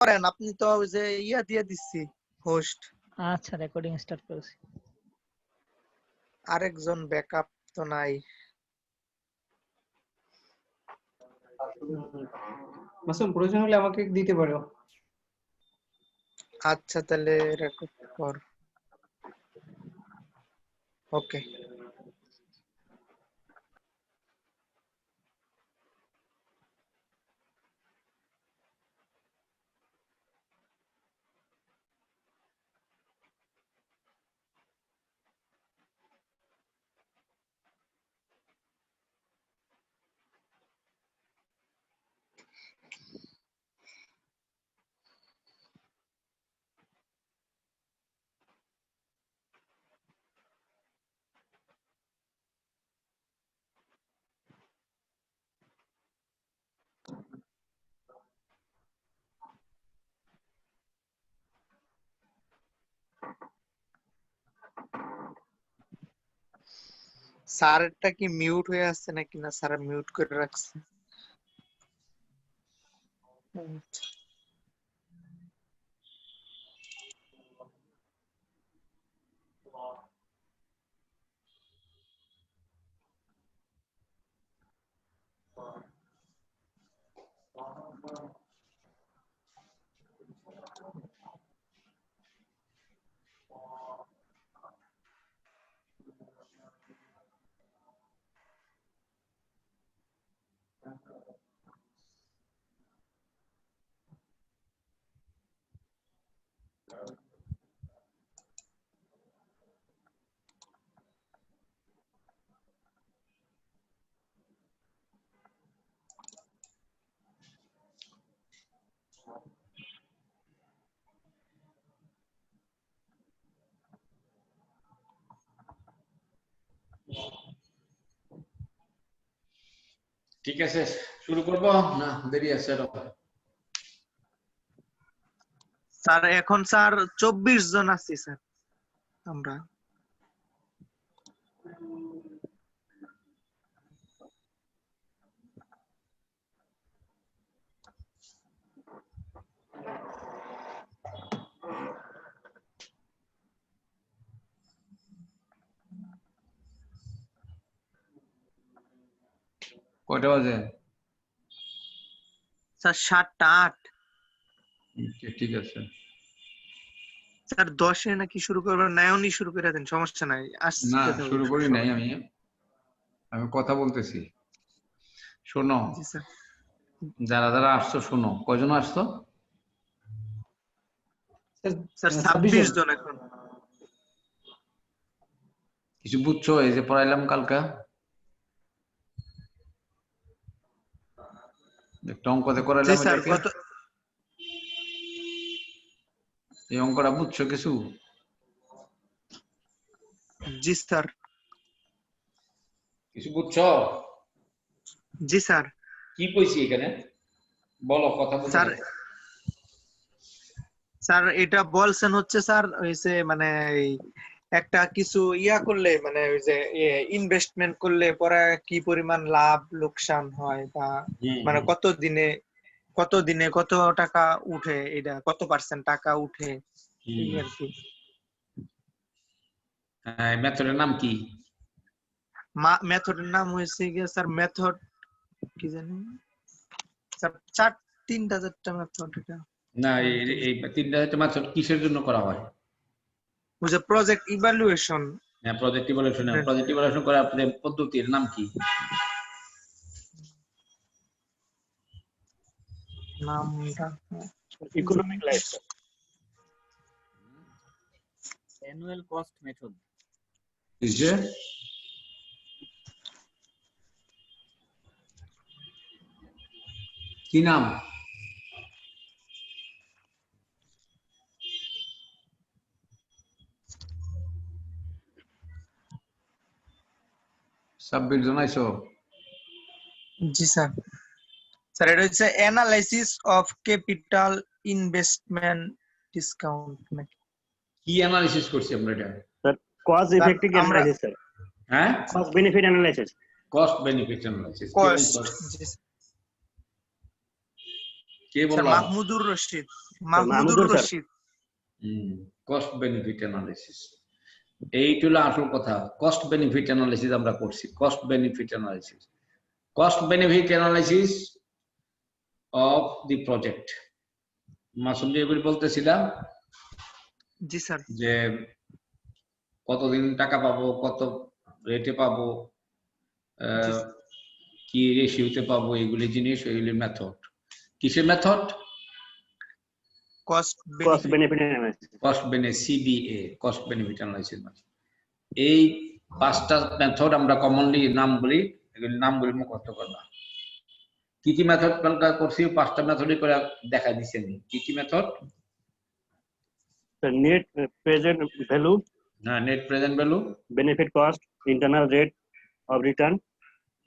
করেন, আপনি তো ওই যে ইয়া দিয়ে দিচ্ছি হোস্ট। আচ্ছা রেকর্ডিং স্টার্ট করেছি। আরেকজন ব্যাকআপ তো নাই। মাসুম প্রয়োজন হলে আমাকে দিতে পারো। আচ্ছা তাহলে রেকর্ড কর। ওকে। স্যারটা কি মিউট হয়ে আছে নাকি না স্যার মিউট করে রাখছে? ঠিক আছে শুরু করব না দেরি আছে আরো? স্যার এখন স্যার 24 জন আছি স্যার আমরা। কয়টা বাজে? স্যার 7টা 8। ঠিক আছে স্যার 10-এ নাকি শুরু করবেন? নায়নি শুরু করে দেন, সমস্যা নাই। না আসতে শুরু করি নাই আমি কথা বলতেছি। শোনো জি স্যার। যারা যারা আসছো শোনো, কয়জন আসছো? স্যার 26 জন এখন। কিছু বুঝছো এই যে পড়াইলাম কালকা? একটা অঙ্কতে জি করাইলাম স্যার। এটাকে, এই অঙ্কটা বুঝছো কিছু? জি স্যার। কিছু বুঝছো? জি স্যার। কি কইছি এখানে বলো, কথা বলো। স্যার স্যার এটা বলছেন হচ্ছে স্যার হইছে মানে একটা কিছু ইয়া করলে মানে ওই যে ইনভেস্টমেন্ট করলে পরে কি পরিমাণ লাভ লোকসান হয় বা মানে কত দিনে কত টাকা উঠে, এটা কত পার্সেন্ট টাকা উঠে এই আর কি। মেথডের নাম কি? মেথডের নাম হয়েছে গিয়ে স্যার মেথড কি জানি স্যার 3-4টা মেথড। এটা না এই তিনটা মেথড কিসের জন্য করা হয়? ওই যে প্রজেক্ট ইভালুয়েশন। হ্যাঁ প্রজেক্ট ইভালুয়েশন করার পদ্ধতির নাম কি? নামটা economic life annual cost method. কিসে? কি নাম? সাব্বির জানাইছো? জি স্যার। স্যার এটা হচ্ছে analysis of capital investment discount নাকি কি অ্যানালিসিস করছি আমরা এটা? Sir cost effective analysis sir. হ্যাঁ cost benefit analysis. Cost benefit analysis. Cost. জি কে স্যার বললো? Mahmudur Rashid. Mahmudur sir. Rashid. Cost benefit analysis, এইটা হলো আসল কথা। কস্ট বেনিফিট অ্যানালিসিস আমরা করছি। Cost benefit analysis, cost benefit analysis of the project. Masum যেগুলি বলতেছিলাম জি স্যার। যে কতদিন টাকা পাবো, কত রেটে পাবো, কি রেশিওতে পাবো, এগুলি জিনিস, এগুলি মেথড। কিসের method? Cost benefit analysis. Cost benefit, CBA, cost benefit analysis. এই 5টা মেথড আমরা কমনলি নাম বলি, এগুলি নামগুলি মুখস্থ করবা। কি কি মেথড করছি? 5টা মেথডই করে দেখা দিচ্ছি আমি। কি কি মেথড? নেট প্রেজেন্ট ভ্যালু, হ্যাঁ, net present value, benefit cost, internal rate of return.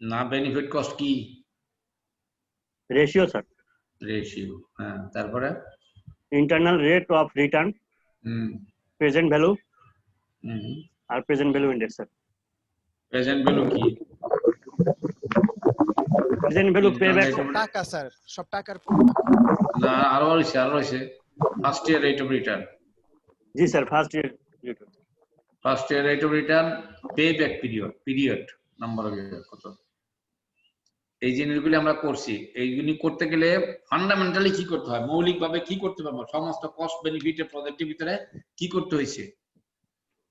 না, বেনিফিট কস্ট কি? Ratio sir. রেশিও, হ্যাঁ। তারপরে internal rate of return, present value আর present value index sir. Present value কি? প্রেজেন্ট ভ্যালু পেব্যাক টাকা sir, সব টাকার। না, আরো রয়েছে first year rate of return. জি sir, first year first year rate of return, payback period, number of ইয়ার কত। এই জিনিসগুলি আমরা করছি। এইগুলি করতে গেলে ফান্ডামেন্টালি কি করতে হয়, মৌলিকভাবে কি করতে পারবো, সমস্ত কস্ট বেনিফিটের প্রজেক্টের ভিতরে কি করতে হয়েছে,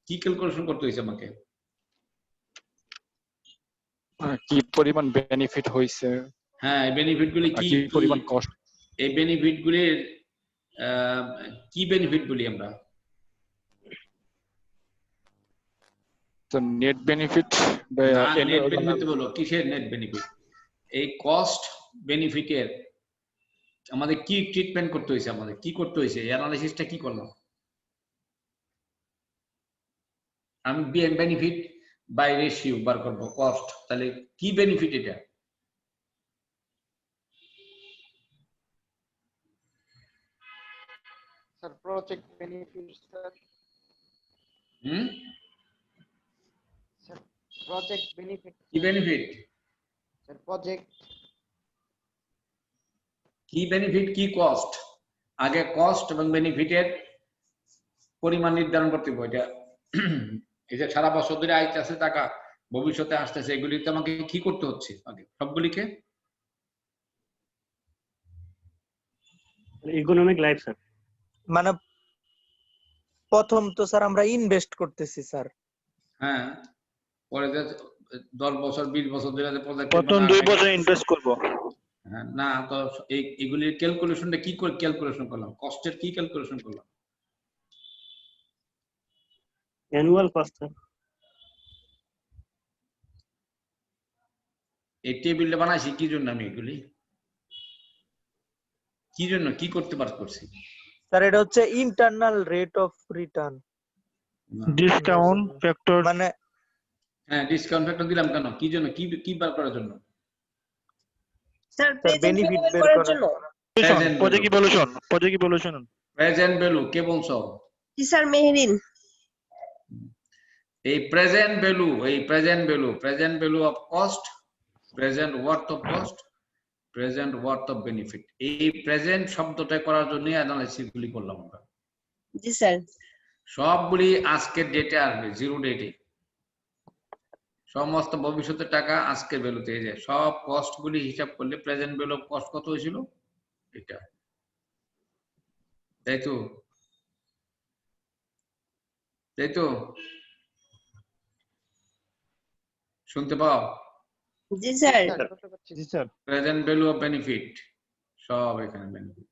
কি ক্যালকুলেশন করতে হয়েছে আমাকে? কি পরিমাণ বেনিফিট হইছে, হ্যাঁ, এই বেনিফিটগুলি কি পরিমাণ কস্ট, এই বেনিফিটগুলির কি বেনিফিট বলি আমরা? তো নেট বেনিফিট নেট বেনিফিট বলো, কিসের নেট বেনিফিট? এই কস্ট বেনিফিটের আমাদের কি ট্রিটমেন্ট করতে হয়েছে, আমাদের কি করতে হয়েছে, অ্যানালিসিসটা কি করলাম আমি? বেনিফিট বাই রেশিও বার করবো, কস্ট, তাহলে কি বেনিফিট এটা? Sir project benefit sir. Sir project benefit. কি বেনিফিট? স্যার প্রজেক্ট কি বেনিফিট, কি কস্ট? আগে কস্ট এবং বেনিফিটের পরিমাণ নির্ধারণ করতে হবে। এটা এই যে সারা বছর ধরে আইতেছে টাকা, ভবিষ্যতে আসতেছে, এগুলিতে আমাকে কি করতে হচ্ছে আগে সবগুলিকে? Economic life sir. মানে প্রথম তো স্যার আমরা ইনভেস্ট করতেছি স্যার। হ্যাঁ, পরে 10 বছর 20 বছর ধরে প্রজেক্ট, প্রথম 2 বছর ইনভেস্ট করব। হ্যাঁ, না তো এইগুলির ক্যালকুলেশনটা কি করে ক্যালকুলেশন করলাম? কস্টের কি ক্যালকুলেশন করলাম? Annual cost sir. এই টেবিলটা বানাইছি কি জন্য? আমি এগুলি কি জন্য কি করতে করছি স্যার? এটা হচ্ছে internal rate of return, discount factor. মানে হ্যাঁ, ডিসকাউন্ট ফ্যাক্টর দিলাম কেন? কি জন্য? কি বার করার জন্য? স্যার বেনিফিট বের করার করার জন্য। Project evaluation. প্রেজেন্ট ভ্যালু কে বলছো? জি স্যার, মেহেরিন। এই present value of cost, present worth of cost, present worth of benefit, এই প্রেজেন্ট শব্দটা করার জন্য অ্যানালাইসিস গুলি করলাম আমরা। জি স্যার। সবগুলি আজকের ডেটে আসবে, জিরো ডেটে। সমস্ত ভবিষ্যতের টাকা আজকের ভ্যালুতে যায়। সব কস্ট গুলি হিসাব করলে প্রেজেন্ট ভ্যালু অফ কস্ট কত হয়েছিল, এটা। তাই তো শুনতে পাও? জি স্যার। জি sir. Present value of benefit সব এখানে বেনিফিট।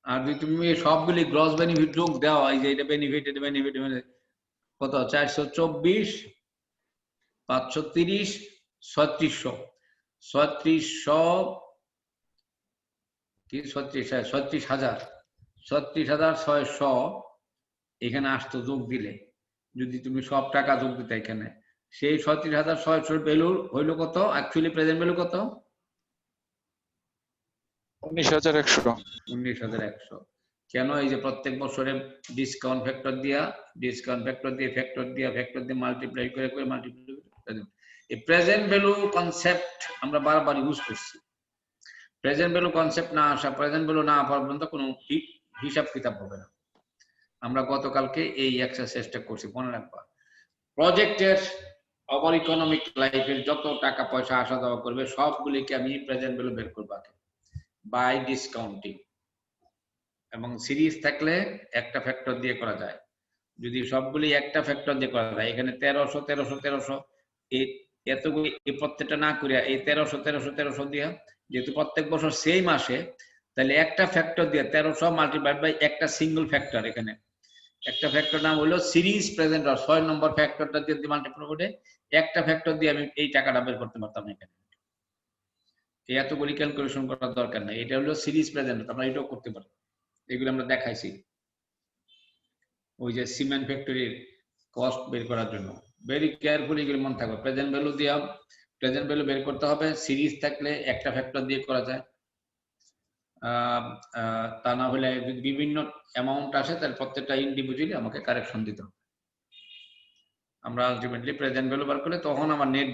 আর যদি তুমি সবগুলি গ্রস বেনিফিট যোগ দাও, এই যে এটা বেনিফিট, এটা বেনিফিট, কত? 424, 530, 3600, 36,600 এখানে আসতো যোগ দিলে। যদি তুমি সব টাকা যোগ দিতে এখানে, সেই 36,600 ভ্যালু হইল কত? অ্যাকচুয়ালি প্রেজেন্ট ভ্যালু কত? 19,100। 19,100। কেন? এই যে প্রত্যেক বছরে ডিসকাউন্ট ফ্যাক্টর দিয়ে মাল্টিপ্লাই করে এই প্রেজেন্ট ভ্যালু কনসেপ্ট আমরা বারবার ইউজ করছি। প্রেজেন্ট ভ্যালু কনসেপ্ট না আসা, প্রেজেন্ট ভ্যালু না পর্যন্ত কোনো হিসাব কিতাব হবে না। আমরা গতকালকে এই এক্সারসাইজটা করছি, মনে রাখবা। প্রজেক্টের ওভার ইকোনমিক লাইফের যত টাকা পয়সা আসা যাওয়া করবে সবগুলিকে আমি প্রেজেন্ট ভ্যালু বের করবো বাই ডিসকাউন্টিং। এবং সিরিজ থাকলে একটা ফ্যাক্টর দিয়ে করা যায়। যদি সবগুলি একটা ফ্যাক্টর দিয়ে করা যায়, এখানে 1300 এই এতগুলি এই প্রত্যেকটা না করিয়া এই 1300 দিয়া যেহেতু প্রত্যেক বছর সেম আসে, তাহলে একটা ফ্যাক্টর দিয়ে 1300 মাল্টিপ্লাইড বাই একটা সিঙ্গেল ফ্যাক্টর, এখানে একটা ফ্যাক্টর নাম হলো সিরিজ প্রেজেন্ট আর 6 নম্বর ফ্যাক্টরটা দিয়ে মাল্টিপ্লাই করে একটা ফ্যাক্টর দিয়ে আমি এই টাকাটা বের করতে পারতাম। এখানে এই এতগুলি ক্যালকুলেশন করার দরকার নাই, এটা হলো সিরিজ প্রেজেন্ট, আমরা এটাও করতে পারি। এগুলো আমরা দেখাইছি ওই যে সিমেন্ট ফ্যাক্টরির কস্ট বের করার জন্য। ভেরি কেয়ারফুলি এগুলো মনে থাকবে। প্রেজেন্ট ভ্যালু দিয়ে প্রেজেন্ট ভ্যালু বের করতে হবে, সিরিজ থাকলে একটা ফ্যাক্টর দিয়ে করা যায়। তা না হলে যদি বিভিন্ন অ্যামাউন্ট আসে তাহলে প্রত্যেকটা ইন্ডিভিজুয়ালি আমাকে কারেকশন দিতে হবে। আমরা আলটিমেটলি প্রেজেন্ট ভ্যালু বার করলে তখন আমার নেট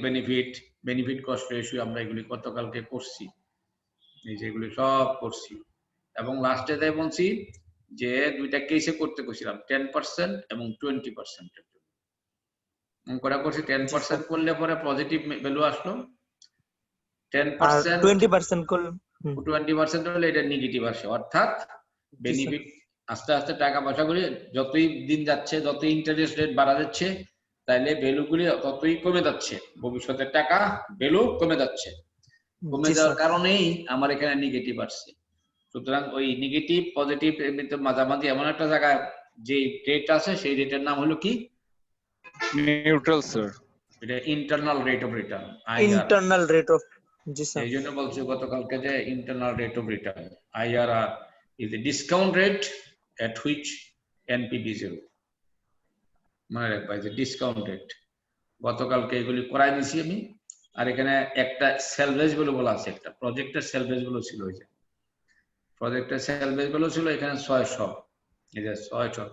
বেনিফিট কস্ট রেশিও আমরা এগুলি গতকালকে করছি, এই যেগুলি সব করছি। এবং লাস্টে তাই বলছি যে দুইটা কেসে করতে কইছিলাম 10% এবং 20% এর জন্য অঙ্কটা করছি। 10% করলে পরে পজিটিভ ভ্যালু আসলো, 10% 20% করলে 20% হলে এটা নেগেটিভ আসে। অর্থাৎ বেনিফিট আস্তে আস্তে টাকা পয়সা গুলি যতই দিন যাচ্ছে, যতই ইন্টারেস্ট রেট বাড়া যাচ্ছে, তাইলে ভ্যালু গুলি ততই কমে যাচ্ছে, ভবিষ্যতের টাকা ভ্যালু কমে যাচ্ছে। কমে যাওয়ার কারণেই আমার এখানে নেগেটিভ আসছে। সুতরাং ওই নেগেটিভ পজিটিভ মাঝামাঝি এমন একটা জায়গায় যে রেট আছে সেই রেটের নাম হলো কি? Neutral sir. এটা internal rate of return, internal rate of. জি স্যার। এই জন্য বলছি গতকালকে যে internal rate of return IRR is the discount rate at which NPV is 0. মনে রাখবা যে ডিসকাউন্ট রেট। গতকালকে এগুলি করাই দিছি আমি। আর এখানে একটা সেলভেজ বলে বলা আছে, একটা প্রজেক্টের সেলভেজ বলে ছিল, ওই যে প্রজেক্টের সেলভেজ বলে ছিল এখানে 600। এই যে 600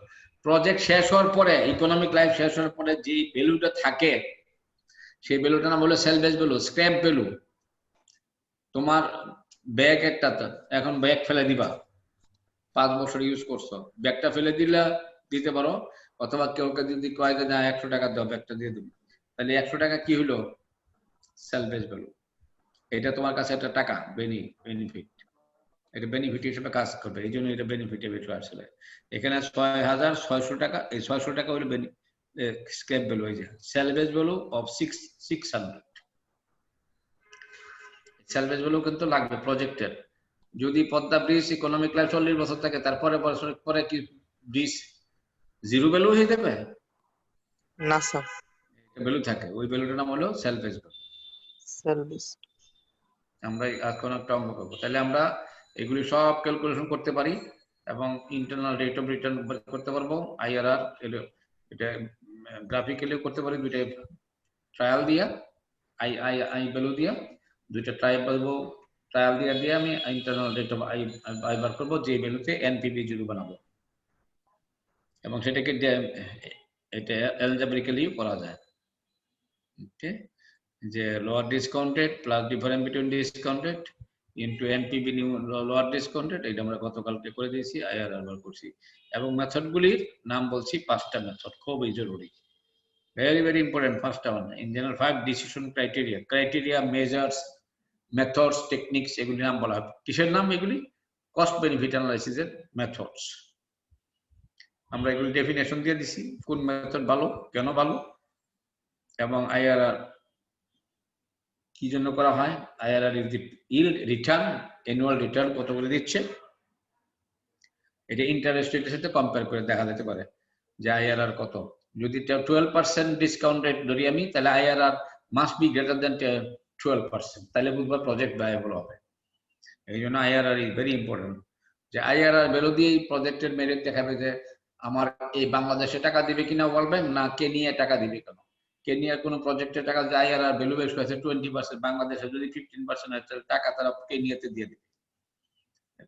প্রজেক্ট শেষ হওয়ার পরে, ইকোনমিক লাইফ শেষ হওয়ার পরে যে ভ্যালুটা থাকে সেই ভ্যালুটার নাম হলো সেলভেজ ভ্যালু, স্ক্র্যাপ ভ্যালু। তোমার ব্যাগ একটা, এখন ব্যাগ ফেলে দিবা, 5 বছর ইউজ করছো, ব্যাগটা ফেলে দিতে পারো, অথবা কেউ যদি কয় যে না 100 টাকা দাও ব্যাগটা দিয়ে দিবি, তাহলে 100 টাকা কি হলো? সেলভেজ ভ্যালু। এটা তোমার কাছে একটা টাকা বেনিফিট, এটা বেনিফিট হিসেবে কাজ করবে, এই জন্য এটা বেনিফিটে বেশি আসলে। এখানে 6600 টাকা, এই 600 টাকা হলো স্ক্র্যাপ ভ্যালু, এই যে সেলভেজ ভ্যালু অফ 600। সেলভেজ ভ্যালু কিন্তু লাগবে প্রজেক্টের। যদি পদ্মা ব্রিজ ইকোনমিক লাইফ 40 বছর থাকে, তারপরে বছরের পরে কি ব্রিজ জিরো ভ্যালু হয়ে যাবে? না স্যার, ভ্যালু থাকে, ওই ভ্যালুটার নাম হলো সেলভেজ ভ্যালু। সার্ভিস। আমরা এখন একটা অঙ্ক করবো, তাহলে আমরা এগুলি সব ক্যালকুলেশন করতে পারি এবং ইন্টারনাল রেট অফ রিটার্ন করতে পারবো। IRR এটা গ্রাফিক্যালি করতে পারি, দুইটা ট্রায়াল দিয়া আই ভ্যালু দিয়া, দুইটা ট্রায়াল দিয়ে আমি ইন্টারনাল রেট অফ আই বার করবো, যে ভ্যালুতে NPV 0 বানাবো, এবং সেটাকে এটা অ্যালজেব্রিক্যালি করা যায়। ওকে, যে lower discounted plus difference between discounted into NPV new lower discounted, এটা আমরা গতকালকে করে দিয়েছি, IRR বার করছি। এবং মেথডগুলির নাম বলছি 5টা মেথড, খুবই জরুরি, very important। First one in general 5 decision criteria measures methods techniques, এগুলি নাম বলা হয়। কিসের নাম এগুলি? কস্ট বেনিফিট অ্যানালাইসিস এর মেথডস। আমরা এগুলি ডেফিনেশন দিয়ে দিছি, কোন মেথড ভালো, কেন ভালো, এবং IRR কি জন্য করা হয়। IRR is the yield return, annual return কত করে দিচ্ছে, এটা ইন্টারেস্ট রেটের সাথে কম্পেয়ার করে দেখা যেতে পারে যে IRR কত। যদি 12% ডিসকাউন্ট রেট ধরি আমি, তাহলে IRR must be greater than 12%, তাহলে বুঝবা প্রজেক্ট ভায়াবল হবে। এই জন্য IRR ইজ ভেরি ইম্পর্টেন্ট। যে IRR ভ্যালু দিয়ে প্রজেক্টের মেরিট দেখাবে যে আমার এই বাংলাদেশে টাকা দিবে কিনা ওয়ার্ল্ড ব্যাংক, না কেনিয়া টাকা দিবে কেন। কেনিয়ার কোনো প্রজেক্টের টাকা যে IRR ভ্যালু বেশি হয়েছে 20%, বাংলাদেশে যদি 15% হয় তাহলে টাকা তারা কেনিয়াতে দিয়ে দিবে।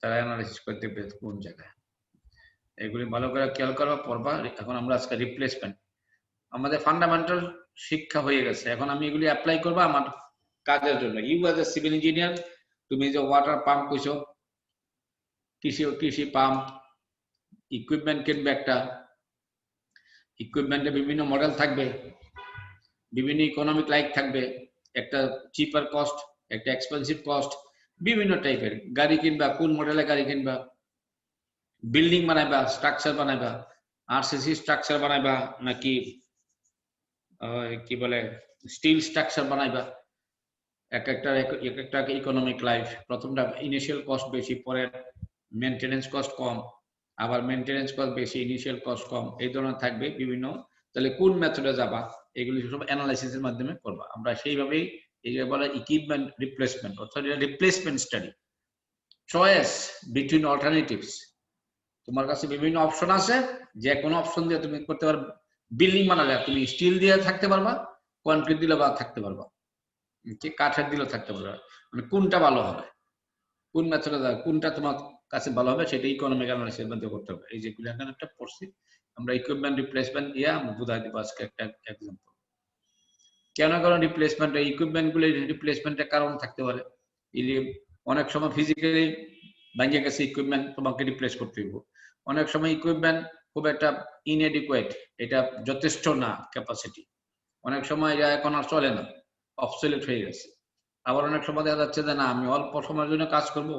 তারা অ্যানালাইসিস করতে পেরে কোন জায়গায়, এগুলি ভালো করে খেয়াল করবা, পড়বা। এখন আমরা আজকে রিপ্লেসমেন্ট, আমাদের ফান্ডামেন্টাল শিক্ষা হয়ে গেছে, এখন আমি এগুলি অ্যাপ্লাই করবো আমার কাজের জন্য। You as a civil engineer তুমি যে ওয়াটার পাম্প কইছো, কৃষি পাম্প, ইকুইপমেন্ট কিনবে, একটা ইকুইপমেন্টে বিভিন্ন মডেল থাকবে, বিভিন্ন ইকোনমিক লাইক থাকবে, একটা চিপার কস্ট, একটা এক্সপেন্সিভ কস্ট, বিভিন্ন টাইপের গাড়ি কিনবা, কোন মডেলের গাড়ি কিনবা, বিল্ডিং বানাইবা, স্ট্রাকচার বানাইবা, আরসিসি স্ট্রাকচার বানাইবা নাকি কি বলে স্টিল স্ট্রাকচার বানাইবা, এক একটা ইকোনমিক লাইফ। প্রথমটা ইনিশিয়াল কস্ট বেশি, পরে মেনটেনেন্স কস্ট কম, আবার মেনটেনেন্স কস্ট বেশি, ইনিশিয়াল কস্ট কম, এই ধরনের থাকবে বিভিন্ন। তাহলে কোন মেথডে যাবা, এগুলি সব অ্যানালাইসিসের মাধ্যমে করবা। আমরা সেইভাবেই এই যে বলে ইকুইপমেন্ট রিপ্লেসমেন্ট, অর্থাৎ replacement study, choice between alternatives. তোমার কাছে বিভিন্ন অপশন আছে, যে কোনো অপশন দিয়ে তুমি করতে পারবে। বিল্ডিং বানালে তুমি স্টিল দিয়ে থাকতে পারবা, কনক্রিট দিলে বা থাকতে পারবা, কাঠের দিলেও থাকতে পারবা। মানে কোনটা ভালো হবে, কোন মেথডে যাবে, কোনটা তোমার কাছে ভালো হবে, সেটা ইকোনমিক অ্যানালাইসিসের মধ্যে করতে হবে। এই যেগুলো এখানে একটা পড়ছি আমরা, ইকুইপমেন্ট রিপ্লেসমেন্ট দিয়ে আমরা বুঝাই দেবো আজকে একটা এক্সাম্পল। কেন কারণ রিপ্লেসমেন্ট, ইকুইপমেন্ট গুলো রিপ্লেসমেন্টের কারণ থাকতে পারে। অনেক সময় ফিজিক্যালি ভেঙে গেছে ইকুইপমেন্ট, তোমাকে রিপ্লেস করতে হবে। অনেক সময় ইকুইপমেন্ট খুব একটা ইনএডিকুয়েট, এটা যথেষ্ট না ক্যাপাসিটি, অনেক সময় এটা এখন আর চলে না, অবসলিউট হয়ে গেছে। আবার অনেক সময় দেখা যাচ্ছে যে না, আমি অল্প সময়ের জন্য কাজ করব,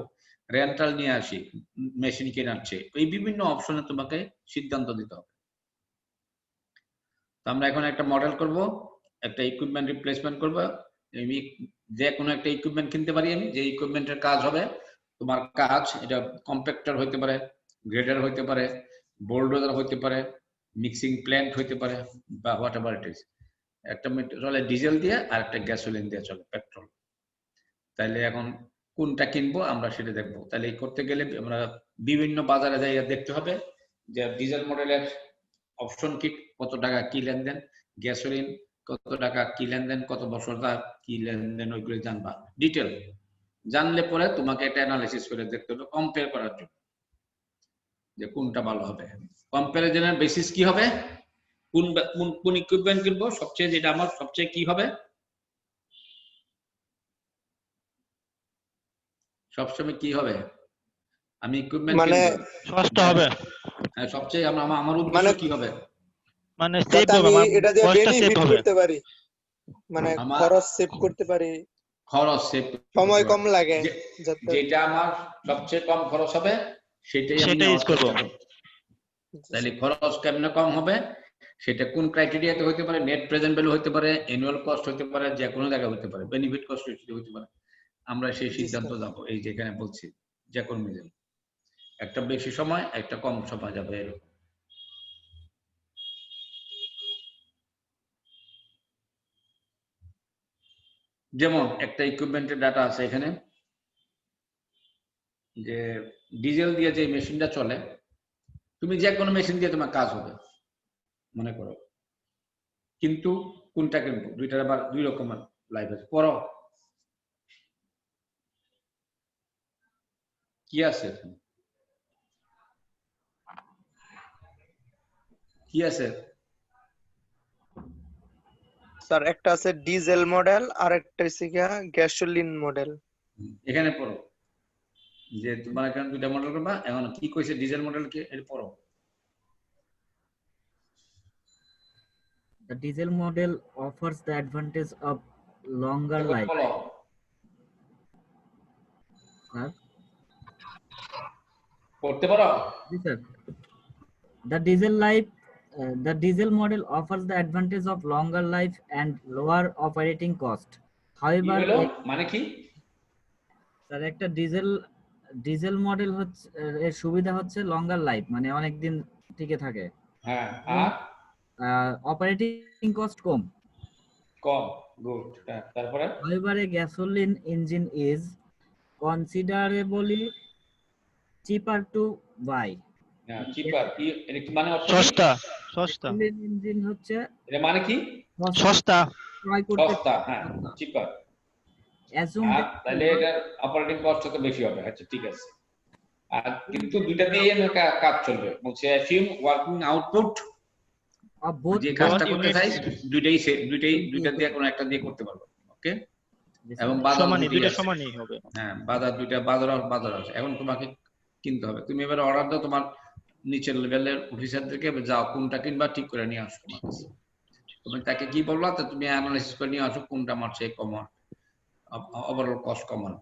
রেন্টাল নিয়ে আসি, মেশিন কেনার চেয়ে। এই বিভিন্ন অপশনে তোমাকে সিদ্ধান্ত দিতে হবে। তো আমরা এখন একটা মডেল করব, একটা ইকুইপমেন্ট রিপ্লেসমেন্ট করবো। আমি যে কোনো একটা ইকুইপমেন্ট কিনতে পারি, আমি যে ইকুইপমেন্টের কাজ হবে, তোমার কাজ এটা কম্প্যাক্টর হইতে পারে, গ্রেডার হইতে পারে, বোল্ডোজার হইতে পারে, মিক্সিং প্ল্যান্ট হইতে পারে, বা হোয়াট এভার ইট ইজ। একটা চলে ডিজেল দিয়ে আর একটা গ্যাসোলিন দিয়ে চলে, পেট্রোল। তাইলে এখন কোনটা কিনবো আমরা সেটা দেখবো। তাহলে এই করতে গেলে আমরা বিভিন্ন বাজারে যাই দেখতে হবে যে ডিজেল মডেলের অপশন কি, কত টাকা কি লেনদেন, গ্যাসোলিন কত টাকা কি লেনদেন, কত বছর কি লেনদেন, ওইগুলো জানবা ডিটেল। জানলে পরে তোমাকে একটা অ্যানালাইসিস করে দেখতে হবে, কম্পেয়ার করার জন্য যে কোনটা ভালো হবে। কম্প্যারিজনের বেসিস কি হবে, কোন ইকুইপমেন্ট কিনবো, সবচেয়ে যেটা আমার সবচেয়ে কি হবে, সবসময় কি হবে, আমি ইকুইপমেন্ট মানে সস্তা হবে, সবচেয়ে আমার উদ্দেশ্য কি হবে, মানে সেভ হবে, আমি এটা দিয়ে কষ্টটা সেভ বেনিফিট হবে, করতে পারি, মানে খরচ সেভ করতে পারি, খরচ সেভ, সময় কম লাগে, যেটা আমার সবচেয়ে কম খরচ হবে সেটাই আমি ইউজ করব। তাহলে খরচ কেমনে কম হবে, সেটা কোন ক্রাইটেরিয়াতে হতে পারে, নেট প্রেজেন্ট ভ্যালু হতে পারে, অ্যানুয়াল কস্ট হতে পারে, যে কোনো জায়গায় হতে পারে, বেনিফিট কস্ট হতে পারে। আমরা সেই সিদ্ধান্ত যাব, এই যেখানে বলছি যে কোন মিডিল, একটা বেশি সময় একটা কম সময় যাবে। যেমন একটা ইকুইপমেন্টের ডাটা আছে এখানে, যে ডিজেল দিয়ে যে মেশিনটা চলে, তুমি যে কোনো মেশিন দিয়ে তোমার কাজ হবে মনে করো, কিন্তু কোনটা কিনবো, দুইটার আবার দুই রকমের লাইফ আছে। পড়ো কি আছে, কি আছে স্যার? একটা আছে ডিজেল মডেল আর একটা হচ্ছে গ্যাসোলিন মডেল। এখানে পড়ো, যে তোমার এখানে দুইটা মডেল করবা। এখন কি কইছে ডিজেল মডেল কি, এটা পড়ো। The diesel model offers the advantage of longer life. পড়তে পারো? Yes, sir. The diesel model offers the advantage of longer life and lower operating cost. However, মানে কি স্যার, একটা ডিজেল মডেল হচ্ছে এর সুবিধা হচ্ছে লঙ্গার লাইফ, মানে অনেক দিন টিকে থাকে। হ্যাঁ, আর অপারেটিং কস্ট কম। গুড। তারপরে However, a gasoline engine is considerably cheaper to buy. চিপার কি, এর কি মানে সস্তা? গাসোলিন ইঞ্জিন হচ্ছে এটা মানে কি সস্তা, ক্রয় করতে সস্তা। হ্যাঁ, চিপার। তাহলে এটার অপারেটিং কস্ট তো বেশি হবে। আচ্ছা, ঠিক আছে। আর কিন্তু দুইটা দিয়ে কাজ চলবে, বলছে অ্যাসিউম ওয়ার্কিং আউটপুট, যে কাজটা করতে চাই দুইটা দিয়ে কোনো একটা দিয়ে করতে পারবো। ওকে, এবং বাজার সমানই, দুইটা আছে। সমানই হবে। হ্যাঁ, বাজার দুইটা বাজার আছে। এখন তোমাকে কিনতে হবে। তুমি এবারে অর্ডার দাও তোমার নিচের লেভেলের অফিসারদেরকে, যাও কোনটা কিনবা ঠিক করে নিয়ে আসো তোমার কাছে। তুমি তাকে কি বললা, তো তুমি অ্যানালাইসিস করে নিয়ে আসো কোনটা আমার চেয়ে কমন, ওভারঅল কস্ট কমন।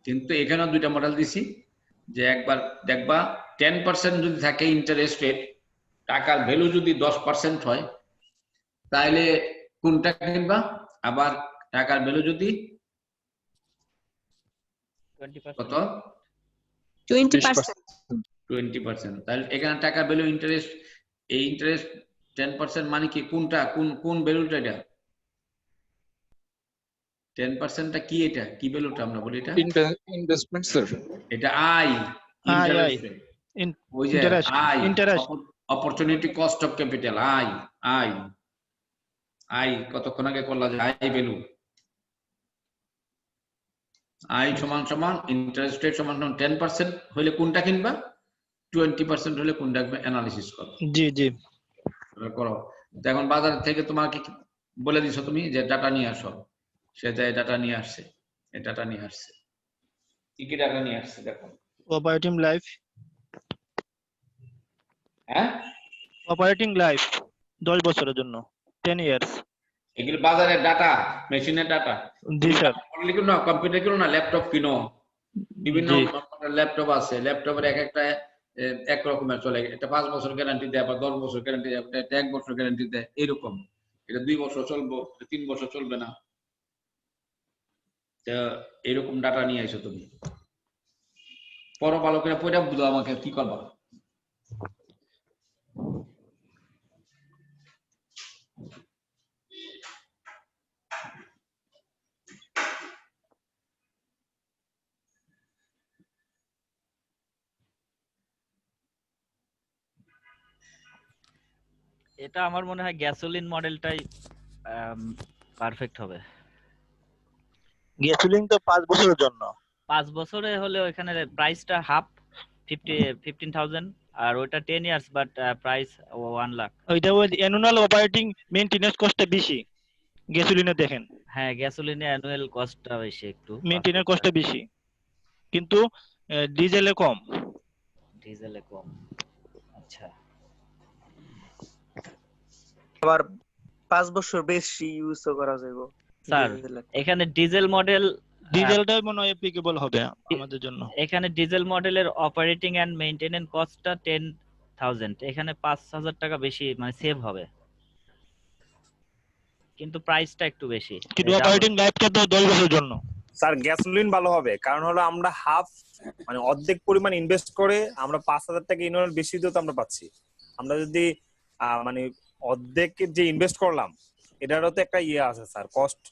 কিন্তু এখানে দুইটা মডেল দিছি, যে একবার দেখবা 10% যদি থাকে ইন্টারেস্ট রেট, টাকার ভ্যালু যদি 10% হয়, তাহলে কোনটা কিনবা, আবার টাকার ভ্যালু যদি 20%। কত 20%. 20%, তাহলে এখানে টাকার ভ্যালু ইন্টারেস্ট, এই ইন্টারেস্ট 10% মানে কি, কোনটা কোন ভ্যালুটা, এটা 10%টা কি, এটা কি ভ্যালুটা আমরা বলি, এটা Investment, sir. এটা আই, ইন্টারেস্ট রেট, ওই যে I, opportunity cost of capital, I কতক্ষণ আগে করলা যে আই ভ্যালু, আই সমান সমান ইন্টারেস্ট রেট সমান 10% হলে কোনটা কিনবা, 20% হলে কোনটা অ্যানালিসিস করো। জি জি করো। তো এখন বাজার থেকে তোমাকে বলে দিছো তুমি যে ডাটা নিয়ে আসো, সে যায় ডাটা নিয়ে আসছে, এই ডাটা নিয়ে আসছে, কি কি ডাটা নিয়ে আসছে দেখো। অপারেটিং লাইফ, হ্যাঁ অপারেটিং লাইফ 10 বছরের জন্য, 10 ইয়ার্স। এগুলো বাজারের ডাটা, মেশিনের ডাটা। জি স্যার। কিনো কম্পিউটার কিনো না, ল্যাপটপ কিনো, বিভিন্ন ল্যাপটপ আছে, ল্যাপটপের এক একটা এক রকমের চলে, এটা 5 বছর গ্যারান্টি দেয়, আবার 10 বছর গ্যারান্টি দেয়, এটা 1 বছর গ্যারান্টি দেয়, এরকম। এটা 2 বছর চলবো, 3 বছর চলবে না। এরকম ডাটা নিয়ে আইছো তুমি, পড়ো ভালো করে, পড়ে বুঝো আমাকে কি করবা। এটা আমার মনে হয় গ্যাসোলিন মডেলটাই পারফেক্ট হবে। গ্যাসোলিন তো 5 বছরের জন্য। 5 বছরে হলে এখানে প্রাইসটা হাফ 15,000, আর ওটা 10 ইয়ার্স বাট প্রাইস 1 লাখ। ওইটা ওই অ্যানুয়াল অপারেটিং মেইনটেনেন্স কস্টটা বেশি গ্যাসোলিনে, দেখেন। হ্যাঁ, গ্যাসোলিনে অ্যানুয়াল কস্টটা বেশি, একটু মেইনটেনেন্স কস্টটা বেশি, কিন্তু ডিজেলে কম। ডিজেলে কম, আচ্ছা। আবার 5 বছর বেশি ইউজ করা যাবে স্যার এখানে ডিজেল মডেল, ডিজেলটাই মনে হয় অ্যাপ্লিকেবল হবে আমাদের জন্য। এখানে ডিজেল মডেলের অপারেটিং এন্ড মেইনটেনেন্স কস্টটা 10,000, এখানে 5,000 টাকা বেশি মানে সেভ হবে, কিন্তু প্রাইসটা একটু বেশি। কিন্তু অপারেটিং লাইফটা তো 10 বছরের জন্য। স্যার গ্যাসোলিন ভালো হবে, কারণ হলো আমরা হাফ মানে অর্ধেক পরিমাণ ইনভেস্ট করে আমরা 5,000 টাকা ইনভেস্ট বেশি দিতে আমরা পাচ্ছি। আমরা যদি মানে অর্ধেক যে ইনভেস্ট করলাম এটারও তো একটা ইয়ে আছে স্যার, কস্ট।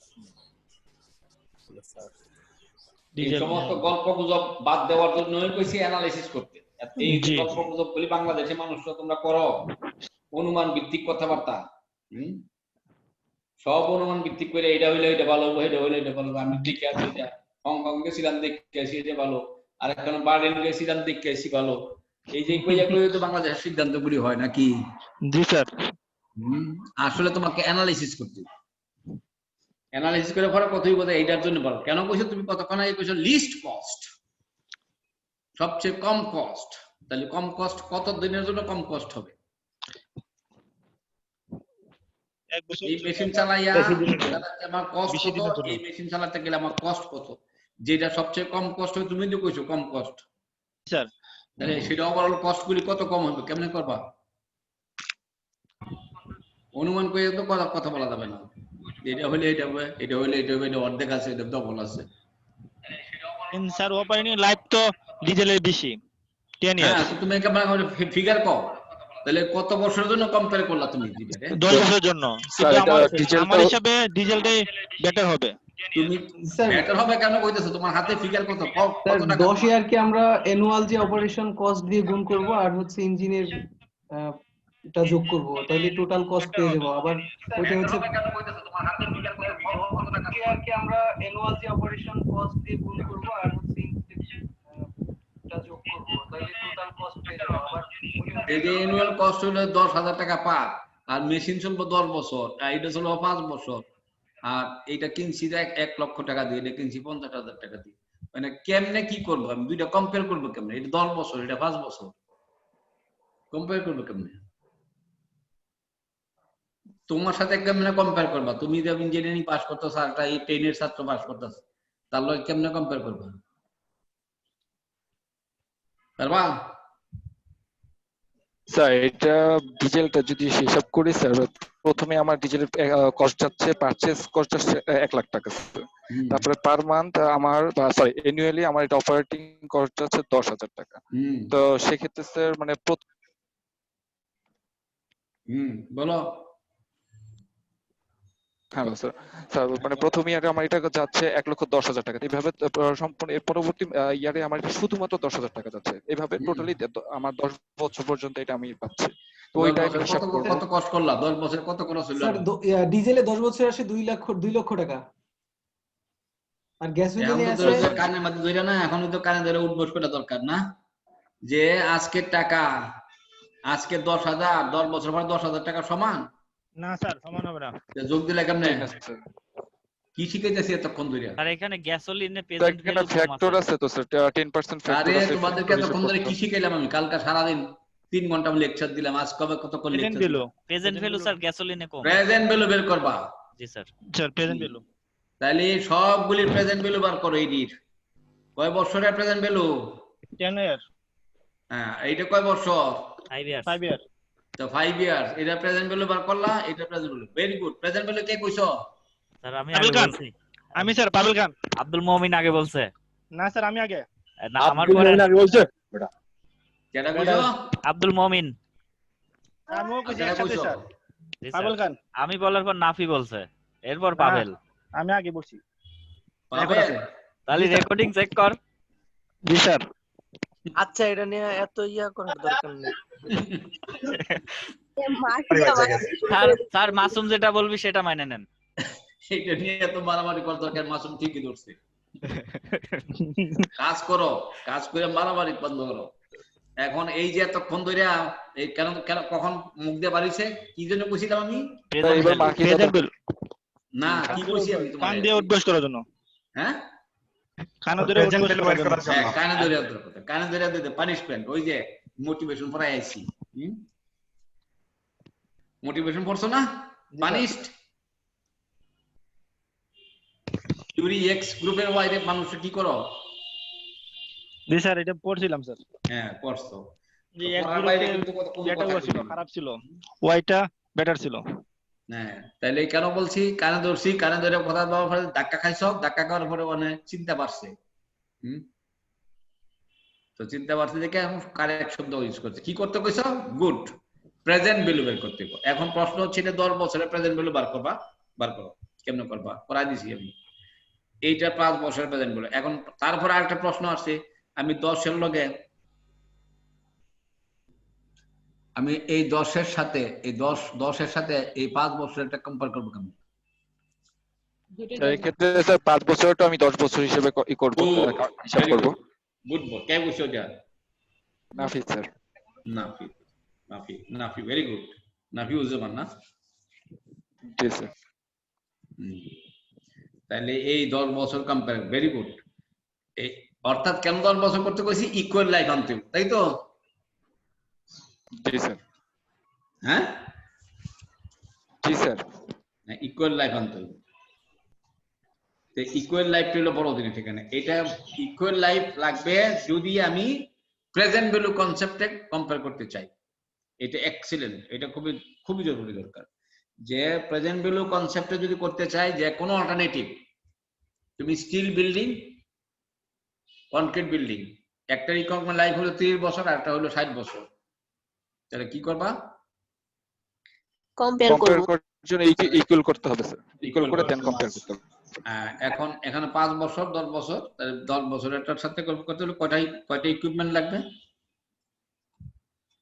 এই সমস্ত গল্প গুজব বাদ দেওয়ার জন্য কইছি অ্যানালাইসিস করতে। এই গল্প গুজব বলি বাংলাদেশে মানুষরা তোমরা করো অনুমান ভিত্তিক কথাবার্তা, সব অনুমান ভিত্তিক করে এটা হইলে এটা ভালো, এটা হইলে এটা ভালো। আমি দেখে আসি এটা হংকং গেছিলাম, দেখে আসি এটা ভালো, আর এখন বার্লিন গেছিলাম দেখে আসি ভালো। এই যে কইয়া কইয়া তো বাংলাদেশের সিদ্ধান্তগুলি হয় নাকি? জি স্যার। আসলে তোমাকে অ্যানালাইসিস করতে, অ্যানালাইসিস করে পরে কতই বোধ এইটার জন্য বলো কেন কইছো তুমি, কতক্ষণ আগে কইছো লিস্ট কস্ট, সবচেয়ে কম কস্ট। তাহলে কম কস্ট কত দিনের জন্য কম কস্ট হবে? এই মেশিন চালাইয়া আমার কস্ট কত, এই মেশিন চালাতে গেলে আমার কস্ট কত, যেটা সবচেয়ে কম কস্ট হবে তুমি তো কইছো কম কস্ট স্যার, তাহলে সেটা ওভারঅল কস্ট গুলি কত কম হবে, কেমনে করবা? অনুমান করে তো কথা বলা যাবে না, এটা হইলে এটা হবে, এটা হইলে এটা হবে, এটা অর্ধেক আছে, এটা ডবল আছে। স্যার অপারেটিং লাইফ তো ডিজেলের বেশি, 10 ইয়ার্স। হ্যাঁ, তুমি একেবারে ফিগার কও, তাহলে কত বছরের জন্য কম্পেয়ার করলা তুমি ডিজেল? 10 বছরের জন্য। আমার হিসাবে ডিজেলটাই বেটার হবে। তুমি বেটার হবে কেন কইতেছো? তোমার হাতে ফিগার কত? স্যার 10 ইয়ার কি আমরা অ্যানুয়াল যে অপারেশন কস্ট দিয়ে গুণ করব আর হচ্ছে ইঞ্জিনের এটা যোগ করব, তাহলে টোটাল কস্ট পেয়ে যাব। আবার ওইটা হচ্ছে তোমার হাতে ফিগার কত? 10 ইয়ার কি আমরা অ্যানুয়াল যে অপারেশন কস্ট দিয়ে গুণ করব আর হচ্ছে এটা যোগ করব, তাহলে টোটাল কস্ট পেয়ে যাব। আবার এই যে অ্যানুয়াল কস্ট হলো 10,000 টাকা পার, আর মেশিন চলবে 10 বছর, আর এটা চলবে 5 বছর, আর এটা কিনছি 1 লক্ষ টাকা দিয়ে, এটা কিনছি 50,000 টাকা দিয়ে। মানে কেমনে কি করবো আমি, দুইটা কম্পেয়ার করবো কেমনে? এটা 10 বছর, এটা 5 বছর, কম্পেয়ার করবো কেমনে? তোমার সাথে কেমনে কম্পেয়ার করবা? তুমি যে ইঞ্জিনিয়ারিং পাস করতেছ আর একটা 10 এর ছাত্র পাস করতেছ, তার লগে কেমনে কম্পেয়ার করবা? পারবা? স্যার এটা ডিজেলটা যদি হিসাব করি স্যার, প্রথমে আমার ডিজেলের কস্ট যাচ্ছে, পারচেজ কস্ট যাচ্ছে 1 লাখ টাকা স্যার। তারপরে পার মান্থ আমার সরি অ্যানুয়ালি আমার এটা অপারেটিং কস্ট যাচ্ছে 10,000 টাকা। তো সেক্ষেত্রে স্যার মানে বলো। হ্যাঁ স্যার, স্যার মানে প্রথমে ইয়ারে আমার এটা যাচ্ছে 1,10,000 টাকা, এইভাবে সম্পূর্ণ এর পরবর্তী ইয়ারে আমার শুধুমাত্র 10,000 টাকা যাচ্ছে, এইভাবে টোটালি আমার 10 বছর পর্যন্ত এটা আমি পাচ্ছি। তো ওইটা আমি হিসাব করব। কত কষ্ট করলা 10 বছর, কত খরচ হলো? স্যার ডিজেলে 10 বছর আসে 2 লক্ষ টাকা, আর গ্যাসোলিনে আসে কানের মধ্যে ধরে না, এখন তো কানে ধরে উঠবস করা দরকার না, যে আজকের টাকা আজকে 10,000, 10 বছর পর 10,000 টাকা সমান না স্যার, সমান হবে না। যোগ দিলে কেমনে? কি শিখাইতেছি এতক্ষণ ধরে? আর এখানে গ্যাসোলিনে প্রেজেন্ট ভ্যালু ফ্যাক্টর আছে তো স্যার, 10% ফ্যাক্টর আছে। তোমাদেরকে এতক্ষণ ধরে কি শিখাইলাম আমি? কালকে সারা দিন 3 ঘন্টা লেকচার দিলাম, আজ কবে কত করে লেকচার দিলাম? প্রেজেন্ট ভ্যালু স্যার গ্যাসোলিনে কম। প্রেজেন্ট ভ্যালু বের করবা। জি স্যার। Sir present value. তাহলে সবগুলি প্রেজেন্ট ভ্যালু বার করো। এইটির কয় বছরের প্রেজেন্ট ভ্যালু? 10 ইয়ার। হ্যাঁ, এইটা কয় বছর? 5 ইয়ার। 5 ইয়ার। তো 5 ইয়ার, এটা প্রেজেন্ট ভ্যালু বার করলা, এটা present value. Very good. Present value কে কইছো? স্যার আমি আগে বলছি। আমি স্যার পাবেল খান। আব্দুল মুমিন আগে বলছে। না স্যার আমি আগে। না আমার পরে আগে বলছে বেটা। কেডা কইছো? আব্দুল মুমিন। আমিও কইছি একসাথে স্যার। পাবেল খান। আমি বলার পর নাফি বলছে, এরপর পাবেল। আমি আগে বলছি। পাবেল। তাহলে রেকর্ডিং চেক কর। জি স্যার। আচ্ছা, এটা নিয়ে এত ইয়া করার দরকার নেই। স্যার মাসুম যেটা বলবি সেটা মেনে নেন। এটা নিয়ে এত মারামারি করার দরকার, মাসুম ঠিকই ধরছে। কাজ করো, কাজ করে মারামারি বন্ধ করো। এখন এই যে এতক্ষণ ধরে এই কেন কেন কখন মুখ দিয়ে বাড়িছে, কি জন্য কইছিলাম আমি? না, কি কইছি আমি তোমাকে? কান দিয়ে উদ্দেশ্য করার জন্য। হ্যাঁ, কানে ধরে উদ্দেশ্য করার জন্য। কানে ধরে কথা, কানে ধরে দিতে পানিশমেন্ট। ওই যে মোটিভেশন পড়াই আইছি, মোটিভেশন পড়ছো না? পানিশড ইউরি এক্স গ্রুপের বাইরে মানুষ কি করো? জি স্যার, এটা পড়ছিলাম স্যার। হ্যাঁ, পড়ছো। যে এক গ্রুপে যেটা ছিল খারাপ ছিল, ওইটা বেটার ছিল। হ্যাঁ, তাহলে কেন বলছি কানে ধরছি? কানে ধরে কথা বলার পরে ধাক্কা খাইছো, ধাক্কা খাওয়ার পরে মানে চিন্তা বাড়ছে। তো চিন্তা বাড়ছে দেখে এখন কারেক্ট শব্দ ইউজ করছে। কি করতে কইছো? গুড। প্রেজেন্ট ভ্যালু বের করতে। এখন প্রশ্ন হচ্ছে এটা 10 বছরের প্রেজেন্ট ভ্যালু বার করবা, বার করো। কেমনে করবা? করাই দিছি আমি। এইটা 5 বছরের প্রেজেন্ট ভ্যালু। এখন তারপর আরেকটা প্রশ্ন আসছে, আমি 10 এর লগে আমি এই 10 এর সাথে এই 10 এর সাথে এই 5 বছরেরটা কম্পেয়ার করব কেমন? এই ক্ষেত্রে স্যার 5 বছরটা আমি 10 বছর হিসেবে ই করব, হিসাব করব। Good boy. কে বুঝছো এটা? Nafi sir. Nafi, Nafi, Nafi, very good. Nafi Uzzaman না? জি স্যার। তাহলে এই 10 বছর কম্পেয়ার, ভেরি গুড। এই অর্থাৎ কেন 10 বছর করতে কইছি? ইকুয়াল লাইফ আনতে, তাই তো? জি স্যার। হ্যাঁ, জি স্যার। ইকুয়াল লাইফ আনতে। ইকুয়াল লাইফটা হলো বড় জিনিস এখানে। এটা ইকুয়াল লাইফ লাগবে যদি আমি প্রেজেন্ট ভ্যালু কনসেপ্টে কম্পেয়ার করতে চাই। এটা এক্সিলেন্ট, এটা খুবই খুবই জরুরি দরকার। যে প্রেজেন্ট ভ্যালু কনসেপ্টে যদি করতে চাই, যে কোনো অল্টারনেটিভ, তুমি স্টিল বিল্ডিং, কনক্রিট বিল্ডিং, একটা রিকভারমেন্ট লাইফ হলো 30 বছর আর একটা হলো 60 বছর, তাহলে কি করবা? কম্পেয়ার করব। জন্য ইকুয়াল করতে হবে স্যার, ইকুয়াল করে দেন কম্পেয়ার করতে হবে। এখন এখানে 5 বছর 10 বছর, তাহলে 10 বছরেরটার সাথে করতে হলে কয়টা ইকুইপমেন্ট লাগবে?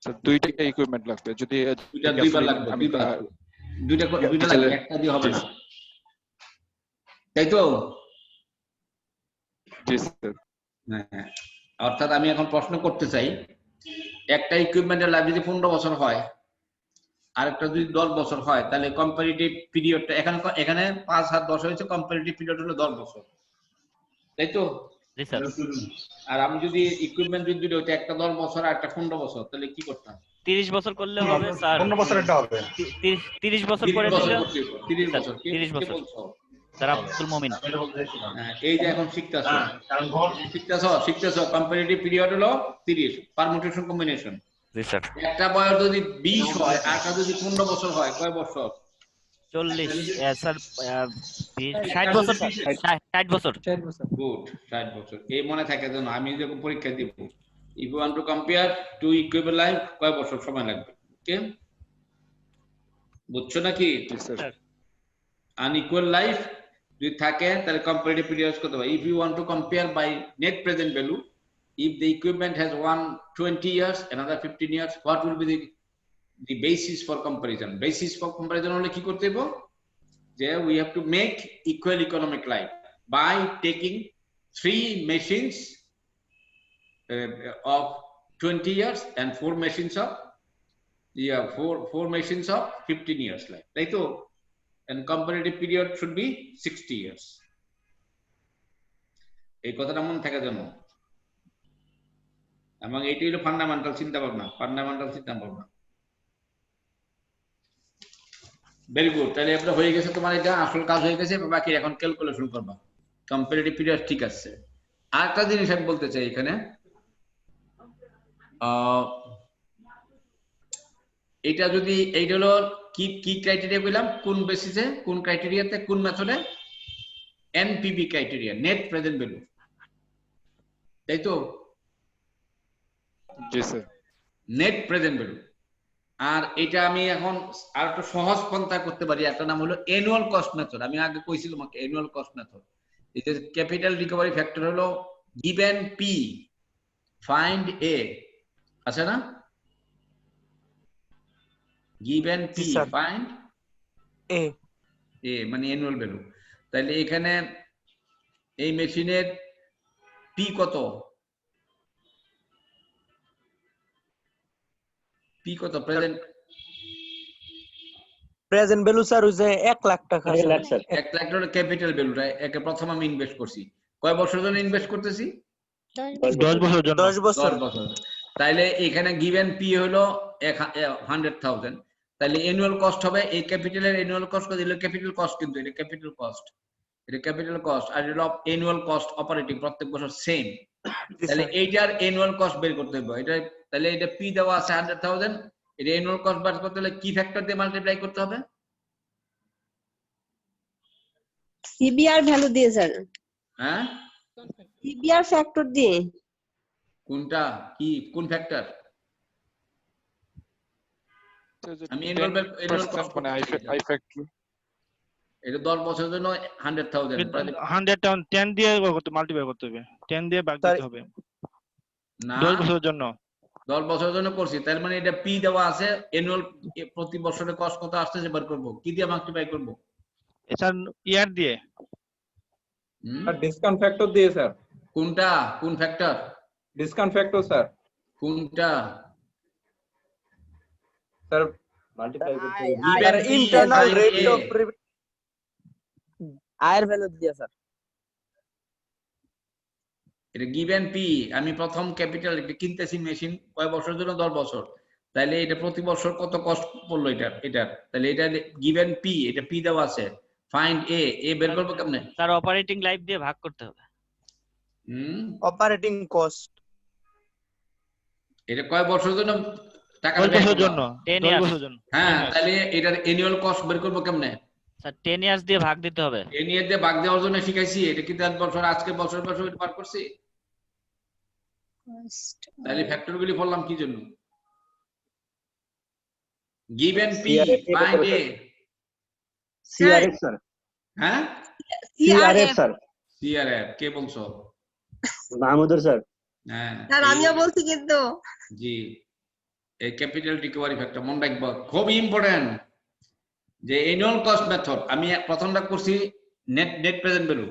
স্যার দুইটা ইকুইপমেন্ট লাগবে। যদি দুইবার লাগবে, দুইটা লাগবে, একটা দিয়ে হবে না, তাই তো? জি স্যার। হ্যাঁ, অর্থাৎ আমি এখন প্রশ্ন করতে চাই, একটা ইকুইপমেন্টের লাইফ যদি 15 বছর হয়, আরেকটা যদি 10 বছর হয় তাহলে কম্পারেটিভ পিরিয়ডটা এখানে 5 আর 10 হয়েছে, কম্পারেটিভ পিরিয়ড হলো 10 বছর, তাই তো? জি স্যার। আর আমি যদি ইকুইপমেন্ট যদি দুটো হইতো, একটা 10 বছর আর একটা 15 বছর, তাহলে কি করতাম? 30 বছর করলে হবে স্যার। 15 বছরেরটা হবে। 30 বছর করে দিলে 30 বছর। 30 বছর স্যার। আব্দুল মুমিন। এই যে এখন শিখতেছো কম্পারেটিভ পিরিয়ড হলো 30, পারমুটেশন কম্বিনেশন। জি স্যার। একটা বয়স যদি 20 হয় আর একটা যদি 15 বছর হয়, কয় বছর? 40 স্যার, 60 বছর। 60 বছর। গুড, 60 বছর। এই মনে থাকে যেন আমি যখন পরীক্ষা দিব, if you want to compare two equivalent life, কয় বছর সময় লাগবে? ওকে, বুঝছো নাকি? unequal life যদি থাকে তাহলে comparative period কত হবে? If you want to compare by net present value, if the equipment has 20 years, another 15 years, what will be the basis for comparison? Basis for comparison হলে কি করতে হবে? যে we have to make equal economic life by taking 3 machines of 20 years and 4 machines of 4 machines of 15 years life, তাই তো? And comparative period should be 60 years. এই কথাটা মনে থাকে যেন, এবং এটাই হলো ফান্ডামেন্টাল চিন্তা ভাবনা। Very good. তাহলে এটা হয়ে গেছে, তোমার এটা আসল কাজ হয়ে গেছে, বাকি এখন ক্যালকুলেশন করবা। কম্পারেটিভ পিরিয়ড ঠিক আছে। আরেকটা জিনিস আমি বলতে চাই এখানে, এটা যদি এইটা হলো কি ক্রাইটেরিয়া বললাম, কোন বেসিসে, কোন ক্রাইটেরিয়াতে, কোন মেথডে? NPV criteria, net present value, তাই তো? জি স্যার। Net present value. আর এটা আমি এখন আর একটু সহজ পন্থা করতে পারি, একটা নাম হলো অ্যানুয়াল কস্ট মেথড। আমি আগে কইছিলাম তোমাকে অ্যানুয়াল কস্ট মেথড। এটা ক্যাপিটাল রিকভারি ফ্যাক্টর হলো গিভেন পি ফাইন্ড এ, আছে না? গিভেন পি ফাইন্ড এ, মানে অ্যানুয়াল ভ্যালু। তাহলে এখানে এই মেশিনের পি কত? পি কত প্রেজেন্ট ভ্যালু স্যার ওই যে 1 লাখ টাকা। 1 লাখ স্যার। 1 লাখ টাকা ক্যাপিটাল ভ্যালুটা একে প্রথম আমি ইনভেস্ট করছি। কয় বছরের জন্য ইনভেস্ট করতেছি? 10 বছরের জন্য। 10 বছর। তাইলে এখানে গিভেন পি হলো 100,000। তাহলে অ্যানুয়াল কস্ট হবে, এই ক্যাপিটালের অ্যানুয়াল কস্ট কত দিলে? ক্যাপিটাল কস্ট, কিন্তু এটা ক্যাপিটাল কস্ট, আর এটা অ্যানুয়াল কস্ট অপারেটিং প্রত্যেক বছর সেম। তাহলে এইটার অ্যানুয়াল কস্ট বের করতে হবে। এটা তাহলে এটা পি দেওয়া আছে 100,000, এটা অ্যানুয়াল কস্ট বের করতে হলে কি ফ্যাক্টর দিয়ে মাল্টিপ্লাই করতে হবে? সিবিআর ভ্যালু দিয়ে স্যার। হ্যাঁ, সিবিআর ফ্যাক্টর দিয়ে। কোনটা কি, কোন ফ্যাক্টর? আমি অ্যানুয়াল কস্ট মানে আই ফ্যাক্টর। এটা 10 বছরের জন্য 100,000, 10 দিয়ে মাল্টিপ্লাই করতে হবে, 10 দিয়ে ভাগ দিতে হবে। না, 10 বছরের জন্য। 10 বছরের জন্য করছি, তার মানে এটা পি দেওয়া আছে, অ্যানুয়াল প্রতি বছরের কস্ট কত আসছে বের করব, কি দিয়ে মাল্টিপ্লাই করব? এটা ইয়ার দিয়ে। আর ডিসকাউন্ট ফ্যাক্টর দিয়ে স্যার। কোনটা, কোন ফ্যাক্টর? Discount factor sir. কোনটা স্যার? মাল্টিপ্লাই করতে হবে আর ইন্টারনাল রেট অফ আয়ের ভ্যালু দিয়ে স্যার। এটা গিভেন পি, আমি প্রথম ক্যাপিটাল এটা কিনতেছি মেশিন কয় বছরের জন্য? 10 বছর। তাহলে এটা প্রতি বছর কত কস্ট পড়লো এটা? তাহলে এটা গিভেন পি, এটা পি দেওয়া আছে, ফাইন্ড এ বের করব কেমনে? স্যার অপারেটিং লাইফ দিয়ে ভাগ করতে হবে। অপারেটিং কস্ট, এটা কয় বছরের জন্য টাকা? 10 বছরের জন্য। 10 বছরের জন্য। হ্যাঁ, তাহলে এটার অ্যানুয়াল কস্ট বের করব কেমনে? স্যার 10 ইয়ার্স দিয়ে ভাগ দিতে হবে। 10 ইয়ার দিয়ে ভাগ দেওয়ার জন্য শিখাইছি, এটা কি 10 বছর আজকে বছর পার করছি? তাহলে ফ্যাক্টরগুলি বললাম কি জন্য? Given P find a, CRF sir. হ্যাঁ, সিআরএফ স্যার। সিআরএফ কে বলছো? মাহমুদুর স্যার। হ্যাঁ স্যার আমিও বলছি কিন্তু। জি, এই ক্যাপিটাল রিকভারি ফ্যাক্টর মনে রাখবো, খুব ইম্পর্টেন্ট। যে অ্যানুয়াল কস্ট মেথড আমি প্রথমটা করছি নেট প্রেজেন্ট ভ্যালু,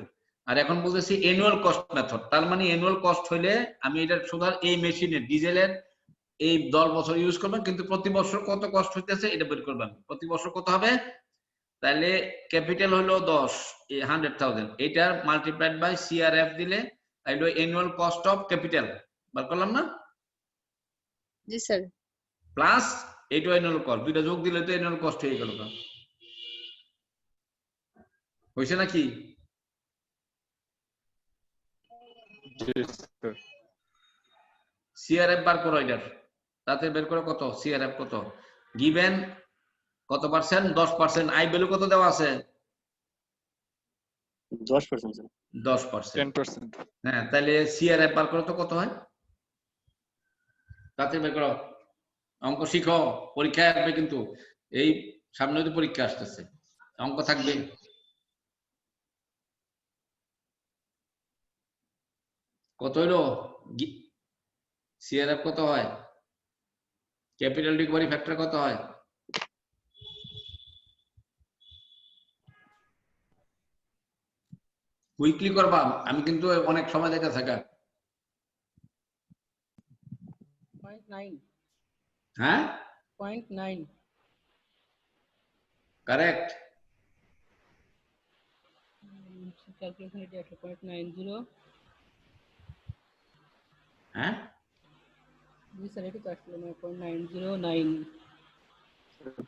আর এখন বলতেছি অ্যানুয়াল কস্ট মেথড। তার মানে অ্যানুয়াল কস্ট হইলে আমি এটা শুধু এই মেশিনের ডিজেলের এই 10 বছর ইউজ করবেন, কিন্তু প্রতি বছর কত কষ্ট হইতেছে এটা বের করবেন। প্রতি বছর কত হবে? তাহলে ক্যাপিটাল হলো 10, 100,000, এটার মাল্টিপ্লাইড বাই সিআরএফ দিলে তাইলে অ্যানুয়াল কস্ট অফ ক্যাপিটাল বার করলাম না? জি স্যার। প্লাস এইটা অ্যানুয়াল কস্ট, দুইটা যোগ দিলে তো অ্যানুয়াল কস্ট হয়ে গেল। হইছে নাকি? সিআরএফ বার করো এটার, তাতে বের করে কত সিআরএফ কত, গিভেন কত পার্সেন্ট, 10%, আই ভ্যালু কত দেওয়া আছে? 10% স্যার। 10%। হ্যাঁ, তাহলে সিআরএফ বার করো তো কত হয়, তাতে বের করো। অঙ্ক শিখো, পরীক্ষায় আসবে কিন্তু, এই সামনে তো পরীক্ষা আসতেছে, অঙ্ক থাকবে। কত হইলো সিআরএফ কত হয়, ক্যাপিটাল রিকভারি ফ্যাক্টর কত হয়? কুইকলি করবা, আমি কিন্তু অনেক সময় দেখে থাকা। 0.9 হ্যাঁ 0.9 কারেক্ট। ক্যালকুলেশন এটা 0.90 হ্যাঁ জি স্যার, এটা তো আসলে 0.909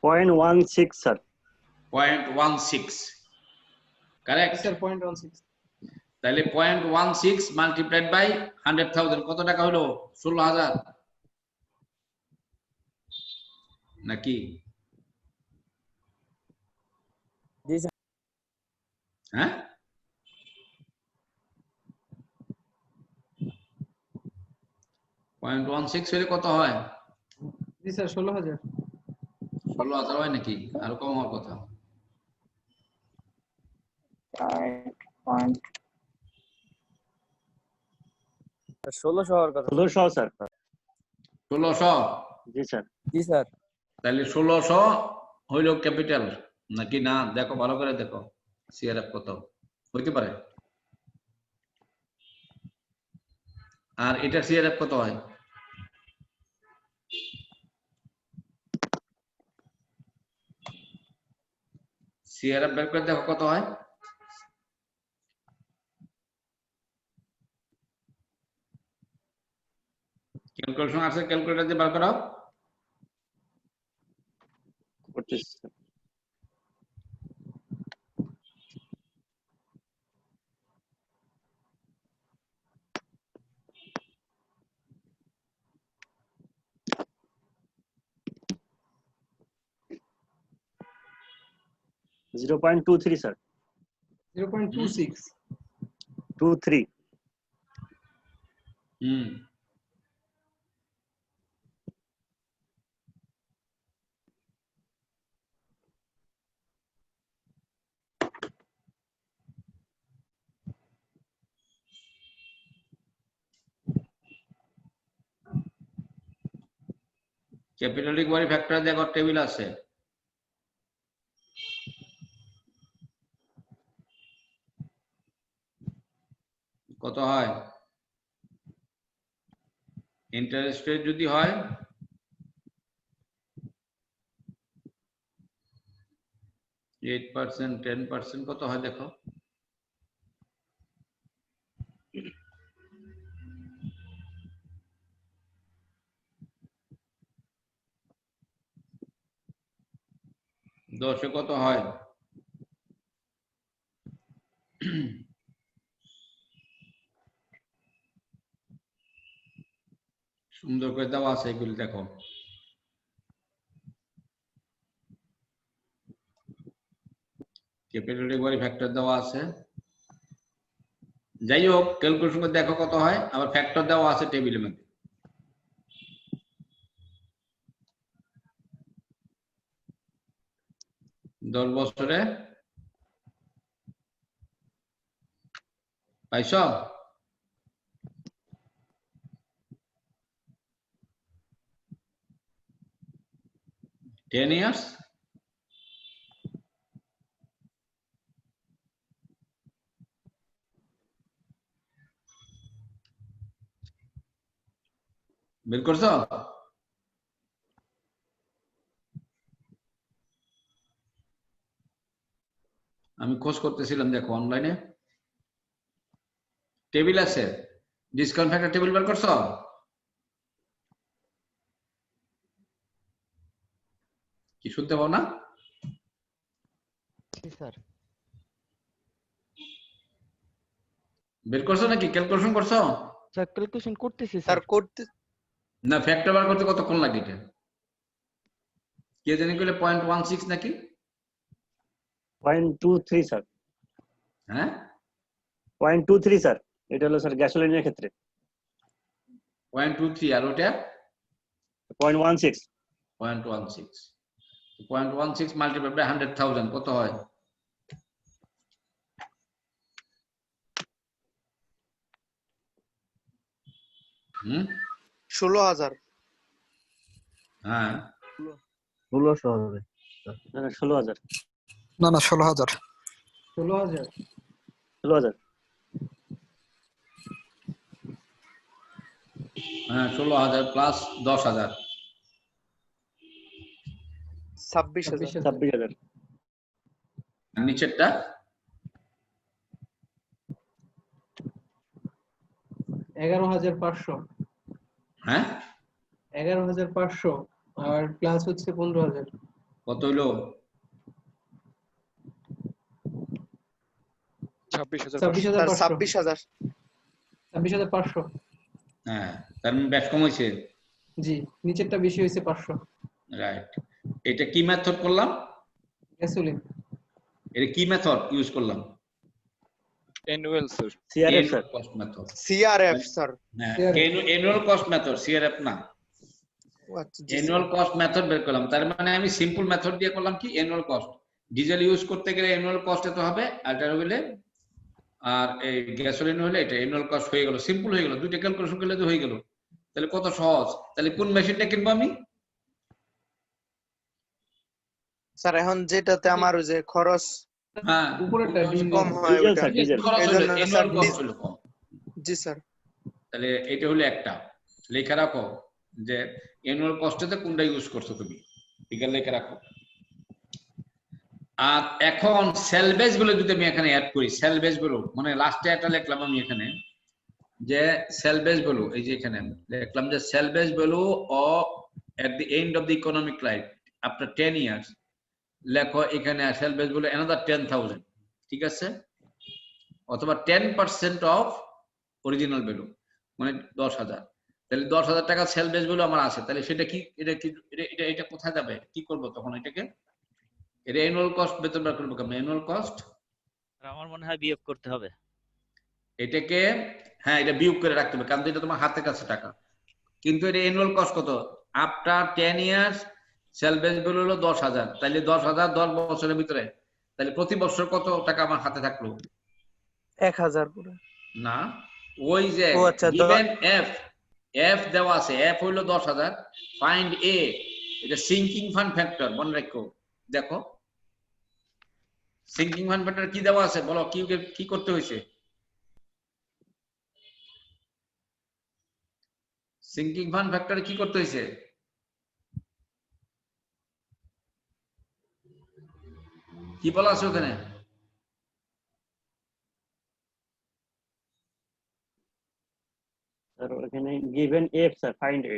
0.16 স্যার। 0.16 correct sir 0.16। তাহলে 0.16 মাল্টিপ্লাইড বাই 100,000 কত টাকা হলো? 16,000 নাকি? জি স্যার। হ্যাঁ 0.16 হলে কত হয়? জি স্যার 16,000। 16,000 হয় নাকি? আর কম হওয়ার কথা। 1600 হওয়ার কথা। 1600 স্যার। 1600 জি স্যার। জি স্যার। তাহলে 1600 হইল ক্যাপিটাল নাকি না? দেখো ভালো করে দেখো সিআরএফ কত হইতে পারে, আর এটা সিআরএফ কত হয়? সিআরএফ বের করে দেখো কত হয়। ক্যালকুলেশন আছে, ক্যালকুলেটর দিয়ে বার করো। করতেছি sir. $0.23 sir. 0.26। 23। Capital recovery factor দেখো টেবিল আছে, কত হয়? ইন্টারেস্ট রেট যদি হয় 8%, 10% কত হয় দেখো। দশে কত হয়? সুন্দর করে দেওয়া আছে এগুলি দেখো। ক্যাপিটাল রিকভারি ফ্যাক্টর দেওয়া আছে, যাই হোক ক্যালকুলেশন করে দেখো কত হয়, আবার ফ্যাক্টর দেওয়া আছে টেবিলের মধ্যে। দশ বছরে পাইছ? 10 years বের করছো? আমি খোঁজ করতেছিলাম, দেখো অনলাইনে টেবিল আছে, ডিসকাউন্ট ফ্যাক্টর টেবিল বের করছো? কি শুনতে পাও না? স্যার বের করছো নাকি ক্যালকুলেশন করছো? স্যার ক্যালকুলেশন করতেছি স্যার করতে না, ফ্যাক্টর বার করতে কতক্ষণ লাগে এটা? কে জানি কইলে 0.16 নাকি 0.23 স্যার। হ্যাঁ 0.23 স্যার, এটা হলো স্যার গ্যাসোলিনের ক্ষেত্রে। 0.23 আর ওটা 0.16। 0.16 মাল্টিপ্লাই বাই 100,000 কত হয়? হুম 16,000। হ্যাঁ 1600 হবে। না 16,000। না 16,000। 16,000। 16,000। হ্যাঁ 16,000 প্লাস 10,000 26,000। 26,000। আর নিচেরটা 11,500। হ্যাঁ 11,500 আর প্লাস হচ্ছে 15,000। কত হইলো? 26,500। 26,500। হ্যাঁ তার মানে ব্যাচ কম হয়েছে। জি, নিচেরটা বেশি হয়েছে 500। রাইট। এটা কি মেথড করলাম? গ্যাসোলিন। এটা কি মেথড ইউজ করলাম? Annual sir. CRF sir. Cost method. CRF sir. হ্যাঁ অ্যানুয়াল কস্ট মেথড, সিআরএফ না। অ্যানুয়াল কস্ট মেথড বের করলাম, তার মানে আমি সিম্পল মেথড দিয়ে করলাম কি অ্যানুয়াল কস্ট। ডিজেল ইউজ করতে গেলে অ্যানুয়াল কস্ট এত হবে, আল্টার হইলে আর এই গ্যাসোলিন হলে এটা অ্যানুয়াল কস্ট হয়ে গেল, সিম্পল হয়ে গেল, দুইটা ক্যালকুলেশন করলে তো হয়ে গেল। তাহলে কত সহজ। তাহলে কোন মেশিনটা কিনবো আমি? স্যার এখন যেটাতে আমার ওই যে খরচ হ্যাঁ উপরেরটা কম হয় ডিজেল ওটা। Sir, diesel. খরচ হলো এইজন্য অ্যানুয়াল স্যার কস্ট হলো কম। জি স্যার। তাহলে এটা হলো একটা, লেখা রাখো যে অ্যানুয়াল কস্টেতে কোনটা ইউজ করছো তুমি, ঠিক আছে লেখা রাখো। আর এখন সেলভেজ গুলো যদি আমি এখানে অ্যাড করি, সেলভেজ গুলো মানে লাস্টে একটা লিখলাম আমি এখানে যে সেলভেজ ভ্যালু, এই যে এখানে লিখলাম যে সেলভেজ value of at the end of the economic life after 10 years, লেখো এখানে সেলভেজ ভ্যালু অ্যানাদার 10,000, ঠিক আছে, অথবা 10% অফ অরিজিনাল ভ্যালু মানে 10,000। তাহলে 10,000 টাকা সেলভেজ ভ্যালু আমার আছে, তাহলে সেটা কি এটা কোথায় যাবে, কি করব তখন এটাকে? এটা অ্যানুয়াল কস্ট বেতন বার করব কেমন? অ্যানুয়াল কস্ট আমার মনে হয় বিয়োগ করতে হবে এটাকে। হ্যাঁ এটা বিয়োগ করে রাখতে হবে, কারণ এটা তোমার হাতের কাছে টাকা। কিন্তু এটা অ্যানুয়াল কস্ট কত? আফটার 10 ইয়ার্স সেলভেজ ভ্যালু হলো 10,000, তাহলে 10,000 10 বছরের ভিতরে, তাহলে প্রতি বছর কত টাকা আমার হাতে থাকলো? 1,000 পুরো না, ওই যে গিভেন এফ দেওয়া আছে, এফ হইলো 10,000, ফাইন্ড এ, এটা সিঙ্কিং ফান্ড ফ্যাক্টর মনে রাখো। দেখো সিঙ্কিং ফান্ড ফ্যাক্টর কি দেওয়া আছে বলো, কি করতে হয়েছে? সিঙ্কিং ফান্ড ফ্যাক্টরে কি করতে হয়েছে? কি বলা আছে ওখানে? স্যার ওখানে given F sir, find a.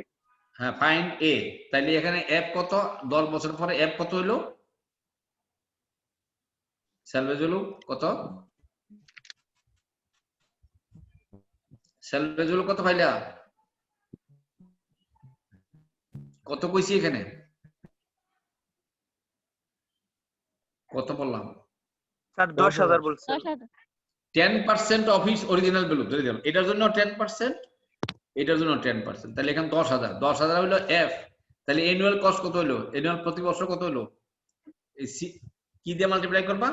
হ্যাঁ ফাইন্ড এ, তাইলে এখানে এফ কত? 10 বছর পরে এফ কত হইলো? সেলভেজ ভ্যালু কত? সেলভেজ ভ্যালু কত পাইলা? কত কইছি এখানে? কত বললাম? স্যার 10,000 বলছেন। 10% অফ হিজ অরিজিনাল ভ্যালু ধরে দিলাম, এটার জন্য 10%, এটার জন্য 10%, তাহলে এখানে 10,000 হইলো এফ। তাহলে অ্যানুয়াল কস্ট কত হইলো? অ্যানুয়াল প্রতি বছর কত হইলো? এই কি দিয়ে মাল্টিপ্লাই করবা?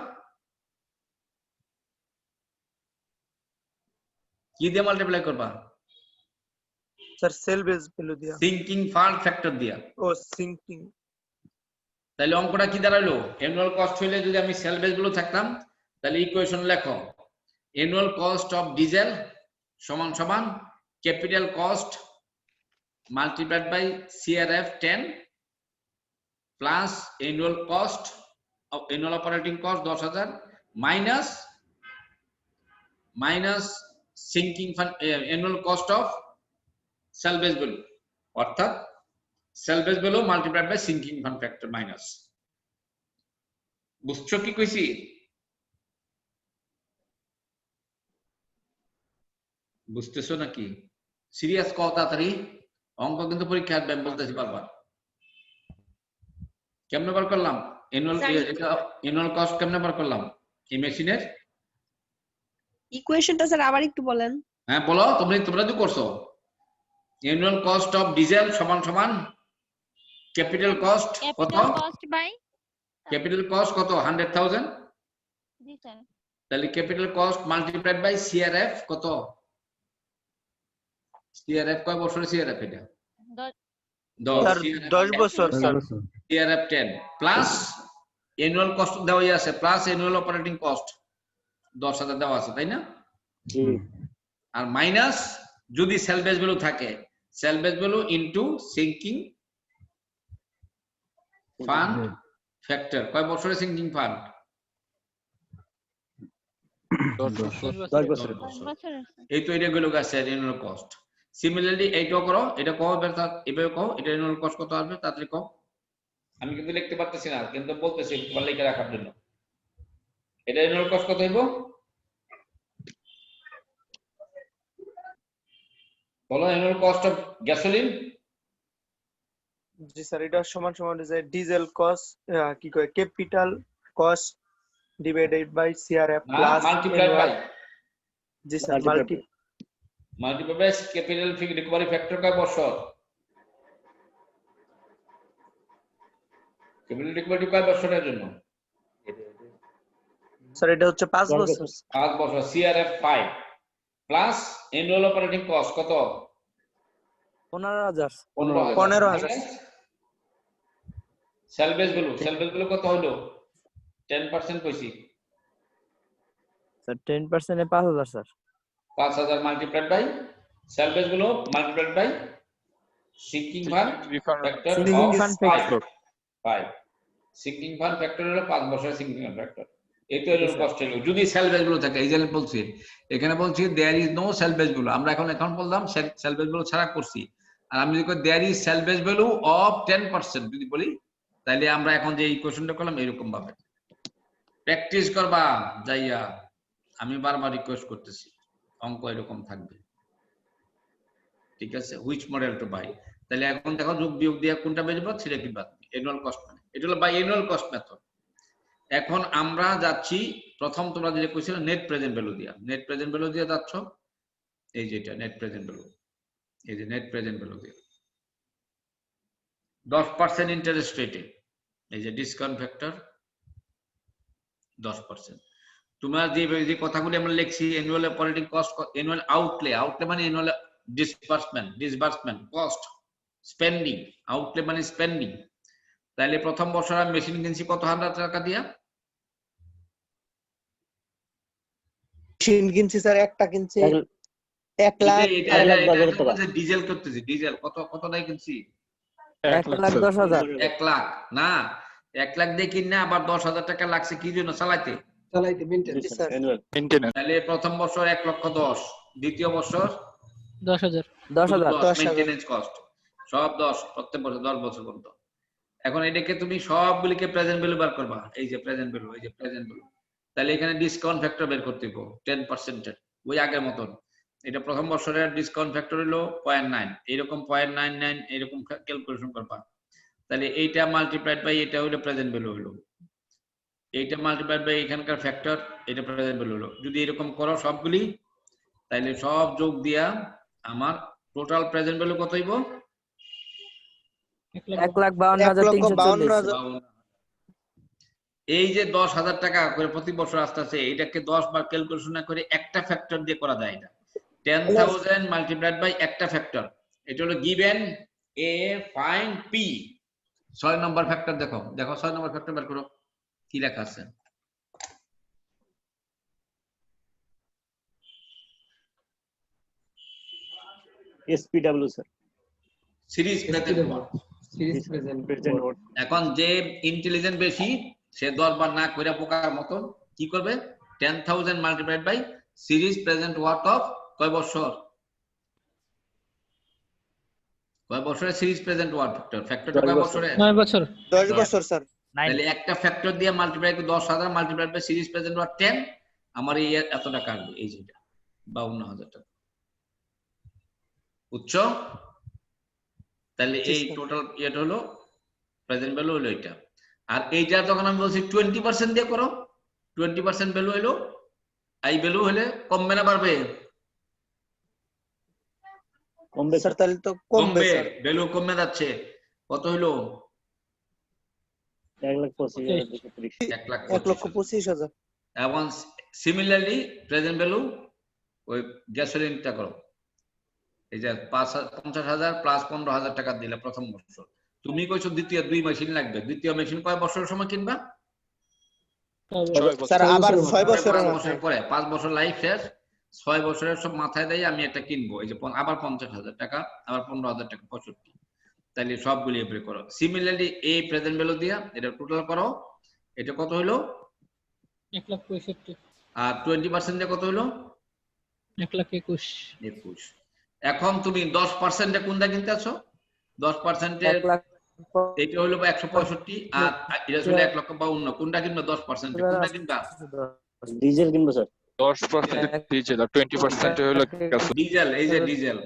কি দিয়ে মাল্টিপ্লাই করবা? স্যার সেলভেজ ভ্যালু দিয়া। সিঙ্কিং ফান্ড ফ্যাক্টর দিয়া। ও সিঙ্কিং। তাহলে অঙ্কটা কি দাঁড়ালো? অ্যানুয়াল কস্ট হইলে যদি আমি সেলভেজ ভ্যালু থাকতাম, তাহলে ইকুয়েশন লেখো অ্যানুয়াল কস্ট অফ ডিজেল সমান সমান capital cost multiplied by CRF 10 plus annual cost of annual operating cost 10,000 minus sinking fund annual cost of salvage value, অর্থাৎ salvage value multiplied by sinking fund factor minus. বুঝছো কি কইছি? বুঝতেছো নাকি? Serious কও তাড়াতাড়ি, অঙ্ক কিন্তু পরীক্ষা আসবে, আমি বলতেছি বারবার। কেমনে বার করলাম অ্যানুয়াল কস্ট? কেমনে বার করলাম এই মেশিনের ইকুয়েশনটা স্যার আবার একটু বলেন। হ্যাঁ বলো, তোমরা তো করছো। অ্যানুয়াল কস্ট অফ ডিজেল সমান সমান ক্যাপিটাল কস্ট কত? ক্যাপিটাল কস্ট কত? 100,000। জি স্যার। তাহলে capital cost multiplied by CRF কত? সিআরএফ কয় বছরের সিআরএফ এটা? 10 বছর sir. CRF 10 plus annual cost দেওয়া আছে, প্লাস অ্যানুয়াল অপারেটিং কস্ট 10,000 দেওয়া আছে, তাই না? আর মাইনাস যদি সেলভেজ ভ্যালু থাকে, সেলভেজ value into sinking fund factor. কয় বছরের সিঙ্কিং ফান্ড? 10 বছর। এই তো এটা গেল গাছে অ্যানুয়াল কস্ট। সিমিলারলি এইটাও করো, এটা কও এভাবে কও, এটা অ্যানুয়াল কস্ট কত আসবে তাড়াতাড়ি কও। আমি কিন্তু লিখতে পারতেছি না, কিন্তু বলতেছি তোমার লিখে রাখার জন্য। এটা অ্যানুয়াল কস্ট কত হইব বলো? Annual cost of gasoline. জি স্যার, এটা সমান সমান যে ডিজেল কস্ট কি কয় capital cost divided by CRF plus multiplied by. জি sir, multiplied by capital recovery factor কয় বছর? ক্যাপিটাল রিকভারি কয় বছরের জন্য? স্যার এটা হচ্ছে 5 বছর। 5 বছর। CRF 5 plus annual operating cost কত? 15,000। সেলভেজ ভ্যালু কত হলো? 10% কইছি স্যার। 10% এ 5,000 sir. 5,000 multiplied by salvage value multiplied by sinking fund factor of 5। Sinking fund factor হলো 5 বছরের সিঙ্কিং ফান্ড ফ্যাক্টর। এই তো এর কষ্ট হলো যদি সেলভেজ ভ্যালু থাকে। এই যে বলছি, এখানে বলছি there is no salvage value. আমরা এখন বললাম সেলভেজ ভ্যালু ছাড়া করছি। আর আমি যদি there is salvage value of 10% যদি বলি, তাহলে আমরা এখন যে ইকুয়েশনটা করলাম এরকম ভাবে প্র্যাকটিস করবা যাইয়া। আমি বারবার রিকোয়েস্ট করতেছি, অঙ্ক এরকম থাকবে, ঠিক আছে? Which model to buy. তাহলে এখন দেখো যোগ বিয়োগ দিয়ে কোনটা বের হবে সেটা কি বাদ। অ্যানুয়াল কস্ট মানে এটা হলো বাই অ্যানুয়াল কস্ট মেথড। এখন আমরা যাচ্ছি প্রথম, তোমরা যেটা কইছিলে নেট প্রেজেন্ট ভ্যালু দিয়া। নেট প্রেজেন্ট ভ্যালু দিয়ে যাচ্ছ, এই যে এটা নেট প্রেজেন্ট ভ্যালু, এই যে নেট প্রেজেন্ট ভ্যালু দিয়ে 10% ইন্টারেস্ট রেটে, এই যে ডিসকাউন্ট ফ্যাক্টর 10%। তোমার যে কথাগুলি আমরা লিখছি, annual operating cost, annual outlay মানে annual disbursement cost, spending, outlay মানে স্পেন্ডিং। তাহলে প্রথম বছর আমি মেশিন কিনছি কত হাজার টাকা দিয়া? মেশিন কিনছি স্যার, একটা কিনছি 1 লাখ। ডিজেল করতেছি, ডিজেল কত নাই কিনছি? 1,10,000। 1 লাখ না, 1 লাখ দিয়ে কিনে আবার 10,000 টাকা লাগছে কি জন্য? চালাইতে মেইনটেনেন্স। তাহলে প্রথম বছর 1,10,000, দ্বিতীয় বছর 10,000। মেইনটেনেন্স কস্ট সব 10, প্রত্যেক বছর 10 বছর পর্যন্ত। এখন এটাকে তুমি সবগুলিকে প্রেজেন্ট ভ্যালু বার করবা, এই যে প্রেজেন্ট ভ্যালু, এই যে প্রেজেন্ট ভ্যালু। তাহলে এখানে ডিসকাউন্ট ফ্যাক্টর বের করতে হবে 10% এর, ওই আগের মতন। এটা প্রথম বছরের ডিসকাউন্ট ফ্যাক্টর হলো 0.9, এরকম 0.99 এরকম ক্যালকুলেশন করবা। তাহলে এইটা মাল্টিপ্লাইড বাই এটা হলো প্রেজেন্ট ভ্যালু হলো, এইটা মাল্টিপ্লাইড বাই এখানকার ফ্যাক্টর, এটা প্রেজেন্ট ভ্যালু হলো। যদি এরকম করো সবগুলি, তাহলে সব যোগ দিয়া আমার টোটাল প্রেজেন্ট ভ্যালু কত হইব? 1,52,340। এই যে 10,000 টাকা করে প্রতি বছর আস্তে আস্তে এটাকে 10 বার ক্যালকুলেশন না করে একটা ফ্যাক্টর দিয়ে করা যায়। এটা 10,000 মাল্টিপ্লাইড বাই একটা ফ্যাক্টর, এটা হলো given A find P. 6 number factor দেখো 6 নম্বর ফ্যাক্টর বের করো, কি লেখা আছে? SPW sir, series present. এখন যে ইন্টেলিজেন্ট বেশি সে 10 বার না কইরা পোকার মতন কি করবে 10,000 multiplied by series present worth of কয় বছর বছরের সিরিজ প্রেজেন্ট ওয়ার্থ ফ্যাক্টরটা কয় বছরে 9 বছর 10 বছর স্যার তাহলে একটা ফ্যাক্টর দিয়ে মাল্টিপ্লাই করে 10,000 multiplied by series present worth 10 আমার এই এত টাকা আসবে এই যেটা 52,000 টাকা বুঝছো তাহলে এই টোটাল এটা হলো প্রেজেন্ট ভ্যালু হলো এটা আর এইটা যখন আমি বলছি 20% দিয়ে করো 20% ভ্যালু হলো আই ভ্যালু হলে কমবে না বাড়বে কমবে স্যার তাহলে তো কমবে স্যার ভ্যালু কমে যাচ্ছে কত হলো 1,25,000 এবং সিমিলারলি প্রেজেন্ট ভ্যালু ওই গ্যাসোলিনটা করো এই যে 50,000 প্লাস 15,000 টাকা দিলে প্রথম বছর তুমি কইছো দ্বিতীয় 2 মেশিন লাগবে দ্বিতীয় মেশিন কয় বছরের সময় কিনবা স্যার আবার 6 বছরের পরে 5 বছর লাইফ শেষ 6 বছরের সব মাথায় দেই আমি এটা কিনবো এই যে আবার 50,000 টাকা আবার 15,000 টাকা 65 তাহলে সবগুলি এপ্লাই করো সিমিলারলি এই প্রেজেন্ট ভ্যালু দিয়া এটা টোটাল করো এটা কত হলো 1,65,000 আর 20% দিয়ে কত হলো 1,21,000 এখন তুমি 10% এ কোনটা কিনতে আছো 10% এর এটা হলো 165 আর এটা ছিল 1,52,000 কোনটা কিনবা 10% কোনটা কিনবা ডিজেল কিনবো স্যার 10% ডিজেল আর 20% হলো ডিজেল এই যে ডিজেল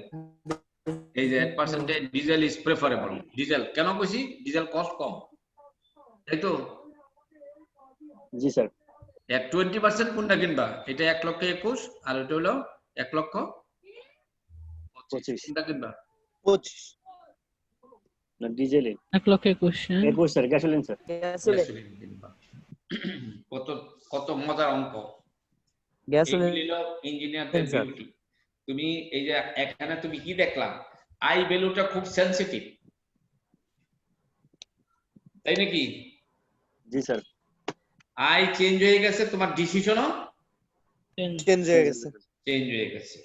এই যে 8% ডিজেল ইজ প্রেফারেবল ডিজেল কেন কইছি ডিজেল কস্ট কম তাই তো জি স্যার 20% কোনটা কিনবা এটা 1,21,000 আর এটা হলো 1,25,000 কোনটা কিনবা 25 না diesel 1,21,000 21 sir gasoline sir gasoline কিনবা কত কত মজার অঙ্ক গ্যাসোলিন ইঞ্জিনিয়ারদের বিউটি তুমি এই যে এখানে তুমি কি দেখলা আই ভ্যালুটা খুব সেনসিটিভ তাই নাকি জি স্যার আই চেঞ্জ হয়ে গেছে তোমার ডিসিশনও চেঞ্জ হয়ে গেছে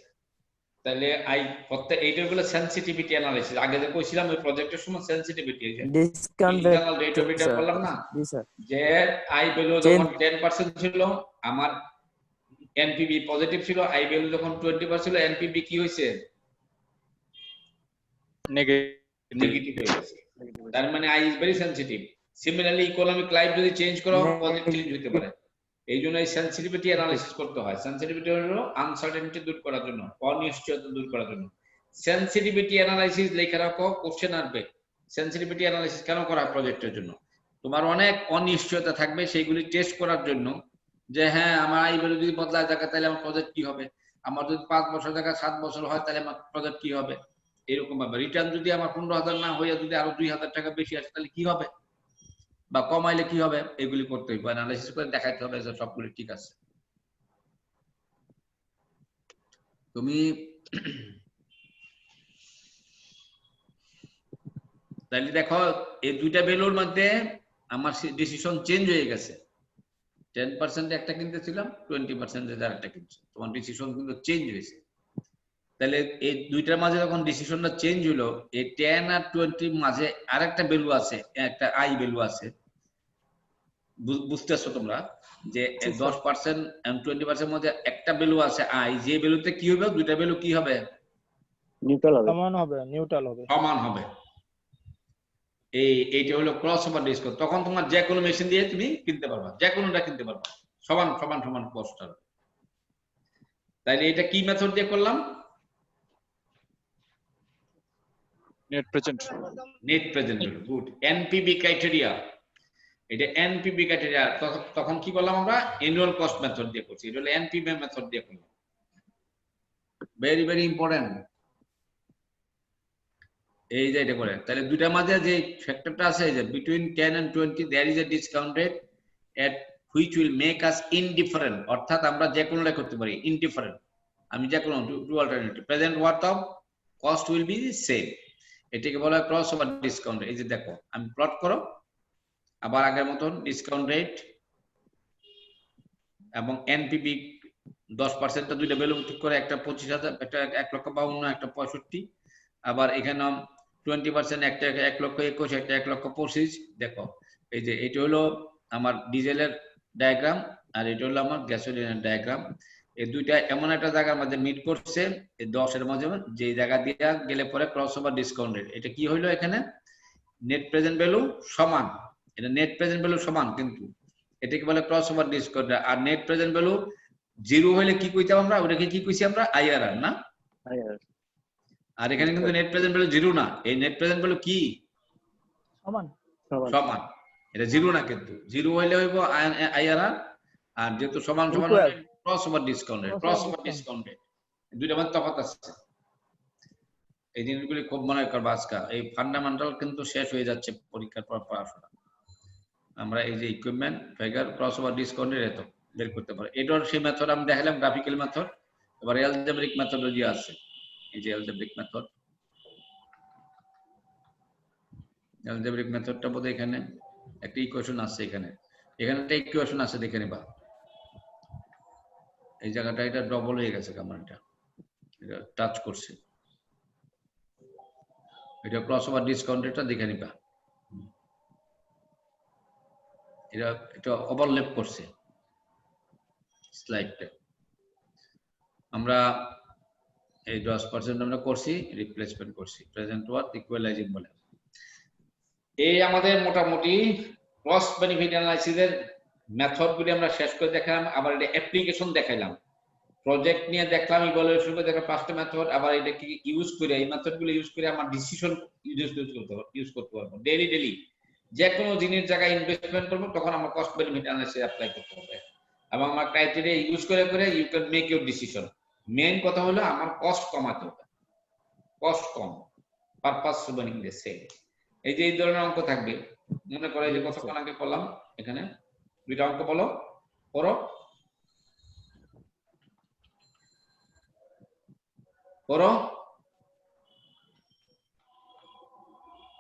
তাহলে আই প্রত্যেক এইটার গুলো সেনসিটিভিটি অ্যানালিসিস আগে যে কইছিলাম ওই প্রজেক্টের সময় সেনসিটিভিটি এই যে ডিসকাউন্ট রেট অফ রিটার্ন বললাম না জি স্যার যে আই ভ্যালু যখন 10% ছিল আমার এনপিবি পজিটিভ ছিল আই ভ্যালু যখন 20% ছিল এনপিবি কি হইছে নেগেটিভ হয়ে গেছে তার মানে I is very sensitive similarly economic life যদি চেঞ্জ করো পজিটিভ চেঞ্জ হতে পারে এইজন্য এই সেনসিটিভিটি অ্যানালিসিস করতে হয় সেনসিটিভিটি হলো আনসার্টেনিটি দূর করার জন্য অনিশ্চয়তা দূর করার জন্য সেনসিটিভিটি অ্যানালিসিস লেখা রাখো কোশ্চেন আসবে সেনসিটিভিটি অ্যানালিসিস কেন করা প্রজেক্টের জন্য তোমার অনেক অনিশ্চয়তা থাকবে সেইগুলি টেস্ট করার জন্য যে হ্যাঁ আমার আই ভ্যালু যদি বদলায় থাকে তাহলে আমার প্রজেক্ট কি হবে আমার যদি 5 বছর জায়গা 7 বছর হয় তাহলে আমার প্রজেক্ট কি হবে এরকম ভাবে রিটার্ন যদি আমার 15,000 না হইয়া যদি আরো 2,000 টাকা বেশি আসে তাহলে কি হবে বা কমাইলে কি হবে এগুলি করতে হবে অ্যানালাইসিস করে দেখাইতে হবে যে সবগুলো ঠিক আছে তুমি তাহলে দেখো এই দুইটা ভ্যালুর মধ্যে আমার ডিসিশন চেঞ্জ হয়ে গেছে 10% একটা কিনতেছিলাম 20% আরেকটা কিনছি তোমার ডিসিশন কিন্তু চেঞ্জ হয়েছে তাহলে এই দুইটার মাঝে যখন ডিসিশনটা চেঞ্জ হলো এই 10 আর 20 মাঝে আরেকটা ভ্যালু আছে একটা আই ভ্যালু আছে বুঝতেছো তোমরা যে 10% and 20% মধ্যে একটা ভ্যালু আছে আই যে ভ্যালুতে কি হবে দুইটা ভ্যালু কি হবে নিউট্রাল হবে সমান হবে এইটা হলো ক্রস ওভার ডিসকাউন্ট তখন তোমার যে কোনো মেশিন দিয়ে তুমি কিনতে পারবা যে কোনোটা কিনতে পারবা সমান সমান সমান কস্ট হবে তাইলে এটা কি মেথড দিয়ে করলাম net present value good NPV criteria এটা এনপিভি ক্রাইটেরিয়া তখন কি করলাম আমরা অ্যানুয়াল কস্ট মেথড দিয়ে করছি এটা হলো এনপিভি মেথড দিয়ে করলাম ভেরি ভেরি ইম্পর্টেন্ট এই যে এটা করে তাহলে দুইটার মাঝে যে ফ্যাক্টরটা আছে যে between 10 and 20 there is a discount rate at which will make us indifferent অর্থাৎ আমরা যে কোনোটা করতে পারি ইনডিফারেন্ট আমি যে কোনো two alternative present worth of cost will be same এটাকে বলা হয় ক্রস ওভার ডিসকাউন্ট এই যে দেখো আমি প্লট করো আবার আগের মতন ডিসকাউন্ট রেট এবং এনপিবি 10% টা দুইটা ভ্যালু ঠিক করে একটা 25,000 একটা 1,52,000 একটা 65 আবার এখানে 20% একটা 1,21,000 একটা 1,25,000 দেখো এই যে এটা হলো আমার ডিজেলের ডায়াগ্রাম আর এটা হলো আমার গ্যাসোলিনের ডায়াগ্রাম। এই দুইটা এমন একটা জায়গার মধ্যে মিট করছে, এই 10 এর মাঝে, যে জায়গা দিয়ে গেলে পরে ক্রস ওভার ডিসকাউন্ট রেট। এটা কি হইলো এখানে নেট প্রেজেন্ট ভ্যালু সমান, এটা নেট প্রেজেন্ট ভ্যালু সমান, কিন্তু এটাকে বলে ক্রস ওভার ডিসকাউন্ট। আর নেট প্রেজেন্ট ভ্যালু 0 হইলে কি কইতাম আমরা, ওটাকে কি কইছি আমরা, আইআরআর না? আর এখানে কিন্তু নেট প্রেজেন্ট ভ্যালু 0 না, এই নেট প্রেজেন্ট ভ্যালু কি সমান সমান, এটা 0 না, কিন্তু 0 হইলে হইব আইআরআর, আর যেহেতু সমান সমান cross over discount rate, cross over discount rate, দুইটার মধ্যে তফাৎ আছে। এই জিনিসগুলি খুব মনে করবা আজকে, এই ফান্ডামেন্টাল কিন্তু শেষ হয়ে যাচ্ছে পরীক্ষার পর পড়াশোনা। আমরা এই যে equipment figure cross over discount rate বের করতে পারি। এটার সেই মেথড আমি দেখালাম, গ্রাফিক্যাল মেথড। এবার অ্যালজেব্রিক মেথডোলজি আছে, এই যে অ্যালজেব্রিক মেথড, অ্যালজেব্রিক মেথডটা বোধ এখানে একটা ইকুয়েশন আছে, এখানে একটা ইকুয়েশন আছে, দেখে নিবা। এই জায়গাটা এটা ডবল হয়ে গেছে, ক্যামেরাটা এটা টাচ করছে, এটা ক্রস ওভার ডিসকাউন্ট রেটটা দেখে নিবা, এটা ওভারল্যাপ করছে স্লাইডটা। আমরা এই 10% আমরা করছি, রিপ্লেসমেন্ট করছি, প্রেজেন্ট ওয়ার্থ ইকুয়ালাইজিং বলে। এই আমাদের মোটামুটি কস্ট বেনিফিট অ্যানালাইসিসের মেথডগুলি আমরা শেষ করে দেখালাম। আবার এটা অ্যাপ্লিকেশন দেখাইলাম, প্রজেক্ট নিয়ে দেখলাম, ইভালুয়েশন করে দেখলাম 5টা মেথড। আবার এটা কি ইউজ করে, এই মেথডগুলো ইউজ করে আমার ডিসিশন ইউজ করতে পারবো। ডেইলি যে কোনো জিনিস জায়গায় ইনভেস্টমেন্ট করবো, তখন আমার কস্ট বেনিফিট অ্যানালাইসিস অ্যাপ্লাই করতে হবে, এবং আমার ক্রাইটেরিয়া ইউজ করে you can make your decision. Main কথা হলো আমার কস্ট কমাতে হবে, কস্ট কম, পারপাস সুবানিং দ্য সেল। এই যে এই ধরনের অঙ্ক থাকবে, মনে করে যে কতক্ষণ আগে করলাম, এখানে দুইটা অঙ্ক বলো, করো করো।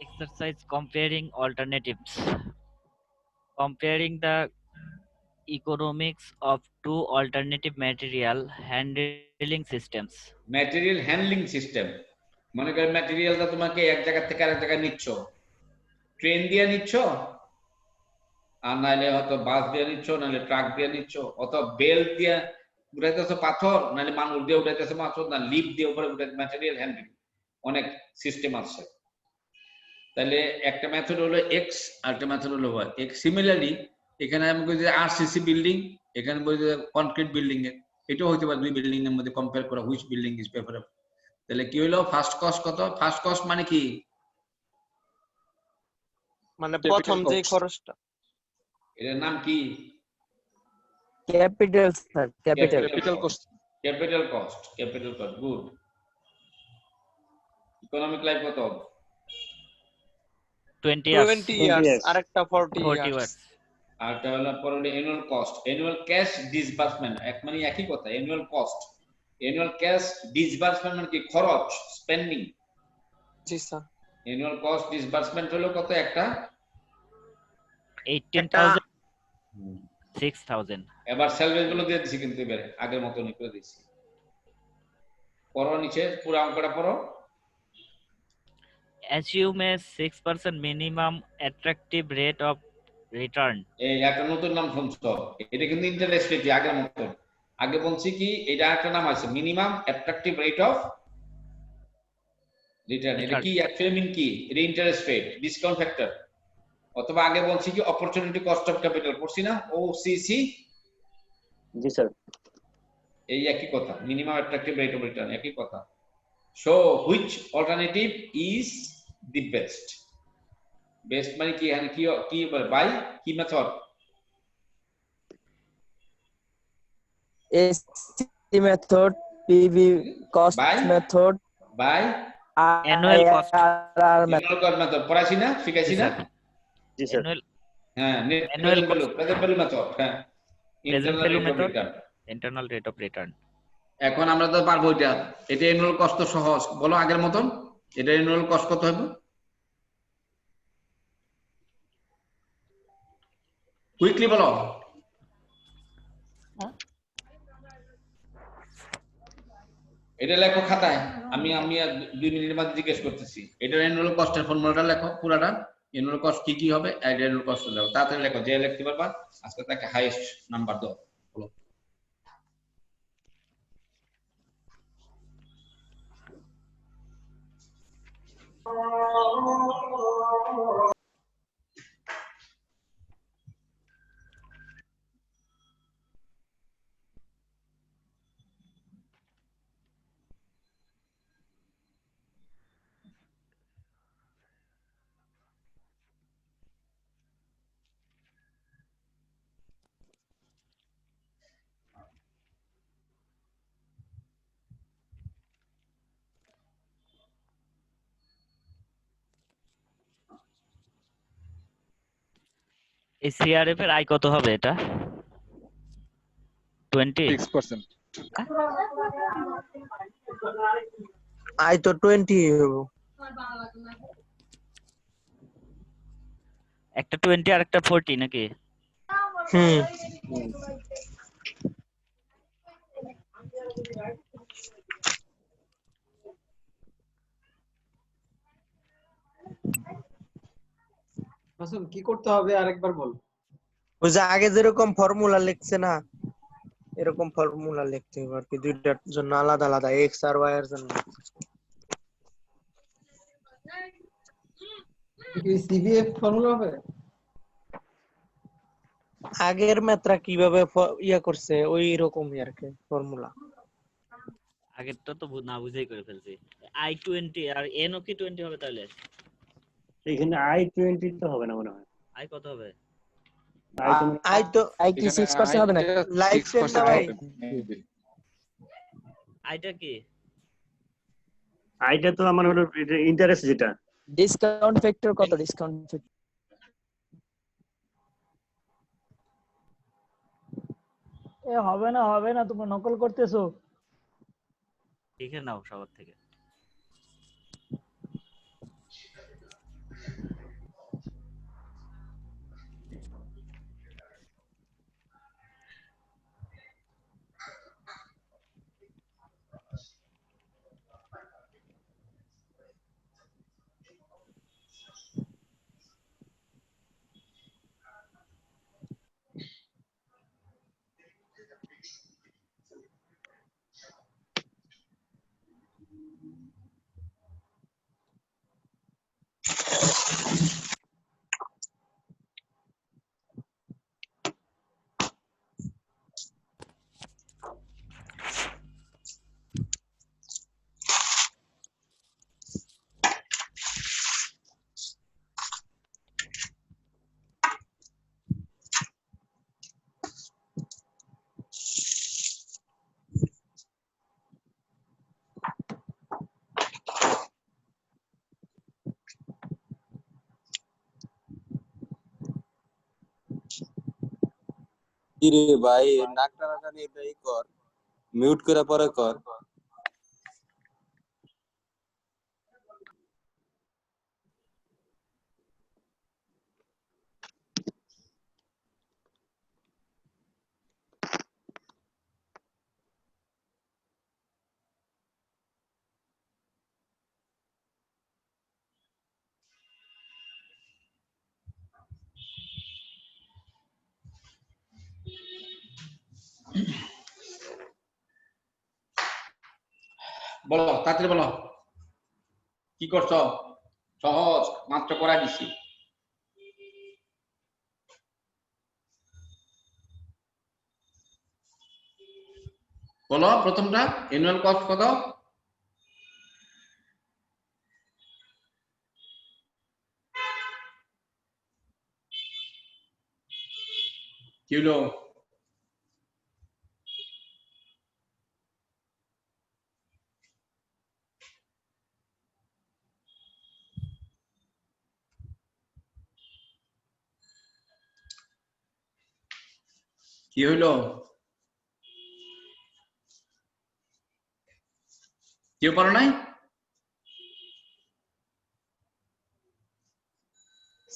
Exercise comparing alternatives. Comparing the economics of two alternative material handling systems. Material handling system, মনে করেন ম্যাটেরিয়ালটা তোমাকে এক জায়গা থেকে আরেক জায়গায় নিচ্ছ, ট্রেন দিয়ে নিচ্ছ, আর নাহলে হয়তো বাস দিয়ে নিচ্ছ, নাহলে ট্রাক দিয়ে নিচ্ছ, অথবা বেল্ট দিয়ে উঠাইতেছো পাথর, নাহলে মানুষ দিয়ে উঠাইতেছো পাথর, না লিফট দিয়ে উপরে উঠাইতে, ম্যাটেরিয়াল হ্যান্ডলিং অনেক সিস্টেম আছে। তাহলে একটা মেথড হলো এক্স, আর একটা মেথড হলো ওয়াই। সিমিলারলি এখানে আমি বলি যে আরসিসি বিল্ডিং, এখানে বলি যে কনক্রিট বিল্ডিং এর, এটাও হতে পারে দুই বিল্ডিং এর মধ্যে কম্পেয়ার করা, হুইচ বিল্ডিং ইজ প্রেফারেবল। তাহলে কি হলো, ফার্স্ট কস্ট কত? ফার্স্ট কস্ট মানে কি, মানে প্রথম যে খরচটা, এর নাম কি? Capital sir, capital cost, capital cost, capital cost. Good. Economic life কত? 20 ইয়ার্স, আরেকটা 40 ইয়ার্স। আরটা হলো পরে annual cost, annual cash disbursement, এক মানে একই কথা, annual cost, annual cash disbursement মানে কি, খরচ, স্পেন্ডিং। জি স্যার। অ্যানুয়াল কস্ট ডিসবার্সমেন্ট হলো কত? একটা 18,000 6,000। এবার স্যালারি গুলো দিয়ে দিছি, কিন্তু এবারে আগের মতনই করে দিছি। পড়ো নিচে পুরো অঙ্কটা পড়ো। Assume a 6% minimum attractive rate of return. এই একটা নতুন নাম শুনছো, এটা কিন্তু ইন্টারেস্ট রেট আগের মতন। আগে বলছি কি, এটা একটা নাম আছে minimum attractive rate of return. এটা কি অ্যাকচুয়ালি মিন কি, এটা ইন্টারেস্ট রেট, ডিসকাউন্ট ফ্যাক্টর, অথবা আগে বলছি কি অপরচুনিটি কস্ট অফ ক্যাপিটাল, পড়ছি না, ওসিসি। জি স্যার। এই একই কথা, minimum attractive rate of return, একই কথা। So which alternative is the best? Best মানে কি, এখানে কি কি বাই কি মেথড? SC method, PV cost method, by annual cost. Annual cost method পড়াইছি না, শিখাইছি না? জি স্যার। হ্যাঁ, অ্যানুয়াল প্রেজেন্ট ভ্যালু মেথড, হ্যাঁ, present value method, internal rate of return. এখন আমরা তো পারবো এটা। এটা অ্যানুয়াল কস্ট তো সহজ, বলো আগের মতন। এটা অ্যানুয়াল কস্ট কত হবে? কুইকলি বলো। এটা লেখো খাতায়, আমি 2 মিনিটের মধ্যে জিজ্ঞেস করতেছি। এটা অ্যানুয়াল কস্টের ফর্মুলাটা লেখো পুরাটা। এনুয়াল কস্ট কি কি হবে, অ্যানুয়াল কস্ট দাও, তাড়াতাড়ি লেখো, যে লিখতে পারবা আজকে তাকে হাইয়েস্ট নাম্বার দাও। বলো এই সিআরএফ এর আয় কত হবে এটা? 20 6%। আয় তো 20 হবে। একটা 20 আর একটা 40 নাকি? আসল কি করতে হবে আরেকবার বল। ওই যে আগে যেরকম ফর্মুলা লিখছে না, এরকম ফর্মুলা লিখতে হবে আর কি, দুইটার জন্য আলাদা আলাদা, এক্স আর ওয়াই এর জন্য। কি সিভিএফ ফর্মুলা হবে? আগের মাত্রা কিভাবে ইয়া করছে ওই রকমই আর কি ফর্মুলা। আগেরটা তো না বুঝেই করে ফেলছি। i20 আর n ও কি 20 হবে তাহলে? এখানে i20 তো হবে না মনে হয়। আই কত হবে? আই তো আই কি 6% হবে না? লাইফ টাইম না ভাই। আইটা কি? আইটা তো আমার হলো ইন্টারেস্ট যেটা। ডিসকাউন্ট ফ্যাক্টর কত? ডিসকাউন্ট ফ্যাক্টর হবে না, তুমি নকল করতেছো। লিখে নাও সবার থেকে। কিরে ভাই নাক টানাটানি এটাই কর, মিউট করে পরে কর। বলো তাড়াতাড়ি বলো, কি করছো? সহজ, মাত্র করা দিছি। বলো প্রথমটা, অ্যানুয়াল কস্ট কত? কি হলো? কি হইলো? কেউ পারো নাই?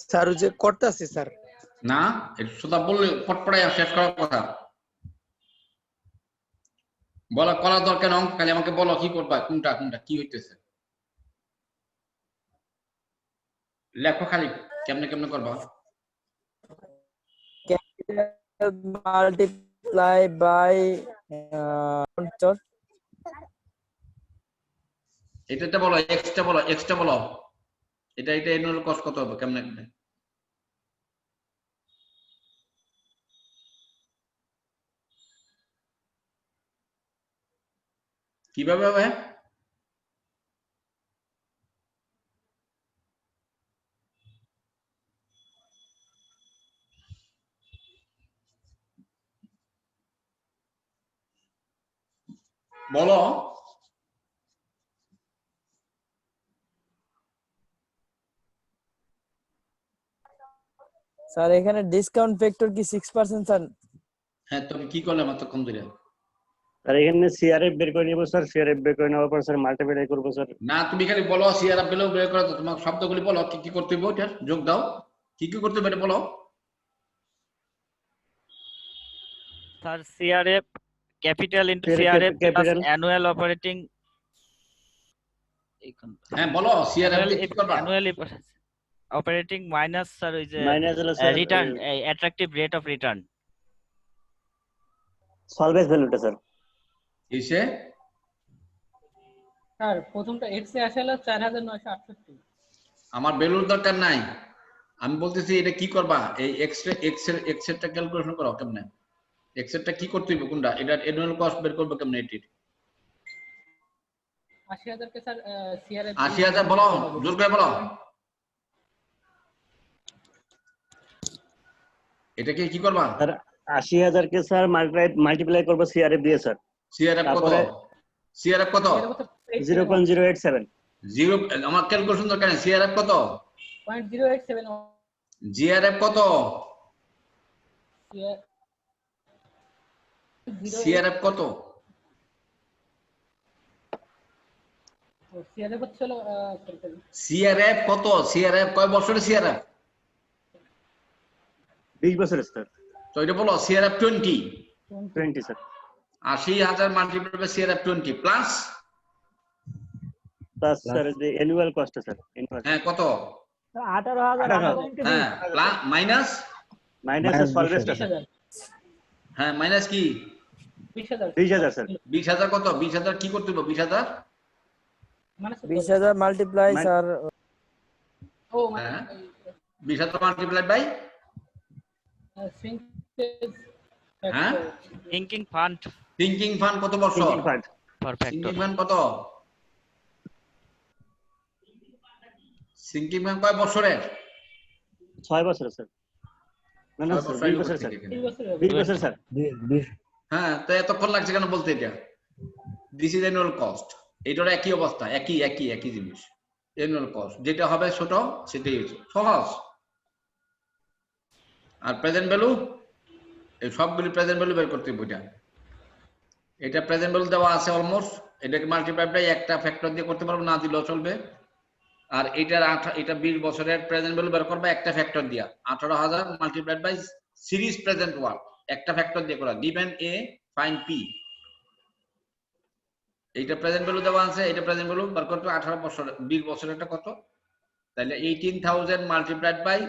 স্যার যে করতেছে স্যার। না, একটু সোজা বললে ফটফটাই শেষ করার কথা। বলা করার দরকার অঙ্ক, খালি আমাকে বলো কি করবা, কোনটা কোনটা কি হইতেছে লেখো খালি। কেমনে কেমনে করবা? ক্যাপিটাল মাল্টিপ্লাই বাই এটা বলো, এক্সটা বলো। এটা অ্যানুয়াল কস্ট কত হবে কেমনে কেমনে? কিভাবে হবে? বলো। স্যার এখানে ডিসকাউন্ট ফ্যাক্টর কি 6% স্যার? হ্যাঁ, তুমি কি করলে এতক্ষণ ধরে? স্যার এখানে সিআরএফ বের করে নিব স্যার, সিআরএফ বের করে নেওয়ার পর স্যার মাল্টিপ্লাই করব স্যার। না, তুমি খালি বলো সিআরএফ বের করো, তোমার শব্দগুলি বলো, কি কি করতে হবে ওটা যোগ দাও, কি কি করতে হবে এটা বলো। Sir CRF capital into CRF plus annual operating. হ্যাঁ বলো, সিআরএফ কি করবা? অ্যানুয়াল অপারেটিং মাইনাস স্যার ওই যে return, attractive rate of return, salvage ভ্যালুটা স্যার। কিসে? স্যার প্রথমটা এক্স এ আসলে 4968। আমার ভ্যালুর দরকার নাই, আমি বলতেছি এটা কি করবা, এই এক্স এরটা ক্যালকুলেশন করো কেমনে, এক্স এরটা কি করতে হবে কোনটা, এটা অ্যানুয়াল কস্ট বের করবে কেমনে এটির? 80000 কে স্যার সিআরএফ 80000 বলো, জোর করে বলো। এটাকে কি করবা? স্যার 80000 কে স্যার মাল্টিপ্লাই করব সিআরএফ দিয়ে স্যার। সিআরএফ কত? সিআরএফ কত? 0.087। জিরো, আমার ক্যালকুলেশন দরকার নেই। সিআরএফ কত? 0.087। জিআরএফ কত? সিআরএফ কত? সিআরএফ হচ্ছে সিআরএফ কত? সিআরএফ কয় বছরের সিআরএফ? 20 বছরের স্যার। তো এটা বলো CRF 20 sir. 80000 multiply by CRF 20 plus sir যে অ্যানুয়াল কস্ট স্যার। হ্যাঁ কত? 18000। হ্যাঁ প্লাস মাইনাস সলভেজটা স্যার। হ্যাঁ মাইনাস কি? 20000 স্যার। 20000 কত? 20000 কি করতে হবে? 20000 20000 মাল্টিপ্লাই স্যার। ও 20000 মাল্টিপ্লাই বাই হ্যাঁ থিংকিং ফান্ড। থিংকিং ফান্ড কত বছর? থিংকিং ফান্ড থিংকিং ফান্ড কত? থিংকিং ফান্ড কয় বছরের? 6 বছর স্যার। না না স্যার 20 বছর স্যার। 20 বছর স্যার। হ্যাঁ তো এতক্ষণ লাগছে কেন বলতে? এটা দিস ইজ অ্যানুয়াল কস্ট, এটার একই অবস্থা, একই জিনিস। অ্যানুয়াল কস্ট যেটা হবে ছোট সেটাই হচ্ছে সহজ। আর প্রেজেন্ট ভ্যালু, এই সবগুলি প্রেজেন্ট ভ্যালু বের করতে হবে। এটা প্রেজেন্ট ভ্যালু দেওয়া আছে অলমোস্ট, এটাকে মাল্টিপ্লাই বাই একটা ফ্যাক্টর দিয়ে করতে পারবো, না দিলেও চলবে। আর এটা 20 বছরের প্রেজেন্ট ভ্যালু বের করবে একটা ফ্যাক্টর দিয়া, 18000 multiplied by series present worth একটা ফ্যাক্টর দিয়ে করা, গিভেন এ ফাইন্ড পি। এইটা প্রেজেন্ট ভ্যালু দেওয়া আছে, এটা প্রেজেন্ট ভ্যালু বের করতে 18 বছর 20 বছরেরটা কত, তাহলে 18000 মাল্টিপ্লাইড বাই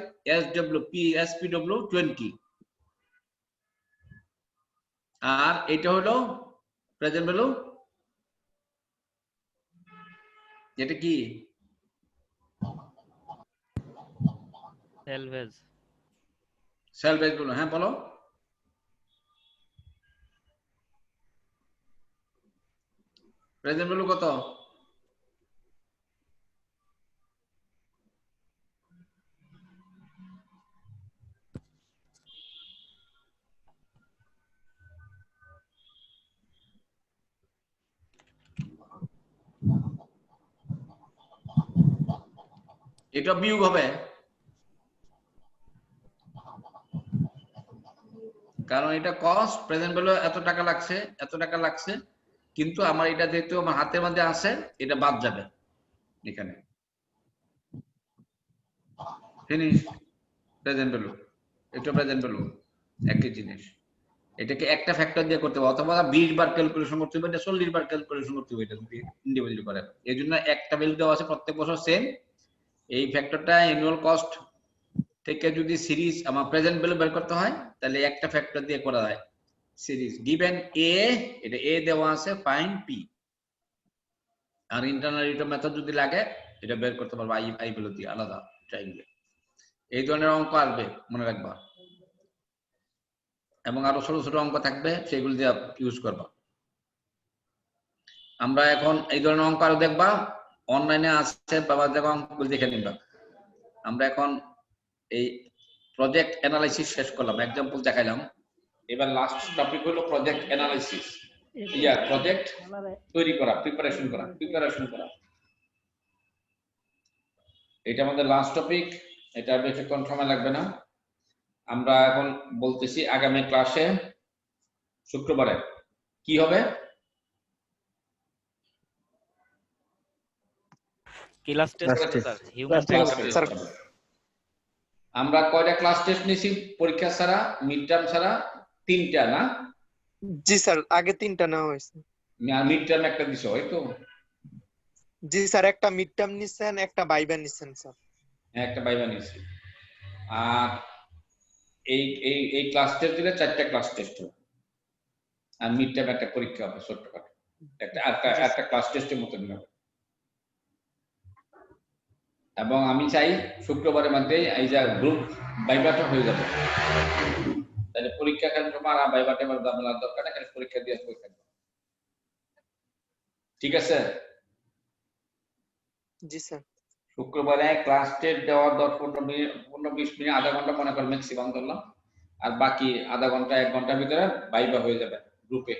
এসপিডব্লিউ 20। আর এটা হলো প্রেজেন্ট ভ্যালু, এটা কি? সেলভেজ বলো। হ্যাঁ বলো। প্রেজেন্ট ভ্যালু কত? এটা বিয়োগ হবে, কারণ এটা কস্ট, প্রেজেন্ট ভ্যালু এত টাকা লাগছে, কিন্তু আমার এটা যেহেতু আমার হাতের মধ্যে আছে এটা বাদ যাবে এখানে। ফিনিশ। প্রেজেন্ট ভ্যালু, এটা প্রেজেন্ট ভ্যালু একই জিনিস। এটাকে একটা ফ্যাক্টর দিয়ে করতে হবে, অথবা 20 বার ক্যালকুলেশন করতে হবে, এটা 40 বার ক্যালকুলেশন করতে হবে, এটা যদি ইন্ডিভিজুয়ালি করে। এই জন্য একটা ভ্যালু দেওয়া আছে প্রত্যেক বছর সেম। এই ফ্যাক্টরটা অ্যানুয়াল কস্ট থেকে যদি সিরিজ আমার প্রেজেন্ট ভ্যালু বের করতে হয় তাহলে একটা ফ্যাক্টর দিয়ে করা যায় সিরিজ গিভেন এ এটা এ দেওয়া আছে find P R internal return method যদি লাগে এটা বের করতে পারবো আই ভ্যালু দিয়ে আলাদা চাইলে এই ধরনের অঙ্ক আসবে মনে রাখবা এবং আরো ছোট ছোট অঙ্ক থাকবে সেগুলো দিয়ে ইউজ করবা আমরা এখন এই ধরনের অঙ্ক আরো দেখবা অনলাইনে আছে বাবা দেখো অঙ্কগুলো দেখে নিবা আমরা এখন এই প্রজেক্ট অ্যানালাইসিস শেষ করলাম এক্সাম্পল দেখাইলাম এবার লাস্ট টপিক হলো প্রজেক্ট অ্যানালাইসিস প্রজেক্ট তৈরি করা প্রিপারেশন করা এটা আমাদের লাস্ট টপিক এটা বেশিক্ষণ সময় লাগবে না আমরা এখন বলতেছি আগামী ক্লাসে শুক্রবারে কি হবে class test sir human sir আমরা কয়টা ক্লাস টেস্ট নিছি পরীক্ষা ছাড়া মিড টার্ম ছাড়া 3টা না জি স্যার আগে 3টা নেওয়া হয়েছে মিড টার্ম একটা দিছো হয়তো জি স্যার একটা মিড টার্ম নিছেন একটা ভাইবা নিছেন স্যার একটা ভাইবা নিছি আর এই ক্লাস টেস্ট দিলে 4টা ক্লাস টেস্ট হবে আর মিড টার্ম একটা পরীক্ষা হবে ছোটখাটো একটা ক্লাস টেস্টের মতো হবে এবং আমি চাই শুক্রবারের মধ্যে এই যে গ্রুপ ভাইবাটা হয়ে যাবে তাহলে পরীক্ষা কালীন সময় আর ভাইবাটা আমার দামের দরকার না খালি পরীক্ষা দিয়ে আসবে ঠিক আছে জি স্যার শুক্রবারে ক্লাস টেস্ট দেওয়ার 10-15 মিনিট 15-20 মিনিট আধা ঘন্টা মনে কর ম্যাক্সিমাম ধরলাম আর বাকি আধা ঘন্টা 1 ঘন্টার ভিতরে ভাইবা হয়ে যাবে গ্রুপে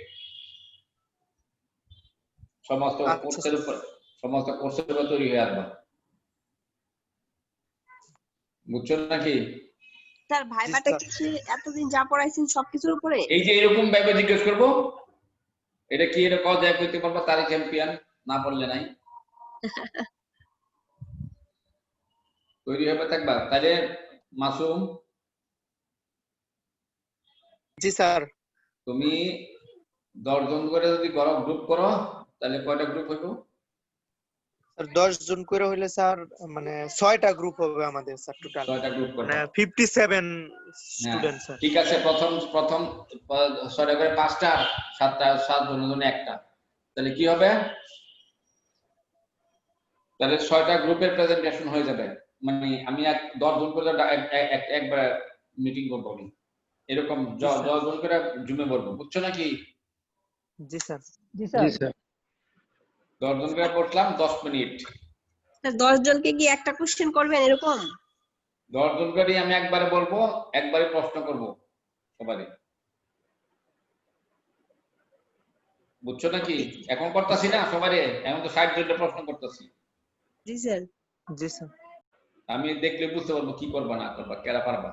সমস্ত কোর্সের উপর তৈরি হয়ে আসবে বুঝছো নাকি স্যার ভাইবাটা কি এতদিন যা পড়াইছেন সবকিছুর উপরে এই যে এরকম ভাইবা জিজ্ঞেস করব এটা কি এটা কল যায় কইতে পারবা তারই চ্যাম্পিয়ন না পড়লে নাই তৈরি হবে থাকবা তাহলে মাসুম জি স্যার তুমি 10 জন করে যদি গ্রুপ করো তাহলে কয়টা গ্রুপ হইব স্যার 10 জন করে হইলে স্যার মানে 6টা গ্রুপ হবে আমাদের স্যার টোটাল 6টা গ্রুপ করব মানে 57 স্টুডেন্ট স্যার ঠিক আছে প্রথম 6টা করে 5টা 7টা 7 জনের জন্য একটা তাহলে কি হবে তাহলে 6টা গ্রুপের প্রেজেন্টেশন হয়ে যাবে মানে আমি 10 জন করে একবার মিটিং করব আমি এরকম 10 জন করে জুমে বলবো বুঝছো নাকি জি স্যার জি স্যার 10 জন করে বসলাম 10 মিনিট স্যার 10 জনকে কি একটা কোশ্চেন করবেন এরকম 10 জন করে আমি একবারে বলবো একবারে প্রশ্ন করব সবারই বুঝছো নাকি এখন করতেছি না সবারই এখন তো 60 জনের প্রশ্ন করতেছি জি স্যার জি স্যার আমি দেখলে বুঝতে পারবো কি করবা না করবা কেরা পারবা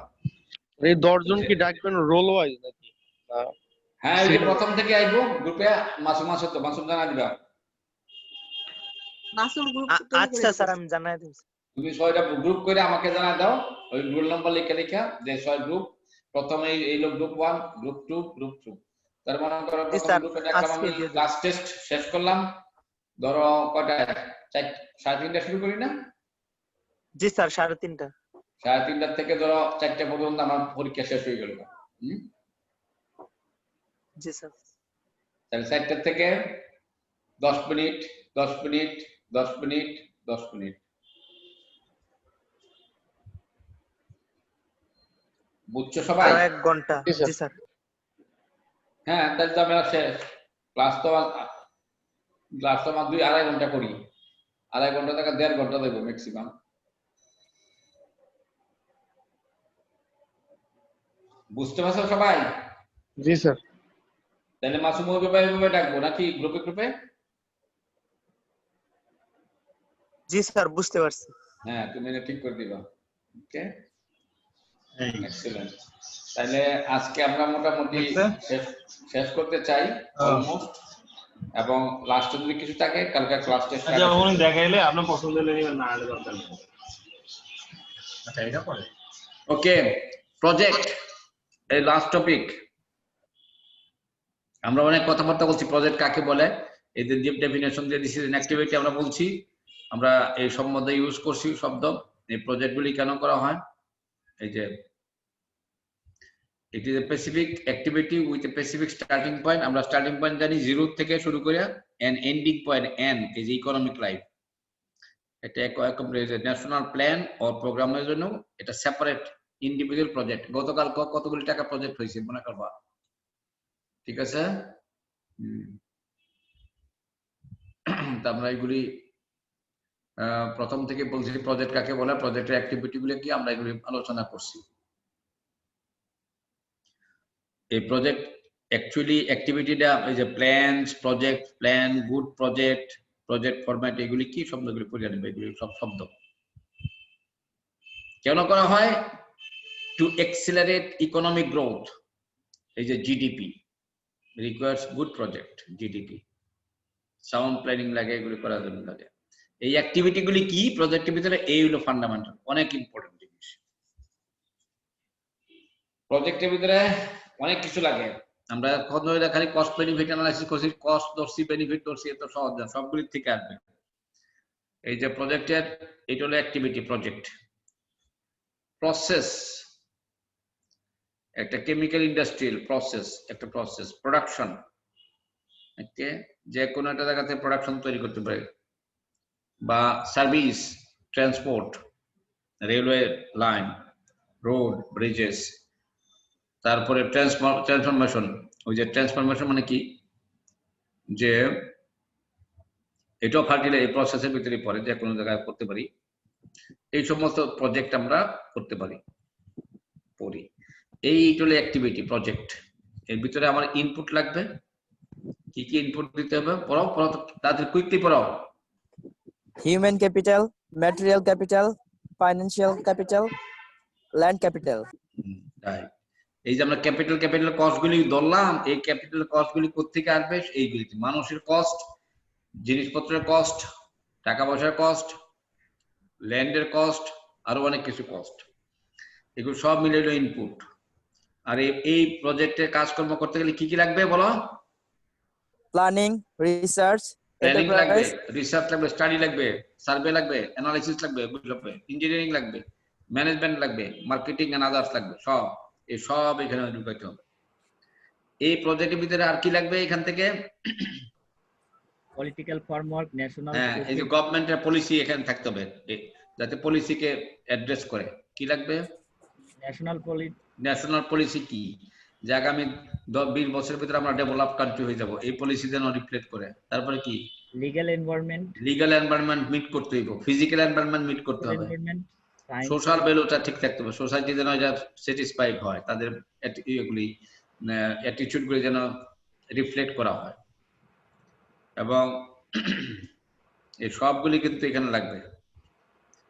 এই 10 জন কি ডাকবেন রোল ওয়াইজ নাকি হ্যাঁ এই প্রথম থেকে আইবো গ্রুপে মাসুম তো মাসুম জানা দিবা মাসুম গ্রুপ আচ্ছা স্যার আমি জানাই দিই তুমি 6টা গ্রুপ করে আমাকে জানা দাও ওই রোল নাম্বার লিখে যে 6 গ্রুপ প্রথমে এই লোক গ্রুপ 1 গ্রুপ 2 গ্রুপ 2 তার মানে ধরো প্রথম গ্রুপে দেখলাম আমি ক্লাস টেস্ট শেষ করলাম ধরো কয়টা 3:30টা শুরু করি না জি স্যার 3:30টা 3:30 থেকে ধরো 4টা পর্যন্ত আমার পরীক্ষা শেষ হয়ে গেল জি স্যার তাহলে 4টা থেকে 10 মিনিট 10 মিনিট 10 মিনিট 10 মিনিট বুঝছো সবাই 1 ঘন্টা জি স্যার হ্যাঁ তাহলে তো আমরা শেষ ক্লাস তো 2-2.5 ঘন্টা করি 2.5 ঘন্টা থেকে 1.5 ঘন্টা দেবো ম্যাক্সিমাম বুঝতে পারছো সবাই জি স্যার তাহলে মাসুম ভাই ডাকবো নাকি গ্রুপে জি স্যার বুঝতে পারছি হ্যাঁ তুমি এটা ঠিক করে দিবা ওকে এক্সেলেন্ট তাহলে আজকে আমরা মোটামুটি শেষ করতে চাই অলমোস্ট এবং লাস্টে যদি কিছু থাকে কালকে ক্লাস টেস্ট যখন দেখাইলে আপনার পছন্দ হলে নেবেন না হলে দরকার নেই আচ্ছা এটা পড়ে ওকে প্রজেক্ট এই লাস্ট টপিক আমরা অনেক কথাবার্তা বলছি প্রজেক্ট কাকে বলে এদের ডিপ ডেফিনেশন দিয়ে ডিসিশন অ্যাক্টিভিটি আমরা বলছি আমরা এই সম্বন্ধে ইউজ করছি শব্দ এই প্রজেক্টগুলি কেন করা হয় এই যে it is a specific activity with a specific starting point. আমরা starting point জানি 0 থেকে শুরু করে and ending point n is economic life. এটা ন্যাশনাল প্ল্যান or প্রোগ্রামের জন্য এটা সেপারেট ইন্ডিভিজুয়াল প্রজেক্ট। গতকাল কতগুলি টাকা প্রজেক্ট হয়েছে মনে করবা, ঠিক আছে? আমরা এগুলি প্রথম থেকে বলছি প্রজেক্ট কাকে বলে, প্রজেক্টের অ্যাক্টিভিটি গুলো কি, আমরা এগুলি আলোচনা করছি। এই প্রজেক্ট অ্যাকচুয়ালি অ্যাক্টিভিটিটা এই যে plans, project, plan, good project, project format, এগুলি কি শব্দগুলি পড়ে নেবে, এগুলি সব শব্দ। কেন করা হয়? To accelerate economic growth. এই যে GDP requires good project, GDP, sound planning লাগে, এগুলি করার জন্য লাগে। এই অ্যাক্টিভিটি গুলি কি প্রজেক্টের ভিতরে, এই হলো ফান্ডামেন্টাল, অনেক ইম্পর্টেন্ট জিনিস। প্রজেক্টের ভিতরে অনেক কিছু লাগে। আমরা খালি কস্ট বেনিফিট অ্যানালাইসিস করছি, কস্ট ধরছি, বেনিফিট ধরছি, এত সহজ না, সবগুলির থেকে আসবে। এই যে প্রজেক্টের এটা হলো অ্যাক্টিভিটি, প্রজেক্ট। প্রসেস, একটা কেমিক্যাল ইন্ডাস্ট্রিয়াল প্রসেস, একটা প্রসেস। প্রোডাকশন, যে কোনো একটা জায়গাতে প্রোডাকশন তৈরি করতে পারে, বা service, transport, railway line, road, Bridges. তারপরে ট্রান্সফরমেশন, ওই যে ট্রান্সফরমেশন মানে কি, যে এটাও ফার্টিলাইজার এই প্রসেসের ভিতরে পড়ে, যে কোনো জায়গায় করতে পারি। এই সমস্ত প্রজেক্ট আমরা করতে পারি, পড়ি। এই হলো অ্যাক্টিভিটি প্রজেক্ট। এর ভিতরে আমার ইনপুট লাগবে, কি কি ইনপুট দিতে হবে, পড়াও তাদের কুইকলি পড়াও। Human capital, material capital, financial capital, land capital. এই যে আমরা ক্যাপিটাল কস্টগুলি ধরলাম, এই ক্যাপিটাল কস্টগুলি কোত্থেকে আসবে? এইগুলি মানুষের কস্ট, জিনিসপত্রের কস্ট, টাকা পয়সার কস্ট, ল্যান্ডের কস্ট, আরো অনেক কিছু কস্ট, এগুলো সব মিলে হলো ইনপুট। আর এই প্রজেক্টের কাজকর্ম করতে গেলে কি কি লাগবে বলো? প্ল্যানিং, রিসার্চ, প্ল্যানিং লাগবে, রিসার্চ লাগবে, স্টাডি লাগবে, সার্ভে লাগবে, অ্যানালাইসিস লাগবে, ইঞ্জিনিয়ারিং লাগবে, ম্যানেজমেন্ট লাগবে, মার্কেটিং এন্ড আদার্স লাগবে, সব এই সব এখানে ঢুকাইতে হবে। এই প্রজেক্টের ভিতরে আর কি লাগবে এখান থেকে? পলিটিক্যাল ফর্মওয়ার্ক, ন্যাশনাল, হ্যাঁ, এই যে গভর্নমেন্টের পলিসি এখানে থাকতে হবে, যাতে পলিসিকে অ্যাড্রেস করে। কি লাগবে? ন্যাশনাল পলিসি কি, যে আগামী 10-20 বছরের ভিতরে আমরা ডেভেলপ কান্ট্রি হয়ে যাব, এই পলিসি যেন রিফ্লেক্ট করে। তারপরে কি? Legal environment, legal environment meet করতে হইব, ফিজিক্যাল এনভায়রনমেন্ট মিট করতে হবে, সোশ্যাল ভ্যালুটা ঠিক থাকতে হবে, সোসাইটি যেন যা স্যাটিসফাইড হয়, তাদের এগুলি অ্যাটিটিউড গুলি যেন রিফ্লেক্ট করা হয়, এবং এই সবগুলি কিন্তু এখানে লাগবে।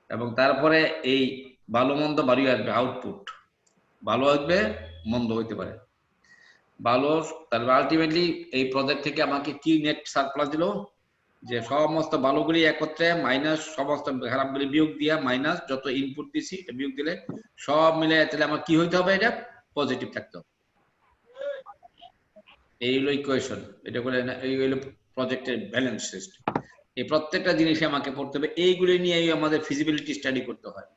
এবং তারপরে এই ভালো মন্দ বাড়িয়ে আসবে, আউটপুট ভালো আসবে, মন্দ হইতে পারে। ভালো, তাহলে আলটিমেটলি এই প্রজেক্ট থেকে আমাকে কি নেট সারপ্লাস দিল, যে সমস্ত ভালোগুলি একত্রে মাইনাস সমস্ত খারাপগুলি বিয়োগ দিয়া, মাইনাস যত ইনপুট দিছি এটা বিয়োগ দিলে সব মিলে, তাহলে আমার কি হইতে হবে? এটা পজিটিভ থাকতে হবে। এই হলো ইকুয়েশন, এটা বলে এই হলো প্রজেক্টের ব্যালেন্স সিস্টেম। এই প্রত্যেকটা জিনিসে আমাকে পড়তে হবে, এইগুলি নিয়ে আমাদের ফিজিবিলিটি স্টাডি করতে হয়।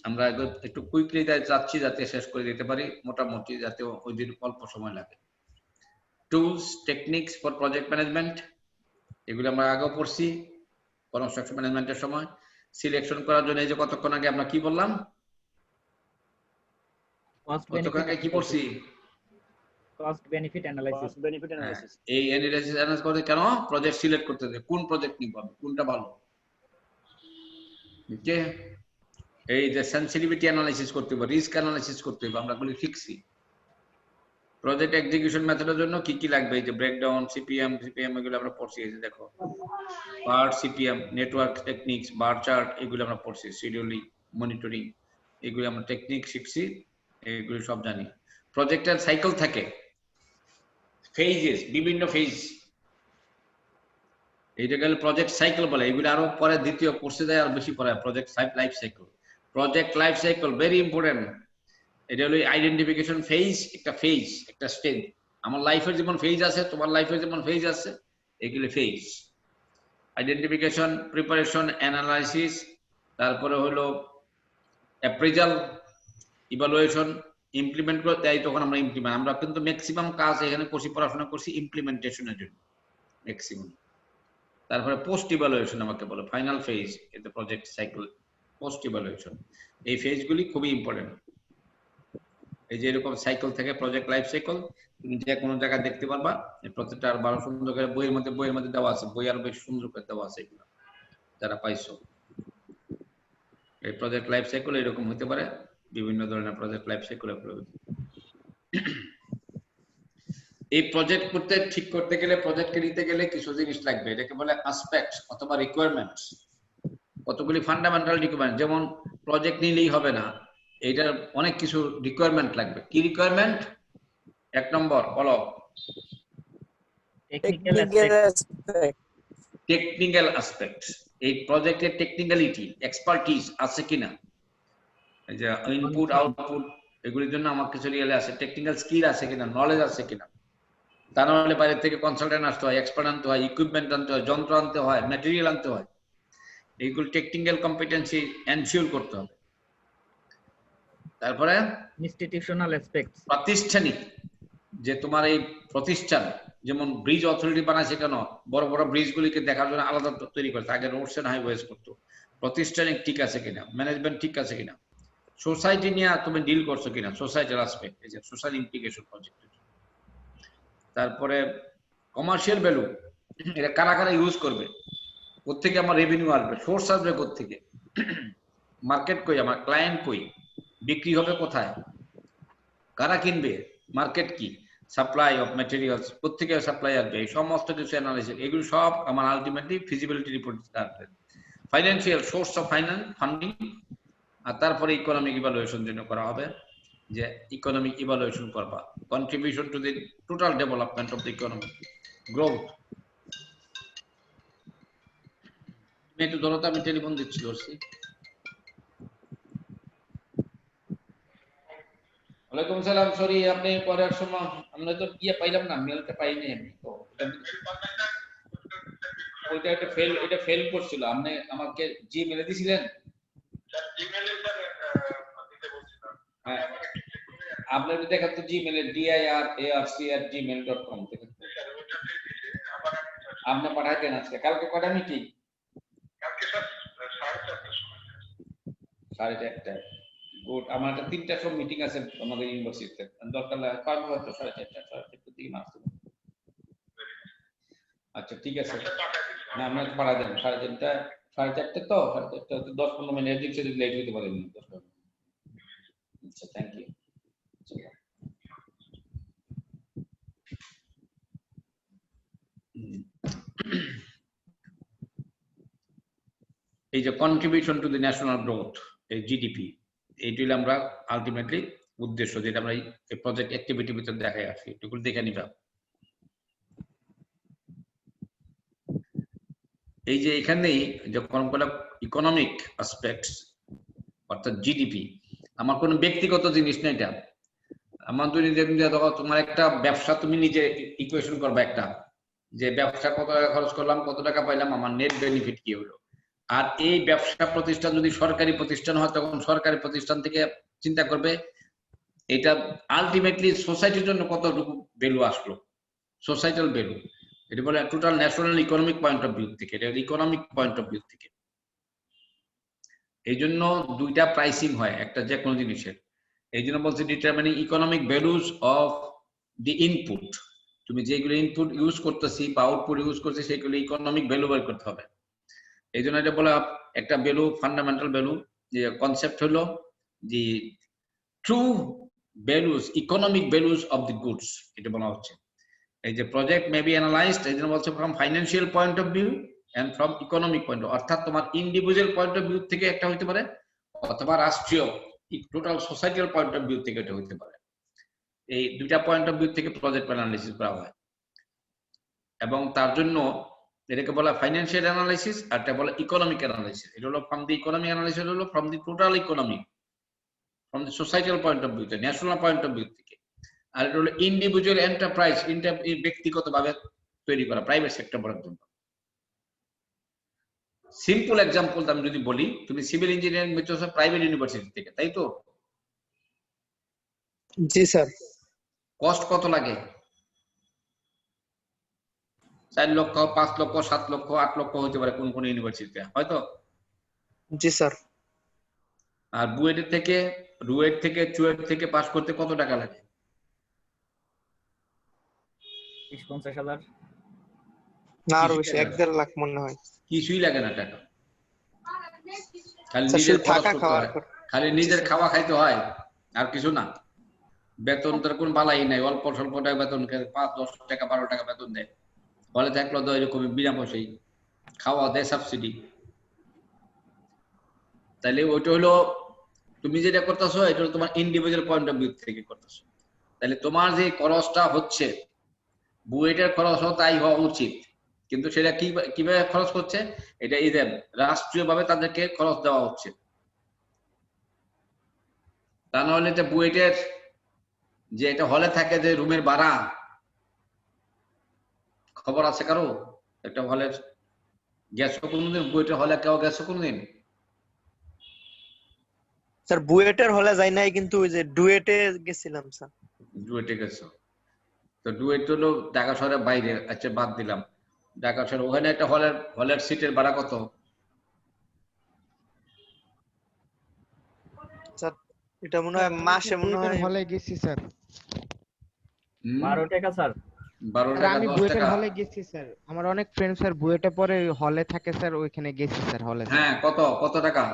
আমরা একটু কুইকলি যাচ্ছি যাতে শেষ করে দিতে পারি মোটামুটি, যাতে ওই দিন অল্প সময় লাগে। Tools, techniques for project management, এগুলো আমরা আগেও পড়ছি কনস্ট্রাকশন ম্যানেজমেন্টের সময়। সিলেকশন করার জন্য এই যে কতক্ষণ আগে আমরা কি বললাম, কতক্ষণ আগে কি পড়ছি? Cost benefit analysis. এই অ্যানালাইসিস করতে কেন? প্রজেক্ট সিলেক্ট করতে হবে, কোন প্রজেক্ট নিব আমি, কোনটা ভালো। ওকে, এই যে সেনসিটিভিটি অ্যানালাইসিস করতে হবে, রিস্ক অ্যানালাইসিস করতে হবে, আমরা গুলি শিখছি। প্রজেক্ট এক্সিকিউশন মেথডের জন্য কি কি লাগবে, এই যে ব্রেকডাউন, সিপিএম এগুলো আমরা পড়ছি। এই যে দেখো part CPM, network techniques, bar chart, এগুলো আমরা পড়ছি। শিডিউলিং, মনিটরিং, এগুলো আমরা টেকনিক শিখছি, এগুলো সব জানি। প্রজেক্টের সাইকেল থাকে, ফেজেস, বিভিন্ন ফেজ, এইটা গেলে প্রজেক্ট সাইকেল বলে। এগুলো আরো পরে দ্বিতীয় কোর্সে যায় আর বেশি পড়ায়, project life cycle. Project life cycle very important. এটা হলো আইডেন্টিফিকেশন ফেজ, একটা ফেজ, একটা স্টেজ। আমার লাইফের যেমন ফেজ আছে, তোমার লাইফের যেমন ফেজ আছে, এগুলো ফেজ। আইডেন্টিফিকেশন, প্রিপারেশন, অ্যানালাইসিস, তারপরে হলো অ্যাপ্রেজাল, ইভালুয়েশন, ইমপ্লিমেন্ট করতে তাই তখন আমরা ইমপ্লিমেন্ট, আমরা কিন্তু ম্যাক্সিমাম কাজ এখানে করছি, পড়াশোনা করছি ইমপ্লিমেন্টেশনের জন্য ম্যাক্সিমাম। তারপরে পোস্ট ইভালুয়েশন আমাকে বলে final phase in the project cycle, post evaluation. এই ফেজগুলি খুবই ইম্পর্টেন্ট। এই যে এরকম সাইকেল থেকে প্রজেক্ট লাইফ সাইকেল তুমি যে কোনো জায়গায় দেখতে পারবা, প্রত্যেকটা আর 12 সুন্দর করে বইয়ের মধ্যে দেওয়া আছে, বই আরো বেশ সুন্দর করে দেওয়া আছে এগুলো যারা পাইছো। এই প্রজেক্ট লাইফ সাইকেল এরকম হতে পারে, বিভিন্ন ধরনের প্রজেক্ট লাইফ সাইকেল। এই প্রজেক্ট করতে ঠিক করতে গেলে, প্রজেক্টকে নিতে গেলে কিছু জিনিস লাগবে, এটাকে বলে অ্যাসপেক্টস অথবা রিকোয়ারমেন্টস, কতগুলি ফান্ডামেন্টাল রিকোয়ারমেন্ট। যেমন প্রজেক্ট নিলেই হবে না, এইটার অনেক কিছু রিকোয়ারমেন্ট লাগবে। কি রিকোয়ারমেন্ট? এক নম্বর বলো, টেকনিক্যাল অ্যাসপেক্ট। এই প্রজেক্টের টেকনিক্যালিটি, এক্সপার্টিস আছে কিনা, এই যে ইনপুট আউটপুট এগুলির জন্য আমার কিছু রিয়েল আছে, টেকনিক্যাল স্কিল আছে কিনা, নলেজ আছে কিনা। তা না হলে বাইরে থেকে কনসালটেন্ট আসতে হয়, এক্সপার্ট আনতে হয়, ইকুইপমেন্ট আনতে হয়, যন্ত্র আনতে হয়, ম্যাটেরিয়াল আনতে হয়। এইগুলো টেকনিক্যাল কম্পিটেন্সি এনশিওর করতে হবে। তারপরে ইনস্টিটিউশনাল অ্যাসপেক্টস, প্রাতিষ্ঠানিক, যে তোমার এই প্রতিষ্ঠান, যেমন ব্রিজ অথরিটি বানাইছে কেন, বড় বড় ব্রিজগুলিকে দেখার জন্য আলাদা তৈরি করছে, আগে রোডস এন্ড হাইওয়েজ করতো। প্রতিষ্ঠানিক ঠিক আছে কিনা, ম্যানেজমেন্ট ঠিক আছে কিনা, সোসাইটি নিয়ে তুমি ডিল করছো কিনা, সোসাইটাল অ্যাসপেক্ট, এই যে সোশ্যাল ইমপ্লিকেশন প্রজেক্টের। তারপরে কমার্শিয়াল ভ্যালু, এটা কারা কারা ইউজ করবে, কোত্থেকে আমার রেভিনিউ আসবে, সোর্স আসবে কোত্থেকে, মার্কেট কই, আমার ক্লায়েন্ট কই, বিক্রি হবে কোথায়, কারা কিনবে, মার্কেট কি, সাপ্লাই অফ ম্যাটেরিয়ালস কোত্থেকে সাপ্লাই আসবে, এই সমস্ত কিছু অ্যানালাইসিস, এগুলো সব আমার আলটিমেটলি ফিজিবিলিটি রিপোর্ট আসবে। ফাইন্যান্সিয়াল সোর্স অফ ফান্ডিং, আর তারপরে ইকোনমিক ইভালুয়েশন জন্য করা হবে, যে ইকোনমিক ইভালুয়েশন করবা, contribution to the total development of the economy growth. তুমি একটু ধরো তো, আমি টেলিফোন দিচ্ছি, ধরছি। ওয়ালাইকুম সালাম, সরি আপনি পরের সময় আমরা তো ইয়ে পাইলাম না, মেলটা পাইনি আমি, তো ওইটা একটা ফেল, এটা ফেল করছিল। আপনি আমাকে জি মেলে দিছিলেন, হ্যাঁ আপনার দেখার তো জিমেলে dir@arc@gmail.com থেকে আপনি পাঠাইতেন। আজকে কালকে কটা মিটিং? কালকে স্যার 4:30। গুড, আমার 3টার সময় মিটিং আছে আমাদের ইউনিভার্সিটিতে, দরকার পারবো হয়তো 4:30 দিকে মারতে। আচ্ছা ঠিক আছে, না আমরা পাঠা দেন 3:30, 4:30 তো 4:30 10-15 মিনিট এদিক সেদিক লেট হতে পারে। আচ্ছা থ্যাংক ইউ। এই যে contribution to the national growth, এই জিডিপি, এইটি আমরা আলটিমেটলি উদ্দেশ্য, যেটা আমরা এই প্রজেক্ট অ্যাক্টিভিটির ভিতরে দেখাই আসি, এটুকু দেখে নিবা। এই যে এখানেই যখন বলা ইকোনমিক অ্যাসপেক্টস অর্থাৎ জিডিপি, আমার কোনো ব্যক্তিগত জিনিস না, এটা আমার তো নিজে তোমার একটা ব্যবসা, তুমি নিজে ইকুয়েশন করবা একটা, যে ব্যবসা কত টাকা খরচ করলাম, কত টাকা পাইলাম, আমার নেট বেনিফিট কি হলো। আর এই ব্যবসা প্রতিষ্ঠান যদি সরকারি প্রতিষ্ঠান হয়, তখন সরকারি প্রতিষ্ঠান থেকে চিন্তা করবে এটা আলটিমেটলি সোসাইটির জন্য কতটুকু ভ্যালু আসলো, সোসাইটাল ভ্যালু। এটা বলে total national economic point of view থেকে, এটা ইকোনমিক পয়েন্ট অফ ভিউ থেকে। এই জন্য দুইটা প্রাইসিং হয় একটা যে কোনো জিনিসের। এই জন্য বলছে determining economic values of the input, তুমি যেগুলো ইনপুট ইউজ করতেছি বা আউটপুট ইউজ করছি সেগুলো ইকোনমিক ভ্যালু বের করতে হবে। এই জন্য এটা বলা একটা ভ্যালু, ফান্ডামেন্টাল ভ্যালু, যে কনসেপ্ট হলো the true values, economic values of the goods, এটা বলা হচ্ছে। এই যে প্রজেক্ট মে বি অ্যানালাইজড, এই জন্য বলছে from financial point of view and from economic point, অর্থাৎ তোমার ইন্ডিভিজুয়াল পয়েন্ট অফ ভিউ থেকে একটা হইতে পারে, অথবা রাষ্ট্রীয় total societal point of view থেকে এটা হইতে পারে। এই দুইটা পয়েন্ট অফ ভিউ থেকে প্রজেক্ট অ্যানালাইসিস করা হয়, এবং তার জন্য এটাকে বলা ফাইন্যান্সিয়াল অ্যানালাইসিস, আর এটা বলা ইকোনমিক অ্যানালাইসিস। এটা হলো ফ্রম দি ইকোনমিক অ্যানালাইসিস হলো from the total economy, from the societal point of view, national point of view থেকে। আর এটা হলো ইন্ডিভিজুয়াল এন্টারপ্রাইজ, ব্যক্তিগতভাবে তৈরি করা, প্রাইভেট সেক্টর পর্যন্ত। সিম্পল এক্সাম্পল আমি যদি বলি, তুমি সিভিল ইঞ্জিনিয়ারিং নিতেছো প্রাইভেট ইউনিভার্সিটি থেকে, তাই তো? জি স্যার। কস্ট কত লাগে? 4 লক্ষ, 5 লক্ষ, 7 লক্ষ, 8 লক্ষ হতে পারে কোন কোন ইউনিভার্সিটিতে, হয়তো? জি স্যার। আর রুয়েট থেকে চুয়েট থেকে পাস করতে কত টাকা লাগে? 30-50 হাজার। না আরো বেশি, 1-1.5 লাখ মনে হয়। কিছুই লাগে না টাকা, খালি স্যার, নিজের শুধু খরচ থাকা করতে খাওয়ার হয়, খরচ। খালি নিজের খাওয়া খাইতে হয়, আর কিছু না। বেতন তার কোন বালাই নাই, অল্প স্বল্প টাকা বেতন, 5-10 টাকা 12 টাকা বেতন দেয়। হলে থাকলো তো এরকম বিনা পয়সাই, খাওয়া দেয় সাবসিডি। তাহলে ওইটা হলো তুমি যেটা করতেছো, এটা হলো তোমার ইন্ডিভিজুয়াল পয়েন্ট অফ ভিউ থেকে করতেছো। তাহলে তোমার যে খরচটা হচ্ছে, বুয়েটের খরচ তাই হওয়া উচিত, কিন্তু সেটা কিভাবে খরচ করছে, এটা ইদেন রাষ্ট্রীয় ভাবে তাদেরকে খরচ দেওয়া হচ্ছে। তা নাহলে এটা বুয়েটের যে এটা হলে থাকে যে রুমের ভাড়া, খবর আছে কারো? একটা হলের গেছো কোনদিন? বুয়েটের হলে কেউ গেছো কোনদিন? স্যার বুয়েটের হলে যাই নাই, কিন্তু ওই যে ডুয়েটে গেছিলাম স্যার। ডুয়েটে গেছো? তো ডুয়েট হলো ঢাকা শহরের বাইরে, আচ্ছা বাদ দিলাম। ঢাকা শহর ওখানে একটা হলের সিটের ভাড়া কত? স্যার এটা মনে হয় মাসে মনে হয় হলে গেছি স্যার। 12 টাকা স্যার। 12 টাকা, আমি 10 বুয়েটের টাকা। হলে গেছি স্যার, আমার অনেক ফ্রেন্ড স্যার বুয়েটে পরে হলে থাকে স্যার, ওইখানে গেছি স্যার হলে। হ্যাঁ, কত টাকা?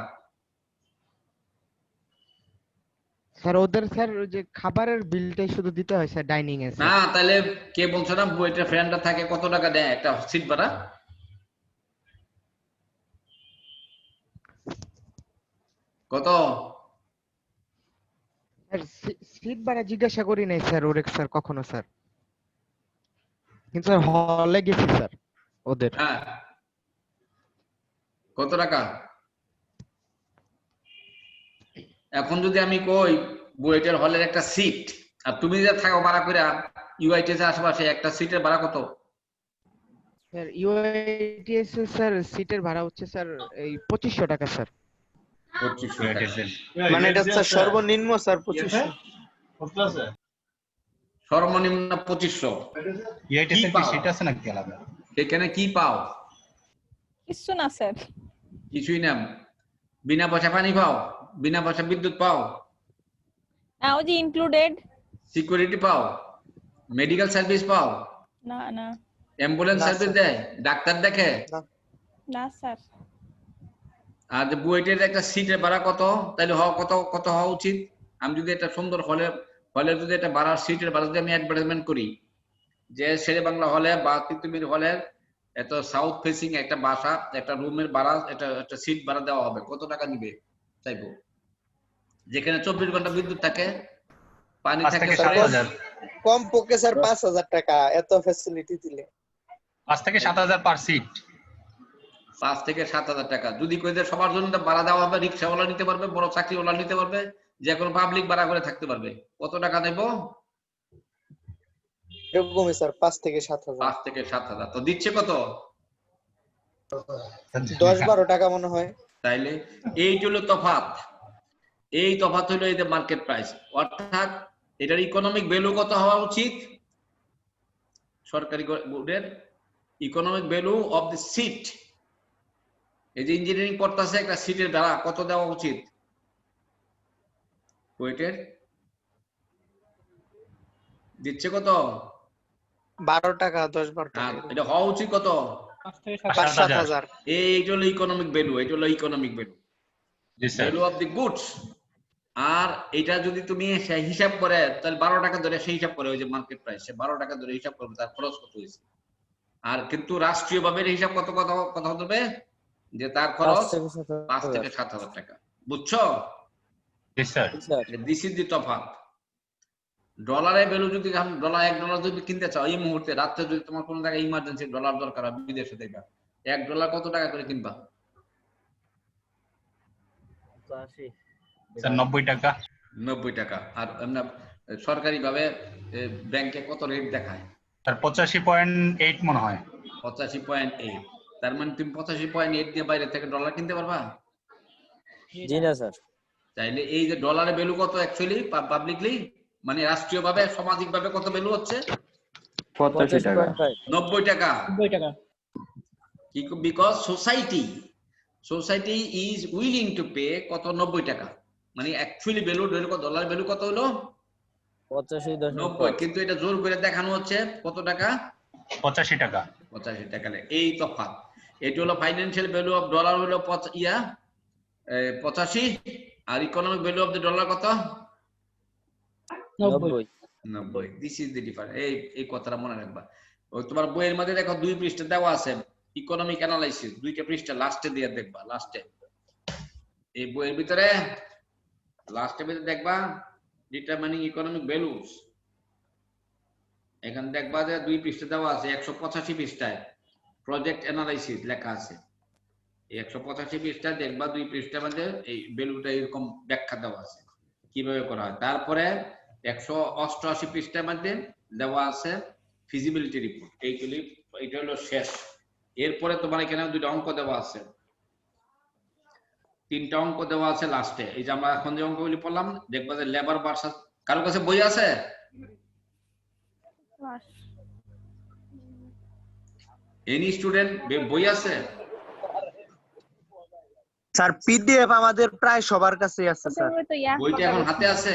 স্যার ওদের স্যার ওই যে খাবারের বিলটাই শুধু দিতে হয় স্যার, ডাইনিং এ না, তাহলে কে বলছো না বুয়েটের ফ্রেন্ডরা থাকে, কত টাকা দেয় একটা সিট ভাড়া? কত? স্যার সিট ভাড়া জিজ্ঞাসা করি নাই স্যার ওরে স্যার কখনো স্যার, কিন্তু স্যার হলে গেছি স্যার ওদের। হ্যাঁ, কত টাকা? এখন যদি আমি কই বুয়েটের হলের একটা সিট, আর তুমি যে থাকো ভাড়া করে ইউআইটিএস এর আশেপাশে, একটা সিটের ভাড়া কত? স্যার ইউআইটিএস এর স্যার সিটের ভাড়া হচ্ছে স্যার এই 2500 টাকা স্যার। 2500 টাকা, মানে এটা স্যার সর্বনিম্ন স্যার 2500। সর্বনিম্ন 2500। ইউআইটিএস এর কি সিট আছে নাকি আলাদা? এখানে কি পাও? কিছু না স্যার। কিছুই না। বিনা পয়সা পানি পাও? বিনা পয়সা বিদ্যুৎ পাও? না, ওই যে ইনক্লুডেড। সিকিউরিটি পাও? মেডিকেল সার্ভিস পাও? না না। অ্যাম্বুলেন্স সার্ভিস দেয়? ডাক্তার দেখে? না স্যার। আর যে বুয়েটের একটা সিটের ভাড়া কত, তাহলে কত হওয়া উচিত? আমি যদি একটা সুন্দর হলের যদি একটা ভাড়ার সিটের ভাড়া যদি আমি অ্যাডভার্টাইজমেন্ট করি যে শেরে বাংলা হলে বা তিতুমির হলের এত সাউথ ফেসিং একটা বাসা, একটা রুমের ভাড়া, একটা সিট ভাড়া দেওয়া হবে, কত টাকা নিবে চাইবো? যেখানে 24 ঘন্টা বিদ্যুৎ থাকে, পানি থাকে, কম পক্ষে স্যার 5000 টাকা এত ফ্যাসিলিটি দিলে। 5 থেকে 7000 পার সিট। 5 থেকে 7000 টাকা যদি কই যে সবার জন্য ভাড়া দেওয়া হবে, রিকশাওয়ালা নিতে পারবে, বড় চাকরিওয়ালা নিতে পারবে, যে কোনো পাবলিক ভাড়া করে থাকতে পারবে, কত টাকা দেব? এরকমই স্যার 5 থেকে 7000। 5 থেকে 7000। তো দিচ্ছে কত? 10-12 টাকা মনে হয়। তাইলে এই হলো তফাৎ। এই তফাৎ হলো এই যে মার্কেট প্রাইস, অর্থাৎ এটার ইকোনমিক ভ্যালু কত হওয়া উচিত? সরকারি বোর্ডের economic value of the seat, এই যে ইঞ্জিনিয়ারিং পড়তেছে একটা সিটের ভাড়া কত দেওয়া উচিত বুয়েটের? দিচ্ছে কত? 12 টাকা, 10-12 টাকা। এটা হওয়া উচিত কত? 5-7,000। এইটা হলো ইকোনমিক ভ্যালু, এটা হলো economic value, value of the goods. আর এটা যদি তুমি হিসাব করে, তাহলে 12 টাকা ধরে সেই হিসাব করে, ওই যে মার্কেট প্রাইস, 12 টাকা ধরে হিসাব করবে তার খরচ কত হয়েছে। আর কিন্তু রাষ্ট্রীয় ভাবে হিসাব কত হবে, যে তার খরচ 5 থেকে 7000 টাকা। বুঝছো? দিস ইজ দি তফাৎ। ডলারের ভ্যালু যদি $1 যদি কিনতে চাও এই মুহূর্তে, রাত্রে যদি তোমার কোনো জায়গায় ইমার্জেন্সি ডলার দরকার হয়, বিদেশে দেখবা $1 কত টাকা করে কিনবা? 90 টাকা। 90 টাকা। আর এমনি সরকারি ভাবে ব্যাংকে কত রেট দেখায়? 85.8 মনে হয়। 85.8। তার মানে তুমি 85.8 দিয়ে বাইরে থেকে ডলার কিনতে পারবা? জি না স্যার। তাইলে এই যে ডলারের ভ্যালু কত অ্যাকচুয়ালি পাবলিকলি মানে রাষ্ট্রীয়ভাবে সামাজিকভাবে কত ভ্যালু হচ্ছে? 85 টাকা। 90 টাকা। 90 টাকা। Because society is willing to pay কত 90 টাকা। মানে অ্যাকচুয়ালি ভ্যালু কত ডলার ভ্যালু কত হলো? 85.90 কিন্তু এটা জোর করে দেখানো হচ্ছে কত টাকা? 85 টাকা। 85 টাকা। এই তফাৎ। এটা হলো ফাইন্যান্সিয়াল ভ্যালু অফ ডলার হলো 85 আর economic value of the dollar কত? 90। This is the difference. এই কথাটা মনে রাখবা। ওই তোমার বইয়ের মধ্যে দেখো 2 পৃষ্ঠা দেওয়া আছে ইকোনমিক অ্যানালাইসিস, 2টা পৃষ্ঠা লাস্টে দিয়ে দেখবা, লাস্টে এই বইয়ের ভিতরে লাস্টে দেখবা ডিটারমাইনিং ইকোনমিক ভ্যালুস। এখানে দেখবা যে 2 পৃষ্ঠা দেওয়া আছে, 185 পৃষ্ঠায় প্রজেক্ট অ্যানালাইসিস লেখা আছে। এই 185 পৃষ্ঠায় দেখবা 2 পৃষ্ঠার মধ্যে এই ভ্যালুটা এরকম ব্যাখ্যা দেওয়া আছে কিভাবে করা হয়। তারপরে 188 পৃষ্ঠার মধ্যে দেওয়া আছে ফিজিবিলিটি রিপোর্ট। এইটা হলো শেষ। এরপরে তোমার এখানে 2টা অঙ্ক দেওয়া আছে, 3টা অঙ্ক দেওয়া আছে লাস্টে। এই যে আমরা এখন যে অঙ্কগুলি পড়লাম দেখবা যে লেবার ভার্সাস, কারো কাছে বই আছে? এনি স্টুডেন্ট বই আছে? স্যার পিডিএফ আমাদের প্রায় সবার কাছেই আছে স্যার। বইটা এখন হাতে আছে?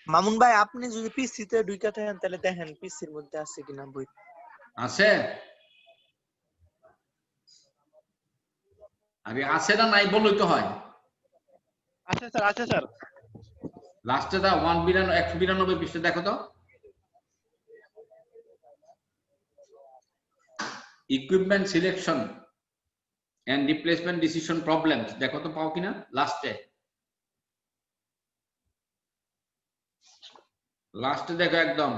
মামুন ভাই আপনি যদি পিসি তে ঢুকে থাকেন তাহলে দেখেন পিসির মধ্যে আছে কিনা বই। আছে? আরে আছে না নাই বললেই তো হয়। আছে স্যার, আছে স্যার। লাস্টে দা 192 পৃষ্ঠা দেখো তো। Equipment selection and replacement decision problems দেখো তো পাও কিনা লাস্টে। লাস্টে দেখো একদম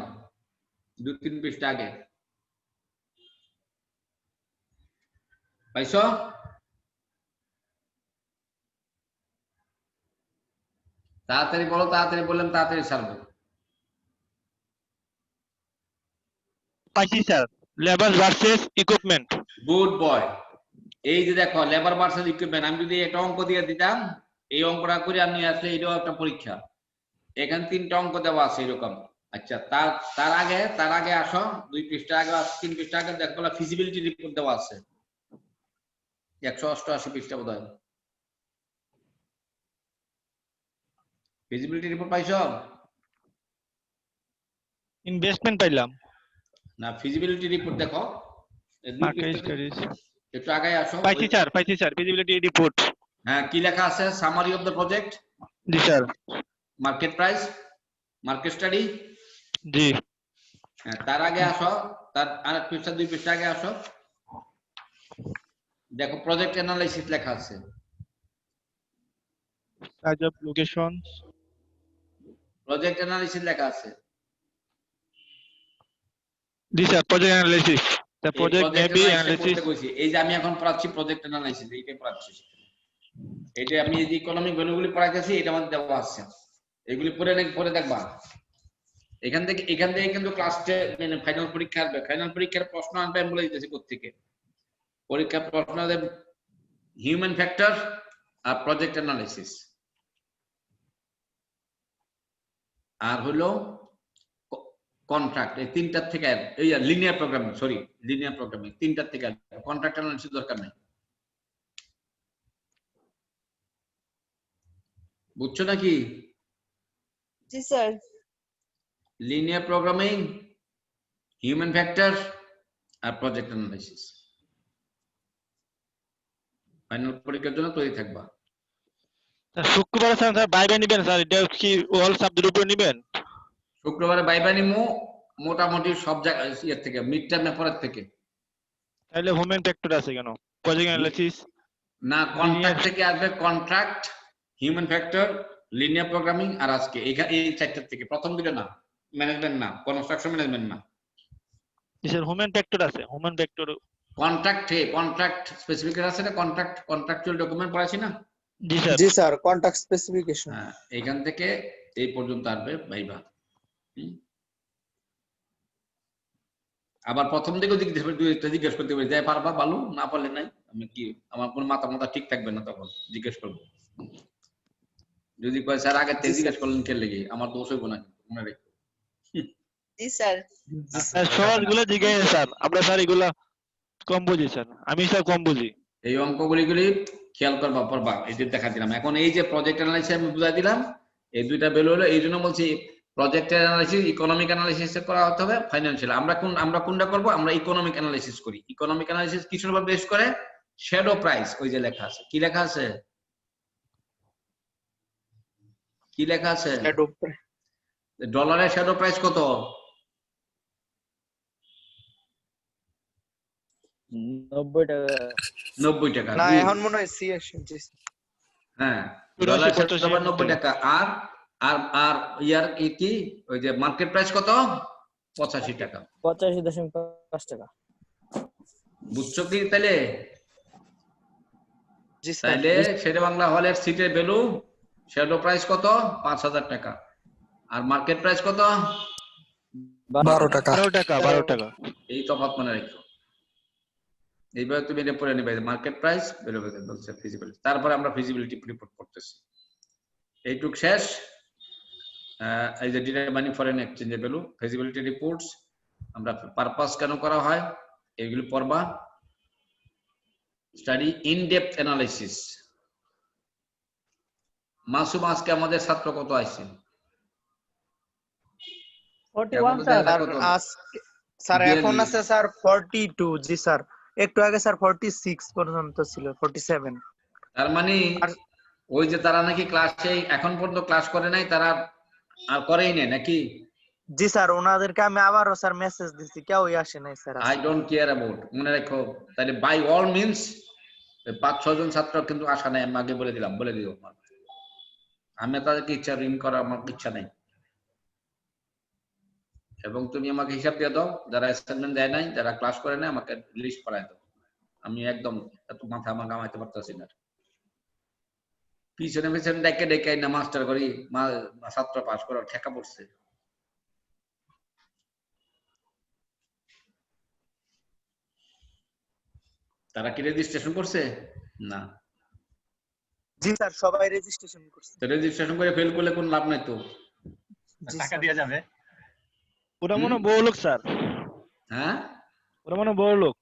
2-3 পৃষ্ঠা আগে পাইছো? তাড়াতাড়ি বলো, তাড়াতাড়ি বললাম তাড়াতাড়ি ছাড়বো। পাইছি sir, labour versus equipment. Good boy. এই যে দেখো লেবার ভার্সেস ইকুইপমেন্ট, আমি যদি একটা অঙ্ক দিয়ে দিতাম এই অঙ্কটা করে আমি আসলে এটাও একটা পরীক্ষা। এখানে 3টা অঙ্ক দেওয়া আছে এরকম। আচ্ছা তার আগে আসো 2 পৃষ্ঠা আগে, 3 পৃষ্ঠা আগে দেখো ফিজিবিলিটি রিপোর্ট দেওয়া আছে 188 পৃষ্ঠা বোধহয়। ফিজিবিলিটি রিপোর্ট পাইছো? ইনভেস্টমেন্ট পাইলাম না, ফিজিবিলিটি রিপোর্ট দেখো একটু আগে আসো। পাইছি স্যার ফিজিবিলিটি রিপোর্ট। হ্যাঁ, কি লেখা আছে? Summary of the project. জি sir. Market price, market study. জি। হ্যাঁ, তার আগে আসো, তার আরেক পৃষ্ঠা 2 পৃষ্ঠা আগে আসো, দেখো প্রজেক্ট অ্যানালাইসিস লেখা আছে। Size of locations, project analysis লেখা আছে। জি sir, project analysis, the project may be analysis. এই যে আমি এখন পড়াচ্ছি প্রজেক্ট অ্যানালাইসিস, এইটাই পড়াচ্ছি। এইটা আমি এই যে ইকোনমিক ভ্যালুগুলি পড়াইতেছি এটা আমাদের দেওয়া আছে, এগুলি পড়ে দেখবা। এখান থেকে কিন্তু ক্লাস মানে ফাইনাল পরীক্ষার প্রশ্ন আনবে আমি বলে দিতেছি কোত্থেকে। পরীক্ষার প্রশ্ন দেব হিউম্যান ফ্যাক্টর আর প্রজেক্ট অ্যানালাইসিস, আর হলো কন্ট্রাক্ট। এই 3টার থেকে এই লিনিয়ার প্রোগ্রামিং, লিনিয়ার প্রোগ্রামিং 3টার থেকে কন্ট্রাক্ট অ্যানালাইসিস দরকার নাই। বুঝছো নাকি? জি sir. Linear programming, human factor আর প্রজেক্ট অ্যানালাইসিস। ফাইনাল পরীক্ষার জন্য তৈরি থাকবা। শুক্রবারে স্যার বাইবা নেবেন স্যার? এটা কি অল সাবজেক্টের উপর নেবেন? শুক্রবারে বাইবা নিমু মোটামুটি সব জায়গায় ইয়ার থেকে, মিড টার্মের পরের থেকে। তাহলে হিউম্যান ফ্যাক্টর আছে কেন? প্রজেক্ট অ্যানালাইসিস না, কন্ট্রাক্ট থেকে আসবে। Contract, human factor, linear programming আর আজকে এই 4টার থেকে। প্রথম দুটো না, ম্যানেজমেন্ট না, কনস্ট্রাকশন ম্যানেজমেন্ট না। স্যার হিউম্যান ফ্যাক্টর আছে, হিউম্যান ফ্যাক্টর কন্ট্রাক্ট স্পেসিফিকেশন আছে না, কন্ট্রাকচুয়াল ডকুমেন্ট পড়াইছি না? জি স্যার, কন্ট্রাক্ট স্পেসিফিকেশন। হ্যাঁ, এখান থেকে এই পর্যন্ত আসবে ভাইবা। আবার প্রথম দিকে জিজ্ঞেস করতে পারি, যাই পারবা ভালো, না পারলে নাই। আমি কি আমার কোন মাথা ঠিক থাকবে না, তখন জিজ্ঞেস করবো। যদি কয় স্যার আগে থেকে জিজ্ঞেস করলেন কে লেগে, আমার দোষ হইব না, মনে রেখো। জি স্যার। সহজগুলো জিজ্ঞেস স্যার, আমরা স্যার এগুলা কম বুঝি স্যার, আমি স্যার কম বুঝি। এই অঙ্কগুলি খেয়াল করবা, পড়বা। এই যে দেখা দিলাম এখন, এই যে প্রজেক্ট অ্যানালাইসিস আমি বুঝাই দিলাম, এই দুইটা ভ্যালু হলো। এই জন্য বলছি প্রজেক্ট অ্যানালাইসিস ইকোনমিক অ্যানালাইসিস করা হতে হবে, ফাইনান্সিয়াল। আমরা কোনটা করব? আমরা ইকোনমিক অ্যানালাইসিস করি। ইকোনমিক অ্যানালাইসিস কিসের উপর বেস করে? Shadow price. ওই যে লেখা আছে, কি লেখা আছে? কি লেখা আছে? Shadow price. ডলারের শ্যাডো প্রাইস কত? 90 টাকা। 90 টাকা না, এখন মনে হয় সিএস। হ্যাঁ, ডলার 90 টাকা। আর আর আর ইয়ার কি ওই যে মার্কেট প্রাইস কত? 85 টাকা। 85.5 টাকা। বুঝছো কি তাহলে? জি স্যার। তাহলে শেরে বাংলা হলের সিটের ভ্যালু শ্যাডো প্রাইস কত? 5000 টাকা। আর মার্কেট প্রাইস কত? 12 টাকা। 12 টাকা। এই তফাৎ মনে রাখো। এইভাবে তুমি এটা পড়ে নেবে, মার্কেট প্রাইস ভ্যালু বলছে ফিজিবিলিটি। তারপরে আমরা ফিজিবিলিটি রিপোর্ট করতেছি। এইটুক শেষ। এই যে ডিটারমাইনিং ফরেন এক্সচেঞ্জের ভ্যালু, ফিজিবিলিটি রিপোর্টস, আমরা পারপাস কেন করা হয় এগুলো পড়বা। Study in depth analysis. Masum আজকে আমাদের ছাত্র কত আছে? 41 স্যার। স্যার এখন আছে স্যার 42। জি স্যার, একটু আগে স্যার 46 পর্যন্ত ছিল, 47। তার মানে ওই যে তারা নাকি ক্লাসে এখন পর্যন্ত ক্লাস করে নাই, তারা আর করেই নাই নাকি? জি স্যার, ওনাদেরকে আমি আবারও স্যার মেসেজ দিছি, কেউই আসে নাই sir. I don't care about, মনে রাখো। তাহলে বাই অল মিনস 5-6 জন ছাত্র কিন্তু আসা নাই, আমি আগে বলে দিলাম, বলে দিও। আমি তাদেরকে ইচ্ছা রিং করার আমার ইচ্ছা নাই। এবং তুমি আমাকে হিসাব দিয়ে দাও, যারা অ্যাসাইনমেন্ট দেয় নাই, যারা ক্লাস করে নাই, আমাকে লিস্ট করায় দাও। আমি একদম এত মাথা আমার কামাইতে পারতেছি না। পিছনে পিছনে ডেকে ডেকে না মাস্টার করি, ছাত্র পাস করার ঠেকা পড়ছে। তারা কি রেজিস্ট্রেশন করছে? না। জি স্যার, সবাই রেজিস্ট্রেশন করছে। তো রেজিস্ট্রেশন করে ফেল করলে কোনো লাভ নাই তো। টাকা দেয়া যাবে? ওরা মনে বড় লোক স্যার। হ্যাঁ, ওরা মনে বড় লোক।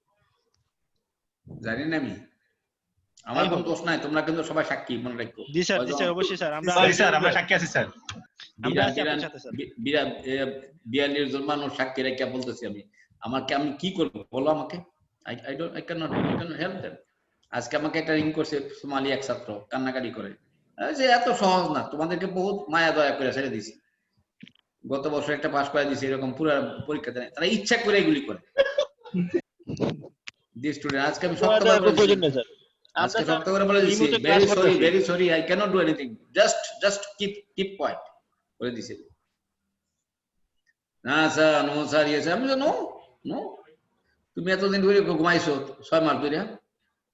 জানি না আমি, আমার কোনো দোষ নাই। তোমরা কিন্তু সবাই সাক্ষী, মনে রাখো। জি স্যার, জি স্যার, অবশ্যই স্যার। আমরা সাক্ষী আছি স্যার। আমরা আছি আপনার সাথে স্যার। 42 জন মানুষ সাক্ষী রেখে বলতেছি আমি। আমি কি করব বলো আমাকে? I cannot help them. আজকে আমাকে একটা রিং করছে সোমালি এক ছাত্র, কান্নাকাটি করে। যে এত সহজ না, তোমাদেরকে বহুত মায়া দয়া করে ছেড়ে দিছি। গত বছর একটা পাস করে দিছি, এরকম পুরো পরীক্ষা দেয়। তারা ইচ্ছা করে এগুলি করে। দি স্টুডেন্ট, আজকে আমি সত্য করে বলছি। আজকে সত্য করে বলে দিছি, very sorry, I cannot do anything. Just keep quiet বলে দিছি। না স্যার, নো স্যার, ইয়েস। আমি নো। তুমি এতদিন ধরে ঘুমাইছো 6 মাস ধরে,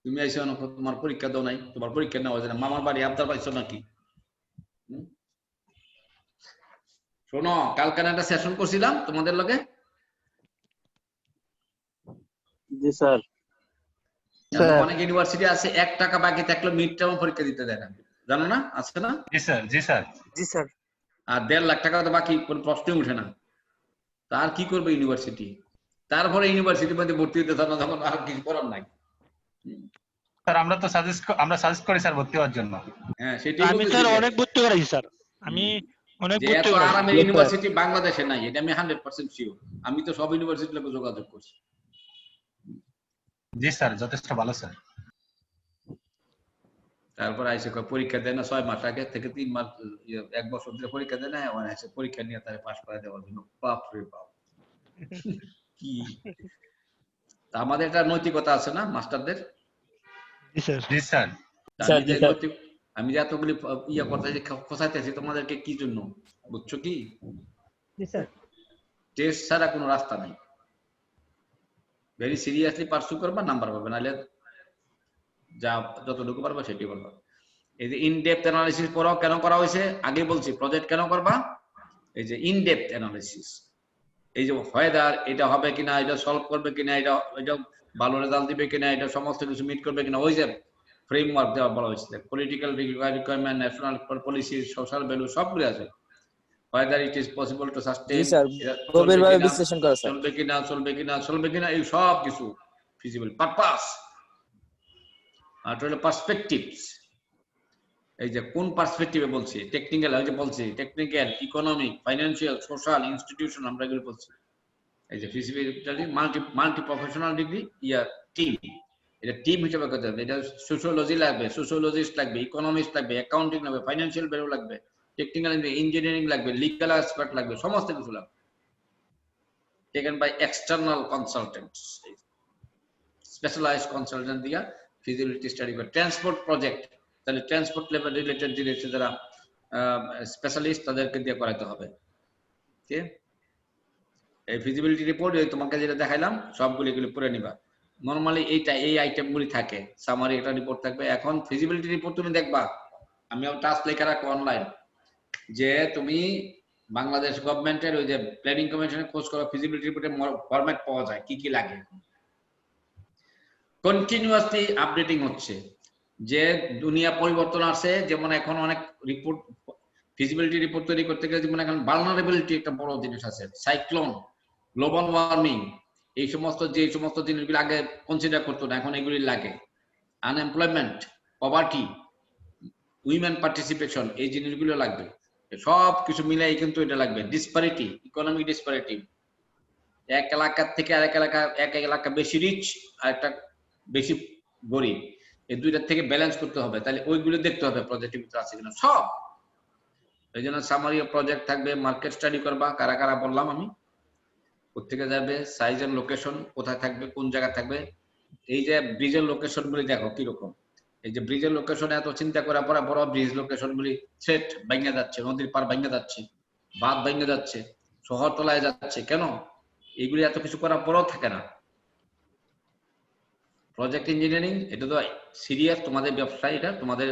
তুমি আইছো না, তোমার পরীক্ষা দাও নাই, তোমার পরীক্ষা নেওয়া যায় না, মামার বাড়ি আবদার পাইছো নাকি? শোনো, কালকে একটা সেশন করছিলাম তোমাদের লগে। জি স্যার। অনেক ইউনিভার্সিটি আছে 1 টাকা বাকি থাকলে মিড টার্ম পরীক্ষা দিতে দেয় না, জানো না? আছে না? জি স্যার, জি স্যার, জি স্যার। আর 1.5 লাখ টাকা তো বাকি, কোন প্রশ্নই উঠে না। তার কি করবে ইউনিভার্সিটি? তারপরে ইউনিভার্সিটির মধ্যে ভর্তি হতে চান না, তখন আর কিছু করার নাই। স্যার আমরা সাজেস্ট করি স্যার ভর্তি হওয়ার জন্য। হ্যাঁ, সেটাই আমি স্যার অনেক ভর্তি করাইছি স্যার। আমি অনেক ভর্তি করাইছি। আর আমি ইউনিভার্সিটি বাংলাদেশে নাই, এটা আমি 100% শিওর। আমি তো সব ইউনিভার্সিটির লোকে যোগাযোগ করছি। জি স্যার, যথেষ্ট ভালো স্যার। তারপর আইসে পরীক্ষা দেয় না, 6 মাস আগে থেকে 3 মাস 1 বছর ধরে পরীক্ষা দেয় না, ওখানে এসে পরীক্ষা নিয়ে তারে পাস করে দেওয়ার জন্য। বাপ রে বাপ, কি! তা আমাদের একটা নৈতিকতা আছে না মাস্টারদের? জি স্যার, জি স্যার। আমি যে এতগুলি করতেছি, খোঁচাইতেছি তোমাদেরকে কি জন্য, বুঝছো কি? জি স্যার। টেস্ট ছাড়া কোনো রাস্তা নাই। ভেরি সিরিয়াসলি পারসু করবা, নাম্বার পাবে, নাহলে যা যতটুকু পারবা সেটাই করবা। এই যে ইন ডেপথ অ্যানালিসিস পড়াও কেন করা হয়েছে? আগে বলছি, প্রজেক্ট কেন করবা? এই যে ইন ডেপথ অ্যানালিসিস। এই যে ওয়েদার এটা হবে কিনা, এটা সলভ করবে কিনা, এটা ভালো রেজাল্ট দিবে কিনা, এটা সমস্ত কিছু মিট করবে কিনা, ওই যে ফ্রেমওয়ার্ক দেওয়া বলা হয়েছিল, political requirement, national policy, social value সবগুলো আছে। whether it is possible to sustain, G sir, গভীরভাবে বিশ্লেষণ করা স্যার, চলবে কিনা এই সব কিছু ফিজিবল পারপাস। আর হলো পার্সপেক্টিভস, এই যে কোন পার্সপেক্টিভে বলছি, টেকনিক্যাল, ওই যে বলছি technical, economic, financial, social, institution, আমরা এগুলো বলছি। এই যে feasibility multi professional degree, team, এটা টিম হিসেবে করতে হবে। এটা সোশিওলজি লাগবে, সোশিওলজিস্ট লাগবে, ইকোনমিক্স লাগবে, অ্যাকাউন্টিং লাগবে, ফাইন্যান্সিয়াল ভ্যালু লাগবে, টেকনিক্যাল ইঞ্জিনিয়ারিং লাগবে, লিগ্যাল এক্সপার্ট লাগবে, সমস্ত কিছু লাগবে। Taken by external consultants, specialised consultant দিয়া ফিজিবিলিটি স্টাডি করে। ট্রান্সপোর্ট প্রজেক্ট, তাহলে ট্রান্সপোর্ট লেভেল রিলেটেড ডিরেক্টর যারা স্পেশালিস্ট তাদেরকে দিয়ে করাতে হবে। ওকে, এই ফিজিবিলিটি রিপোর্ট তোমাকে যেটা দেখাইলাম সবগুলো এগুলো পড়ে নিবা। নরমালি এই আইটেমগুলি থাকে, সামারি একটা রিপোর্ট থাকবে। এখন ফিজিবিলিটি রিপোর্ট তুমি দেখবা, আমি টাস্ক লেখা রাখবো অনলাইন, যে তুমি বাংলাদেশ গভর্নমেন্টের ওই যে প্ল্যানিং কমিশনে খোঁজ করো, ফিজিবিলিটি রিপোর্টের ফরম্যাট পাওয়া যায়, কি কি লাগে। কন্টিনিউয়াসলি আপডেটিং হচ্ছে, যে দুনিয়া পরিবর্তন আসছে। যেমন এখন অনেক রিপোর্ট, ফিজিবিলিটি রিপোর্ট তৈরি করতে গেলে যেমন এখন ভালনারেবিলিটি একটা বড় জিনিস আছে, সাইক্লোন, গ্লোবাল ওয়ার্মিং, এই সমস্ত জিনিসগুলো আগে কনসিডার করতো না, এখন এগুলি লাগে। আনএমপ্লয়মেন্ট, পভার্টি, উইমেন পার্টিসিপেশন, এই জিনিসগুলো লাগবে। সব কিছু মিলাই কিন্তু এটা লাগবে। ডিসপারিটি, ইকোনমিক ডিসপারিটি, এক এলাকার থেকে আরেক এলাকা বেশি রিচ আর একটা বেশি গরিব, এই দুইটার থেকে ব্যালেন্স করতে হবে। তাহলে ওইগুলো দেখতে হবে প্রজেক্টের ভিতরে আছে কিনা সব। এই জন্য সামারি প্রজেক্ট থাকবে, মার্কেট স্টাডি করবা, কারা কারা বললাম আমি, কোথেকে যাবে, সাইজ এন্ড লোকেশন, কোথায় থাকবে, কোন জায়গায় থাকবে। এই যে ব্রিজের লোকেশন গুলি দেখো কিরকম, এই যে ব্রিজের লোকেশন এত চিন্তা করার পরে বড় ব্রিজ লোকেশন গুলি থ্রেট ভেঙে যাচ্ছে, নদীর পার ভেঙে যাচ্ছে, বাঁধ ভেঙে যাচ্ছে, শহর তলায় যাচ্ছে, কেন? এইগুলি এত কিছু করার পরেও থাকে না। প্রজেক্ট ইঞ্জিনিয়ারিং এটা তো সিরিয়াস, তোমাদের ব্যবসা, এটা তোমাদের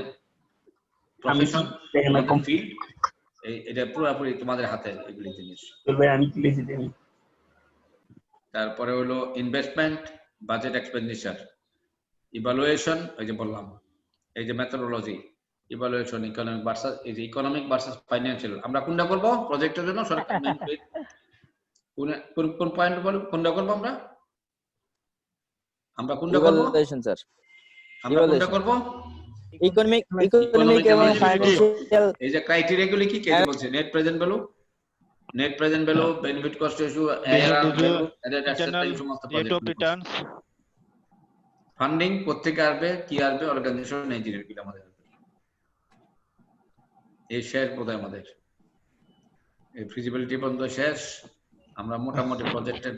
প্রফেশন, তোমাদের ফিল্ড, এটা পুরোপুরি তোমাদের হাতে এগুলি জিনিস। তারপরে হলো ইনভেস্টমেন্ট, বাজেট এক্সপেন্ডিচার, ইভালুয়েশন, ওই যে বললাম, এই যে মেথোডোলজি, ইভালুয়েশন, ইকোনমিক ভার্সাস, এই যে ইকোনমিক ভার্সাস ফাইন্যান্সিয়াল। আমরা কোনটা করব প্রজেক্টের জন্য? সরকার কোন পয়েন্ট বল, কোনটা করব আমরা কোনটা করব স্যার? আমরা কোনটা করব? ইকোনমিক এবং ফাইন্যান্সিয়াল। এই যে ক্রাইটেরিয়া গুলি কি কে বলছে? Net present value, net present value, benefit cost ratio, ARR value, এই সমস্ত প্রজেক্ট। ফান্ডিং কোথেকে আসবে, কি আসবে, অর্গানাইজেশন, এই জিনিসগুলো আমাদের এই শেয়ার কোথায় আমাদের এই ফিজিবিলিটি পর্যন্ত শেষ। আমরা মোটামুটি প্রজেক্টের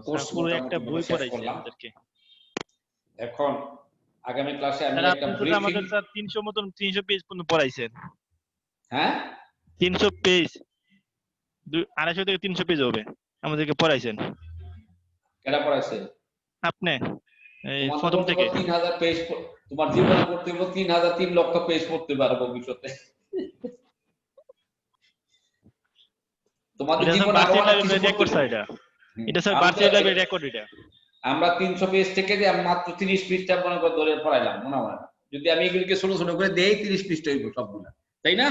কোর্স একটা বই পড়াইছি আমাদেরকে। এখন আগামী ক্লাসে আমি একটা ব্রিফিং, আমাদের স্যার 300 মতন 300 পেজ পর্যন্ত পড়াইছেন। হ্যাঁ 300 পেজ, 250 থেকে 300 পেজ হবে আমাদেরকে পড়াইছেন। কেডা পড়াইছে? আপনি এই প্রথম থেকে 3000 পেজ তোমার জীবনে পড়তে হবে, 3 লক্ষ পেজ পড়তে পারবো ভবিষ্যতে। তোমাদের জীবনে আরো অনেক কিছু রেকর্ড এটা, এটা স্যার ভার্চুয়াল লাইব্রেরি রেকর্ড। এটা আমরা 300 পেজ থেকে যে মাত্র 30 পৃষ্ঠা মনে করে ধরে পড়াইলাম মনে হয়। যদি আমি এগুলিকে ছোট ছোট করে দেই 30 পৃষ্ঠা হইব সবগুলা, তাই না?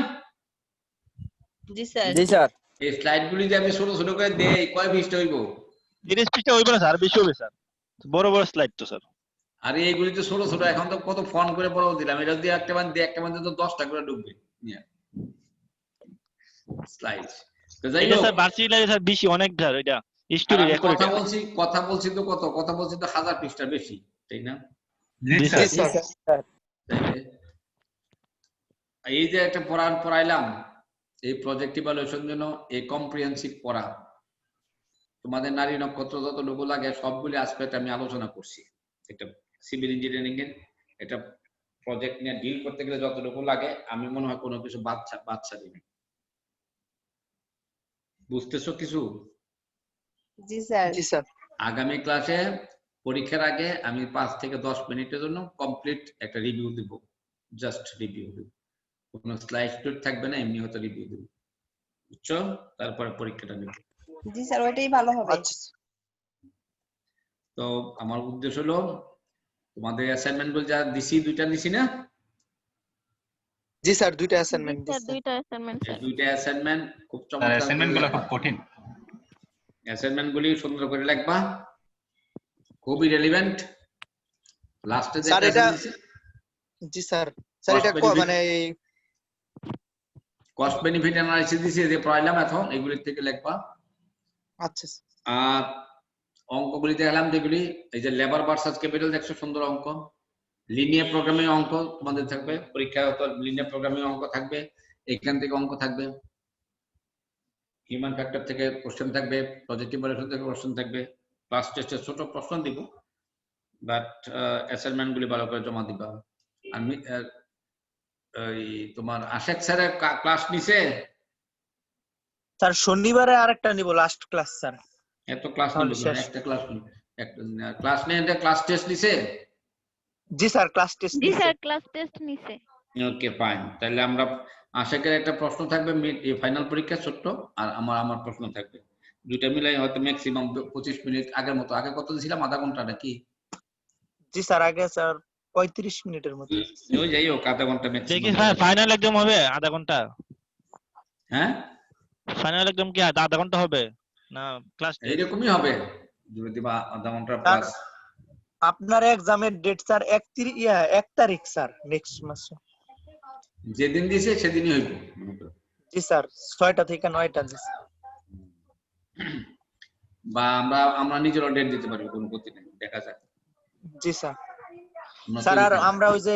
জি স্যার। জি স্যার। এই স্লাইডগুলি যে আমি ছোট ছোট করে দেই কয় পৃষ্ঠা হইব? 30 পৃষ্ঠা হইব না স্যার, বেশি হবে স্যার, বড় বড় স্লাইড তো স্যার। আরে এইগুলি তো ছোট ছোট, এখন তো কত ফন্ট করে বড় দিলাম, এটা দিয়ে একটা মানে তো 10টা করে ঢুকবে স্লাইড। এটা স্যার ভার্চুয়াল লাইব্রেরি স্যার বেশি অনেক স্যার, এটা হিস্টরি রেকর্ড। কথা বলছি তো কত কথা বলছি তো 1000 পৃষ্ঠা বেশি, তাই না? জি স্যার। এই যে একটা পড়াইলাম, এই প্রজেক্ট ইভালুয়েশন জন্য এই কম্প্রিহেনসিভ পড়া, তোমাদের নারী নক্ষত্র যতটুকু লাগে সবগুলি অ্যাসপেক্ট আমি আলোচনা করছি। একটা সিভিল ইঞ্জিনিয়ারিং এর এটা প্রজেক্ট নিয়ে ডিল করতে গেলে যতটুকু লাগে আমি মনে হয় কোনো কিছু বাচ্চা দিই। বুঝতেছো কিছু? জি স্যার। জি স্যার। আগামী ক্লাসে পরীক্ষার আগে আমি 5 থেকে 10 মিনিটের জন্য কমপ্লিট একটা রিভিউ দেব, জাস্ট রিভিউ দেব, কোনো স্লাইড থাকবে না, এমনি হয়তো রিভিউ দেব, বুঝছো? তারপরে পরীক্ষাটা নেব। জি স্যার ওইটাই ভালো হবে। তো আমার উদ্দেশ্য হলো তোমাদের অ্যাসাইনমেন্ট গুলো যা দিছি, দুইটা দিছি না? জি স্যার, দুইটা অ্যাসাইনমেন্ট দিছি। দুইটা অ্যাসাইনমেন্ট এই দুইটা অ্যাসাইনমেন্ট খুব স্যার চমৎকার। অ্যাসাইনমেন্ট গুলো খুব কঠিন। অ্যাসাইনমেন্ট গুলি সুন্দর করে লিখবা, খুবই রেলেভেন্ট। লাস্টে যে স্যার এটা দিছি, জি স্যার, স্যার এটা মানে কস্ট বেনিফিট অ্যানালাইসিস দিছি যে পড়াইলাম এখন, এগুলির থেকে লিখবা। আচ্ছা। আর অঙ্কগুলি দেখলাম যেগুলি, এই যে লেবার ভার্সাস ক্যাপিটাল দেখছো, সুন্দর অঙ্ক। লিনিয়ার প্রোগ্রামিং অঙ্ক তোমাদের থাকবে পরীক্ষায়, তো লিনিয়ার প্রোগ্রামিং অঙ্ক থাকবে, এখান থেকে অঙ্ক থাকবে, হিউম্যান ফ্যাক্টর থেকে কোশ্চেন থাকবে, প্রজেক্টিভ ভ্যালুয়েশন থেকে কোশ্চেন থাকবে। ক্লাস টেস্টে ছোট প্রশ্ন দিব, বাট অ্যাসাইনমেন্ট গুলি ভালো করে জমা দিবা। আমি এই তোমার আশেক স্যারের ক্লাস নিছে স্যার, শনিবারে আরেকটা নিব, লাস্ট ক্লাস স্যার। এত ক্লাস নিব, একটা ক্লাস নিব, একটা ক্লাস নেই, এটা ক্লাস টেস্ট নিছে। জি স্যার, ক্লাস টেস্ট জি স্যার, ক্লাস টেস্ট নিছে। ওকে ফাইন, তাহলে আমরা আশেকের একটা প্রশ্ন থাকবে ফাইনাল পরীক্ষা ছোট্ট, আর আমার প্রশ্ন থাকবে, দুইটা মিলাই হয়তো ম্যাক্সিমাম 25 মিনিট। আগের মতো, আগে কত দিছিলাম, আধা ঘন্টা নাকি? জি স্যার, আগে স্যার 35 মিনিটের মতো। ওই যাই হোক, আধা ঘন্টা ম্যাক্সিমাম। দেখি স্যার ফাইনাল এক্সাম হবে আধা ঘন্টা? হ্যাঁ, ফাইনাল এক্সাম কি আধা ঘন্টা হবে না ক্লাস এইরকমই হবে, যদি বা আধা ঘন্টা প্লাস। আপনার এক্সামের ডেট স্যার 1 তারিখ স্যার, নেক্সট মাসে। যেদিন দিছে সেদিনই হইব। জি স্যার, 6টা থেকে 9টা দিছে। বা আমরা নিজেরা ডেট দিতে পারি, কোনো ক্ষতি নেই, দেখা যাক। জি স্যার। স্যার আর আমরা ওই যে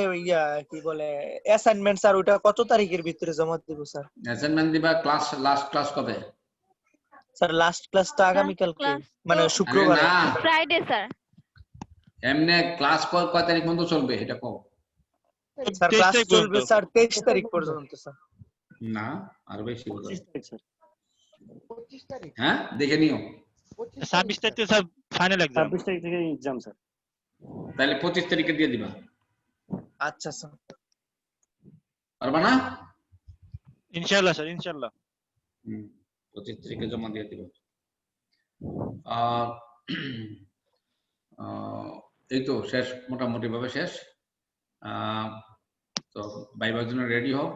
কি বলে অ্যাসাইনমেন্ট স্যার, ওটা কত তারিখের ভিতরে জমা দেব স্যার? অ্যাসাইনমেন্ট দিবা, ক্লাস লাস্ট ক্লাস কবে স্যার? লাস্ট ক্লাসটা আগামী কালকে, মানে শুক্রবার। Friday sir. এমনে ক্লাস কয় তারিখ পর্যন্ত চলবে এটা কও? স্যার ক্লাস চলবে স্যার 23 তারিখ পর্যন্ত স্যার। না, আর বেশি হবে। 25 তারিখ স্যার। 25 তারিখ। হ্যাঁ, দেখে নিও। 26 তারিখ থেকে স্যার ফাইনাল এক্সাম। 26 তারিখ থেকে এক্সাম স্যার। তাহলে 25 তারিখে দিয়ে দিবা। আচ্ছা স্যার। পারবা না? ইনশাআল্লাহ স্যার, ইনশাআল্লাহ। 25 তারিখে জমা দিয়ে দিবা। আর এই তো শেষ, মোটামুটি ভাবে শেষ। তো ভাইবার জন্য রেডি হও।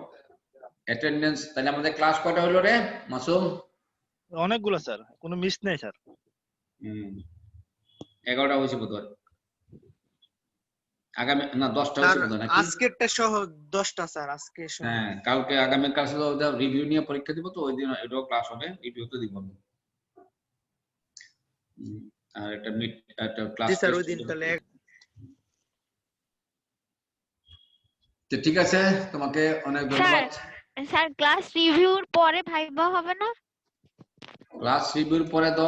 অ্যাটেন্ডেন্স, তাহলে আমাদের ক্লাস কয়টা হলো রে মাসুম? অনেকগুলো স্যার, কোনো মিস নেই স্যার। 11টা হয়েছে বোধহয়। আগামী না 10টা হয়েছে বোধহয় নাকি? আজকেরটা সহ 10টা স্যার, আজকে সহ। হ্যাঁ, কালকে আগামী ক্লাসে তো রিভিউ নিয়ে পরীক্ষা দিব, তো ওই দিন এটাও ক্লাস হবে, রিভিউ তো দিব না। আর একটা মিড একটা ক্লাস। জি স্যার, ওই দিন তাহলে। তো ঠিক আছে, তোমাকে অনেক ধন্যবাদ। স্যার ক্লাস রিভিউর পরে ভাইবা হবে না? ক্লাস রিভিউর পরে তো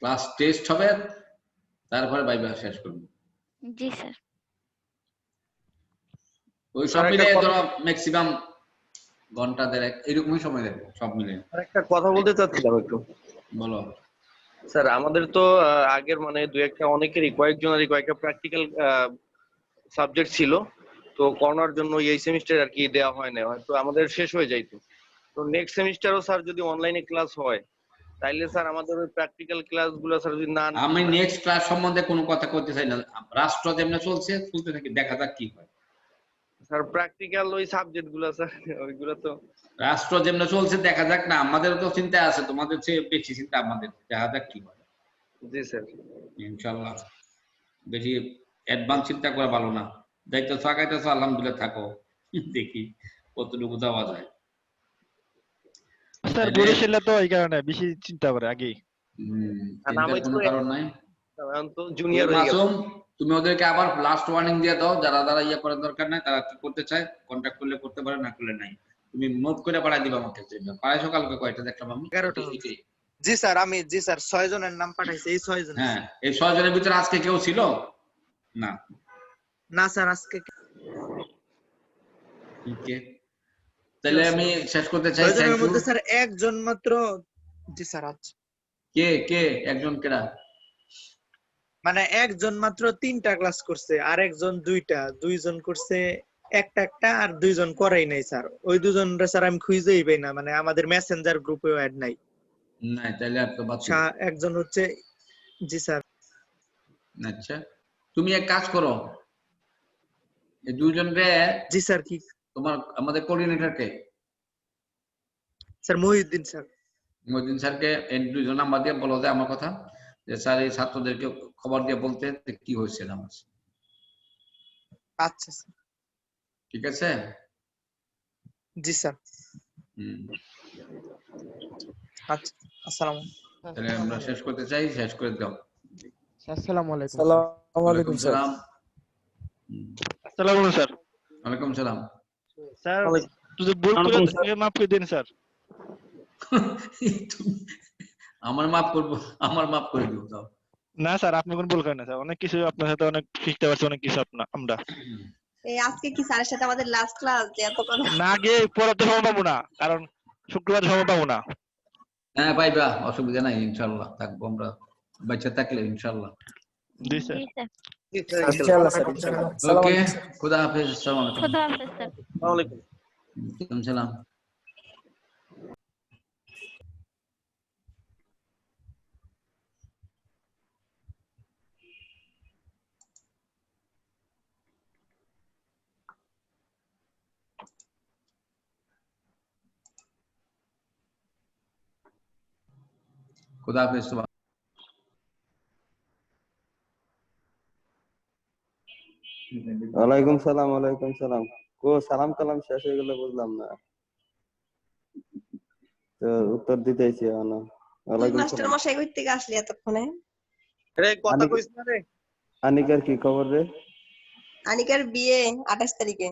ক্লাস টেস্ট হবে, তারপরে ভাইবা শেষ করব। জি স্যার। ওই সব মিলে ধরো ম্যাক্সিমাম ঘন্টা দেড়েক এরকমই সময় লাগবে সব মিলে। একটা কথা বলতে চাচ্ছিলাম একটু। বলো স্যার। আমাদের তো আগের মানে অনেকেরই কয়েকজনেরই কয়েকটা প্র্যাকটিক্যাল সাবজেক্ট ছিল, তো করোনার জন্য এই সেমিস্টার আর কি দেওয়া হয় না, হয়তো আমাদের শেষ হয়ে যাইতো। তো নেক্সট সেমিস্টারও স্যার যদি অনলাইনে ক্লাস হয়, তাইলে স্যার আমাদের ওই প্র্যাকটিক্যাল ক্লাসগুলো স্যার যদি না। আমি নেক্সট ক্লাস সম্বন্ধে কোনো কথা বলতে চাই না, রাষ্ট্র যেমন চলছে চলতে থাকি, দেখা যাক কি হয়। স্যার প্র্যাকটিক্যাল ওই সাবজেক্টগুলো স্যার, ওইগুলো তো রাষ্ট্র যেমন চলছে দেখা যাক না, আমাদেরও তো চিন্তা আছে, তোমাদের চেয়ে বেশি চিন্তা আমাদের, দেখা যাক কি হয়। জি স্যার, ইনশাআল্লাহ। বেশি অ্যাডভান্স চিন্তা করা ভালো না, দায়িত্ব থাকাইতেছো আলহামদুলিল্লাহ, থাকো, দেখি কতটুকু যাওয়া যায়। স্যার বরিশালে তো এই কারণে বেশি চিন্তা করে আগেই। চিন্তার কোনো কারণ নাই। তো জুনিয়র হয়ে গেছে। মাসুম, তুমি ওদেরকে আবার লাস্ট ওয়ার্নিং দিয়ে দাও, যারা যারা ইয়ে করার দরকার নাই, তারা কি করতে চায় কন্টাক্ট করলে করতে পারে, না করলে নাই। তুমি নোট করে পাঠাই দিবা আমাকে। পাঠাইছো কালকে কয়টা দেখলাম আমি? 11টা। জি স্যার, আমি 6 জনের নাম পাঠাইছি, এই 6 জন। হ্যাঁ, এই 6 জনের ভিতরে আজকে কেউ ছিল না? না স্যার, আজকে ওকে, তাহলে আমি শেষ করতে চাই। 6 জনের মধ্যে স্যার একজন মাত্র। জি স্যার। আচ্ছা, কে একজন কেডা? মানে একজন মাত্র 3টা ক্লাস করছে, আর একজন 2টা, 2জন করছে একটা আর দুইজন করাই নাই স্যার। ওই দুজনরে স্যার আমি খুঁজেই পাই না, মানে আমাদের মেসেঞ্জার গ্রুপেও অ্যাড নাই। নাই, তাহলে আর তো বাচ্চা। একজন হচ্ছে, জি স্যার। আচ্ছা, তুমি এক কাজ করো, এই দুইজনরে। জি স্যার। কি তোমার আমাদের কোঅর্ডিনেটর কে? Sir Mohiuddin sir. মহিউদ্দিন স্যারকে এই দুইজন নাম্বার দিয়ে বলো যে আমার কথা, যে স্যার এই ছাত্রদেরকে খবর দিয়ে বলতে কি হয়েছে আমার। আচ্ছা স্যার, ঠিক আছে। জি স্যার। আচ্ছা, আসসালামু তাহলে আমরা শেষ করতে চাই, শেষ করে দাও। আসসালামু আলাইকুম। আসসালামু আলাইকুম স্যার। আসসালামু আলাইকুম স্যার। ওয়ালাইকুম সালাম স্যার। যদি ভুল করে থাকে মাফ করে দিন স্যার। আমার মাফ করবো, আমার মাফ করে দিও দাও। না স্যার, আপনি কোন ভুল করেন না স্যার, অনেক কিছু আপনার সাথে অনেক শিখতে পারছি, অনেক কিছু আমরা। এই আজকে কি স্যারের সাথে আমাদের লাস্ট ক্লাস, যে এত কথা না গিয়ে পড়াতে সময় পাবো না, কারণ শুক্রবার সময় পাবো না। হ্যাঁ পাইবা, অসুবিধা নাই, ইনশাআল্লাহ থাকবো আমরা, বাচ্চা থাকলে ইনশাআল্লাহ। জি স্যার। ইনশাআল্লাহ স্যার, ইনশাআল্লাহ। ওকে, খুদা হাফেজ। আসসালামু আলাইকুম। খুদা হাফেজ স্যার। আসসালামু আলাইকুম। ওয়ালাইকুম সালাম। খুদা হাফেজ। ওয়ালাইকুম সালাম। ওয়ালাইকুম সালাম। কো সালাম কালাম শেষ হয়ে গেল, বুঝলাম না তো উত্তর দিতেইছি না। ওয়ালাইকুম মাস্টার সালাম। মশাই কই থেকে আসলি এতক্ষণে? রে কথা কইছ না রে। আনিকার কি খবর রে? আনিকার বিয়ে 28 তারিখে।